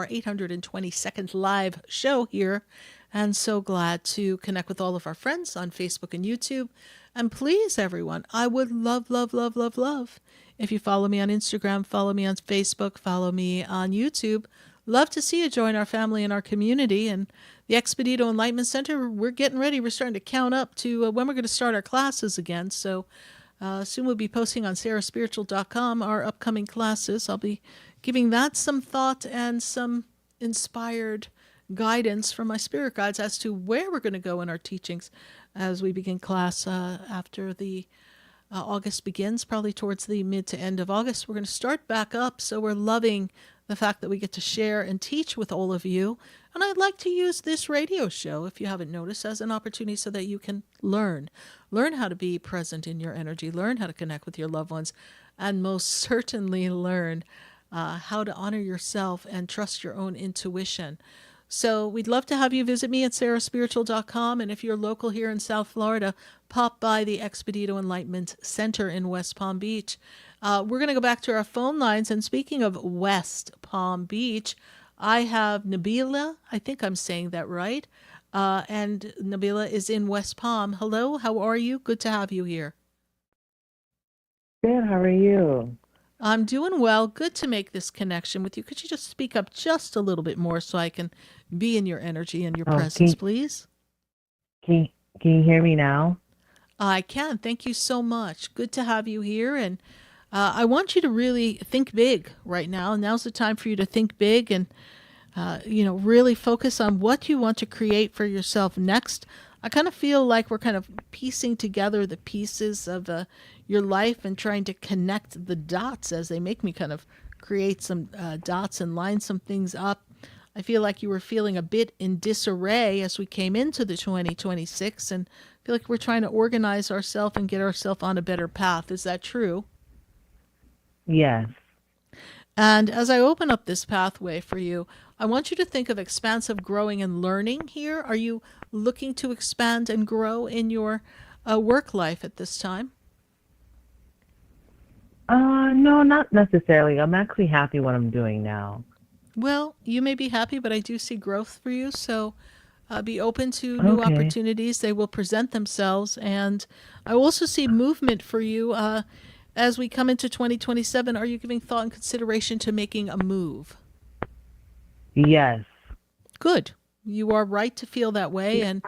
822nd live show here, and so glad to connect with all of our friends on Facebook and YouTube. And please, everyone, I would love if you follow me on Instagram, follow me on Facebook, follow me on YouTube. Love to see you join our family and our community. And the Expedito Enlightenment Center, we're getting ready. We're starting to count up to when we're going to start our classes again. So soon we'll be posting on sarahspiritual.com our upcoming classes. I'll be giving that some thought and some inspired guidance from my spirit guides as to where we're going to go in our teachings as we begin class after the August begins, probably towards the mid to end of August. We're going to start back up, so we're loving the fact that we get to share and teach with all of you. And I'd like to use this radio show, if you haven't noticed, as an opportunity so that you can learn how to be present in your energy, learn how to connect with your loved ones, and most certainly learn how to honor yourself and trust your own intuition. So we'd love to have you visit me at sarahspiritual.com. And if you're local here in South Florida, pop by the Expedito Enlightenment Center in West Palm Beach. We're going to go back to our phone lines. And speaking of West Palm Beach, I have Nabila. I think I'm saying that right. And Nabila is in West Palm. Hello, how are you? Good to have you here. Good, how are you? I'm doing well. Good to make this connection with you. Could you just speak up just a little bit more so I can be in your energy and your presence, please? Can you hear me now? I can. Thank you so much. Good to have you here. And I want you to really think big right now. Now's the time for you to think big and, really focus on what you want to create for yourself next. I kind of feel like we're kind of piecing together the pieces of your life and trying to connect the dots as they make me kind of create some dots and line some things up. I feel like you were feeling a bit in disarray as we came into the 2026, and I feel like we're trying to organize ourselves and get ourselves on a better path. Is that true? Yes. And as I open up this pathway for you, I want you to think of expansive growing and learning here. Are you looking to expand and grow in your work life at this time? No, not necessarily. I'm actually happy what I'm doing now. Well, you may be happy, but I do see growth for you. So be open to new Okay. opportunities. They will present themselves. And I also see movement for you as we come into 2027. Are you giving thought and consideration to making a move? Yes. Good. You are right to feel that way. And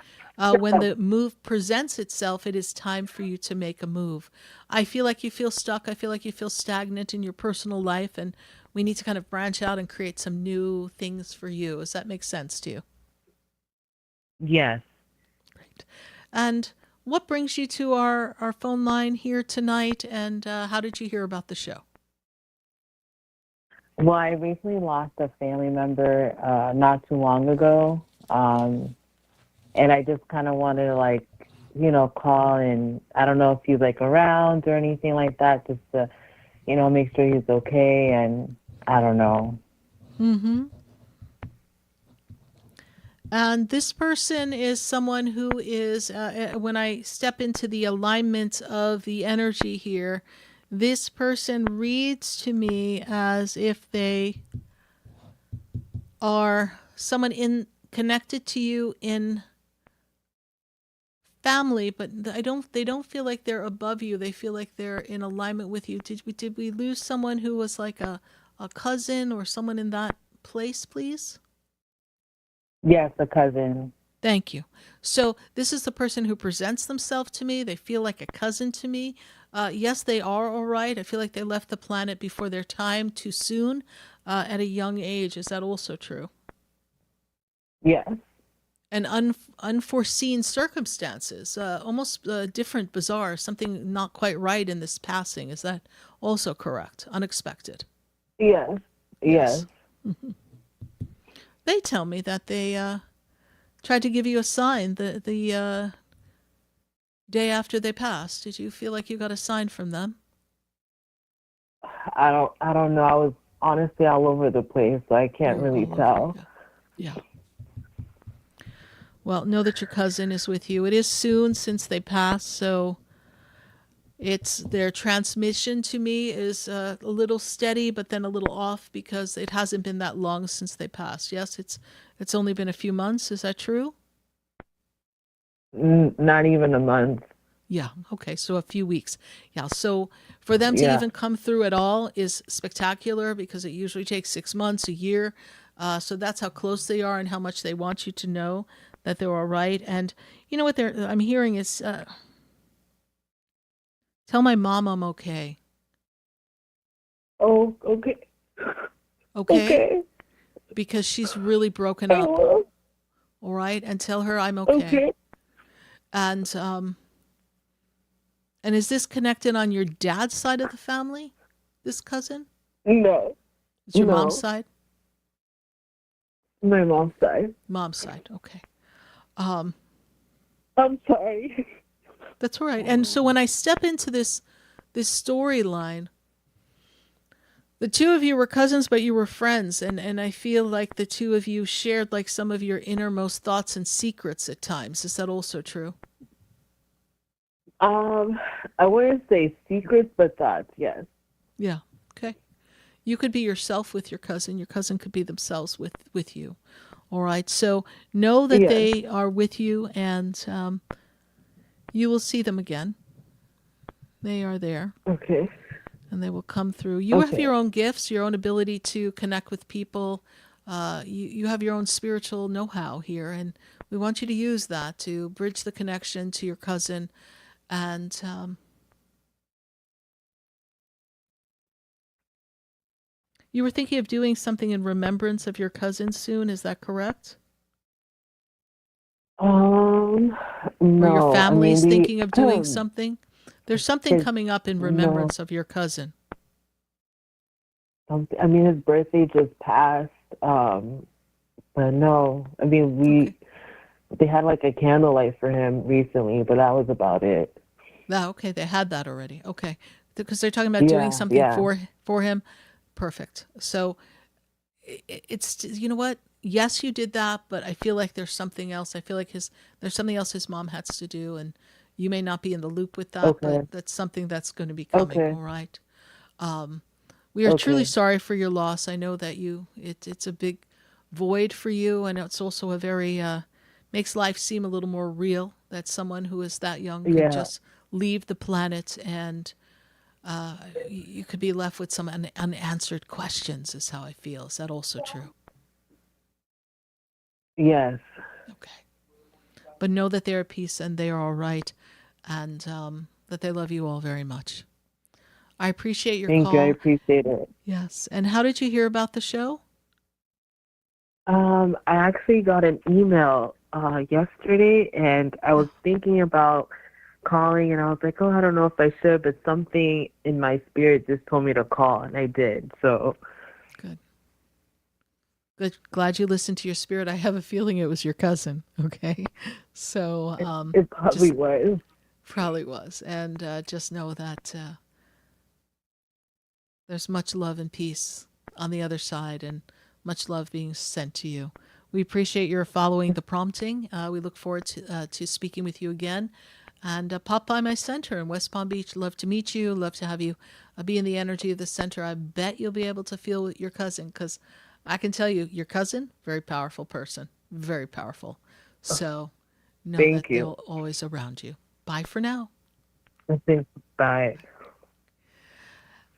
when the move presents itself, it is time for you to make a move. I feel like you feel stuck. I feel like you feel stagnant in your personal life. And we need to kind of branch out and create some new things for you. Does that make sense to you? Yes. Great. And what brings you to our phone line here tonight? And how did you hear about the show? Well, I recently lost a family member not too long ago. And I just kind of wanted to, like, call, and I don't know if he's, like, around or anything like that, just to, make sure he's okay, and I don't know. Mm-hmm. And this person is someone who is, when I step into the alignment of the energy here, this person reads to me as if they are someone connected to you in family, but they don't feel like they're above you. They feel like they're in alignment with you. Did we lose someone who was like a cousin or someone in that place, please? Yes, a cousin. Thank you. So this is the person who presents themselves to me. They feel like a cousin to me. Yes, they are all right. I feel like they left the planet before their time too soon at a young age. Is that also true? Yes. And unforeseen circumstances, almost different, bizarre, something not quite right in this passing. Is that also correct? Unexpected? Yes. Yes. Mhm. They tell me that they tried to give you a sign the day after they passed. Did you feel like you got a sign from them? I don't know. I was honestly all over the place, so I can't You're really all over, tell. Yeah. Well, know that your cousin is with you. It is soon since they passed, so it's their transmission to me is a little steady, but then a little off because it hasn't been that long since they passed. Yes, it's only been a few months. Is that true? Not even a month. Yeah. Okay. So a few weeks. Yeah. So for them to Yeah. even come through at all is spectacular because it usually takes 6 months, a year. So that's how close they are and how much they want you to know that they're all right. And you know what I'm hearing is, tell my mom I'm okay. Oh, okay. Okay? Okay. Because she's really broken up. will. All right? And tell her I'm okay. Okay. And is this connected on your dad's side of the family? This cousin? No. It's your No. mom's side? My mom's side. Mom's side. Okay. I'm sorry. That's all right. And so when I step into this storyline, the two of you were cousins, but you were friends, and I feel like the two of you shared like some of your innermost thoughts and secrets at times. Is that also true? I wouldn't say secrets, but thoughts. Yes. Yeah. Okay. You could be yourself with your cousin. Your cousin could be themselves with you. All right. So know that Yes. they are with you, and you will see them again. They are there. Okay. And they will come through. You have Okay. your own gifts, your own ability to connect with people. You have your own spiritual know-how here, and we want you to use that to bridge the connection to your cousin. And you were thinking of doing something in remembrance of your cousin soon. Is that correct? No, or your I family's mean, thinking of doing something? There's something his, coming up in no, remembrance of your cousin. I mean, his birthday just passed. But no, I mean, they had like a candlelight for him recently, but that was about it. Okay, they had that already. Okay, because they're talking about doing something Yeah. for him. Perfect. So it's, you know what? Yes, you did that, but I feel like there's something else. I feel like there's something else his mom has to do, and you may not be in the loop with that, Okay. but that's something that's going to be coming. Okay. All right. We are truly Okay. sorry for your loss. I know that it's a big void for you, and it's also a very makes life seem a little more real that someone who is that young could Yeah. just leave the planet, and you could be left with some unanswered questions. Is how I feel. Is that also true? Yes. But know that they're at peace and they are all right, and that they love you all very much. I appreciate your Thank you. I call. appreciate it. Yes. And how did you hear about the show? I actually got an email yesterday, and I was thinking about calling, and I was like, oh, I don't know if I should, but something in my spirit just told me to call, and I did. So Good. Glad you listened to your spirit. I have a feeling it was your cousin. Okay. So it probably was. Probably was. And just know that there's much love and peace on the other side, and much love being sent to you. We appreciate your following the prompting. We look forward to speaking with you again. And pop by my center in West Palm Beach. Love to meet you. Love to have you be in the energy of the center. I bet you'll be able to feel your cousin, because I can tell you, your cousin, very powerful person. Very powerful. So know Thank that you. they're always around you. Bye for now. Bye.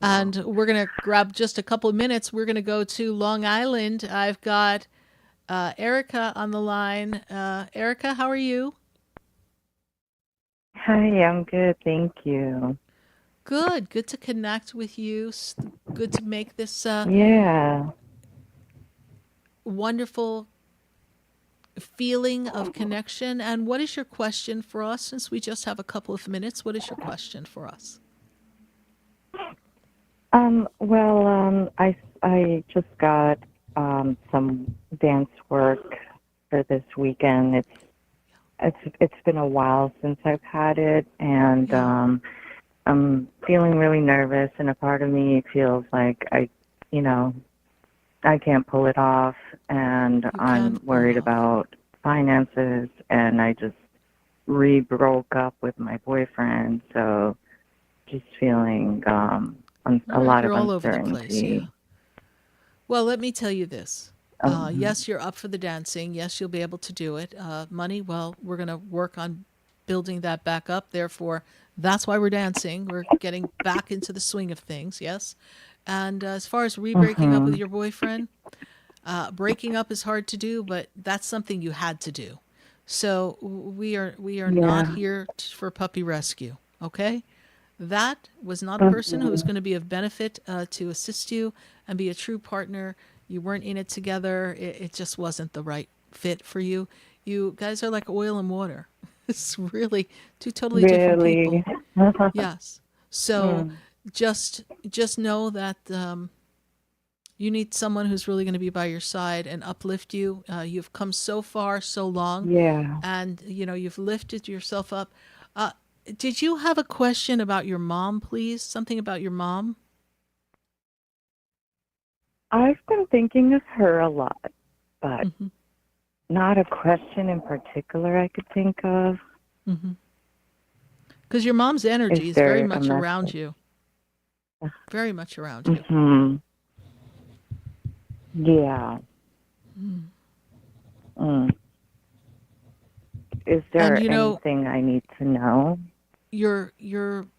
And we're going to grab just a couple of minutes. We're going to go to Long Island. I've got Erica on the line. Erica, how are you? Hi, I'm good. Thank you. Good. Good to connect with you. Good to make this Yeah. wonderful feeling of connection. And what is your question for us? Since we just have a couple of minutes, what is your question for us? I just got some dance work for this weekend. It's been a while since I've had it, and I'm feeling really nervous, and a part of me feels like I can't pull it off, and I'm worried about finances, and I just broke up with my boyfriend, so just feeling a lot You're of all over the place, yeah. uncertainty. Well, let me tell you this. Yes, you're up for the dancing. Yes, you'll be able to do it. Money, well, we're going to work on building that back up. Therefore, that's why we're dancing. We're getting back into the swing of things, yes? And as far as re-breaking up with your boyfriend, breaking up is hard to do, but that's something you had to do. So we are not here for puppy rescue, okay? That was not a person who was going to be of benefit to assist you and be a true partner. You weren't in it together. It just wasn't the right fit for you. You guys are like oil and water. It's really two totally different people. Yes. So just know that you need someone who's really going to be by your side and uplift you. You've come so far, so long. Yeah. And, you've lifted yourself up. Did you have a question about your mom, please? Something about your mom? I've been thinking of her a lot, but not a question in particular I could think of. Because your mom's energy is there very a much around you. Very much around you. Yeah. Is there And, anything I need to know? Your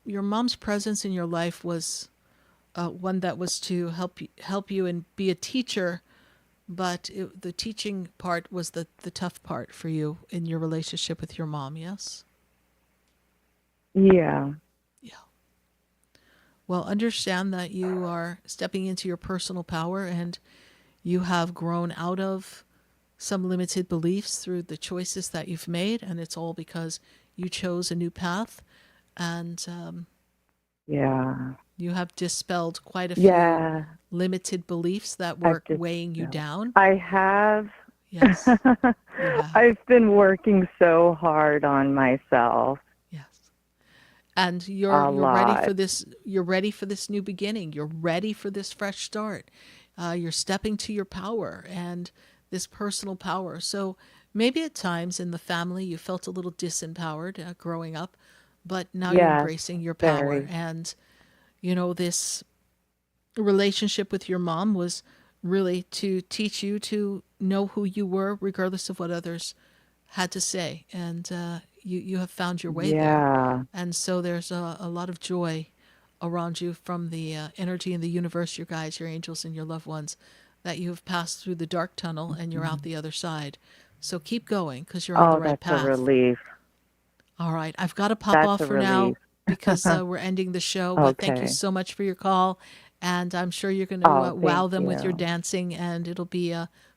mom's presence in your life was one that was to help you and be a teacher, but the teaching part was the tough part for you in your relationship with your mom. Yes. Yeah. Well, understand that you are stepping into your personal power, and you have grown out of some limited beliefs through the choices that you've made, and it's all because you chose a new path, and you have dispelled quite a few limited beliefs that were weighing you down. I have. Yes. I've been working so hard on myself. And you're ready for this. You're ready for this new beginning. You're ready for this fresh start. You're stepping to your power and this personal power. So maybe at times in the family you felt a little disempowered growing up, but now you're embracing your power. And this relationship with your mom was really to teach you to know who you were, regardless of what others had to say. And you have found your way there. And so there's a lot of joy around you from the energy in the universe, your guides, your angels, and your loved ones, that you have passed through the dark tunnel and you're out the other side. So keep going, because you're on the right path. That's a relief. All right. I've got to pop off for now because we're ending the show. But thank you so much for your call. And I'm sure you're going to wow them with your dancing, and it'll be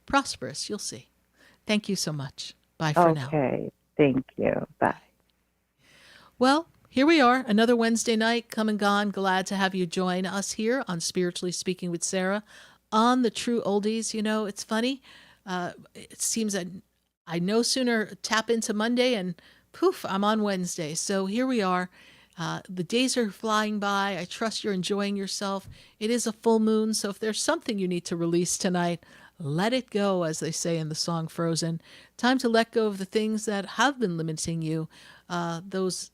prosperous. You'll see. Thank you so much. Bye for now. Okay. Thank you. Bye. Well, here we are, another Wednesday night, come and gone. Glad to have you join us here on Spiritually Speaking with Sarah on the True Oldies. It's funny. It seems that I no sooner tap into Monday and poof, I'm on Wednesday. So here we are. The days are flying by. I trust you're enjoying yourself. It is a full moon, so if there's something you need to release tonight, let it go, as they say in the song Frozen. Time to let go of the things that have been limiting you, those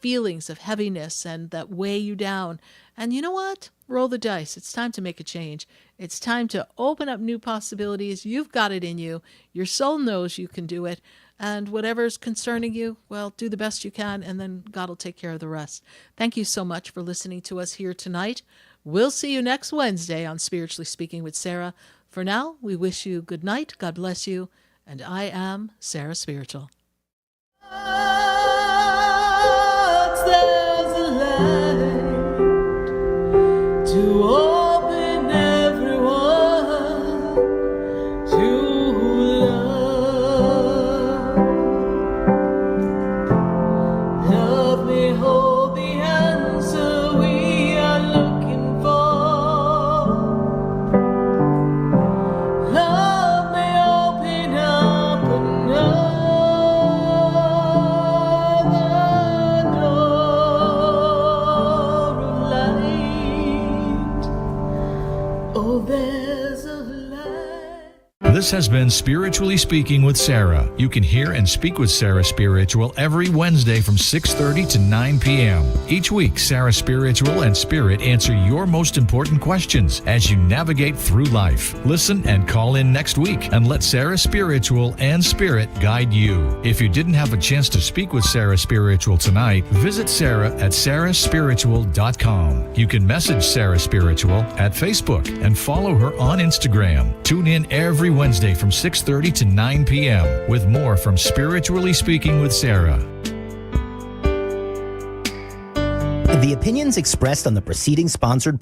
feelings of heaviness and that weigh you down. And you know what? Roll the dice. It's time to make a change. It's time to open up new possibilities. You've got it in you. Your soul knows you can do it. And whatever's concerning you, well, do the best you can, and then God will take care of the rest. Thank you so much for listening to us here tonight. We'll see you next Wednesday on Spiritually Speaking with Sarah. For now, we wish you good night. God bless you. And I am Sarah Spiritual. There's a light to open everyone to love. Love may hold the answer we are looking for. Love may open up another door of light. Oh, there's a light. This has been Spiritually Speaking with Sarah. You can hear and speak with Sarah Spiritual every Wednesday from 6:30 to 9 p.m. Each week, Sarah Spiritual and Spirit answer your most important questions as you navigate through life. Listen and call in next week and let Sarah Spiritual and Spirit guide you. If you didn't have a chance to speak with Sarah Spiritual tonight, visit Sarah at sarahspiritual.com. You can message Sarah Spiritual at Facebook and follow her on Instagram. Tune in every Wednesday from 6:30 to 9 p.m. with more from Spiritually Speaking with Sarah. The opinions expressed on the preceding sponsored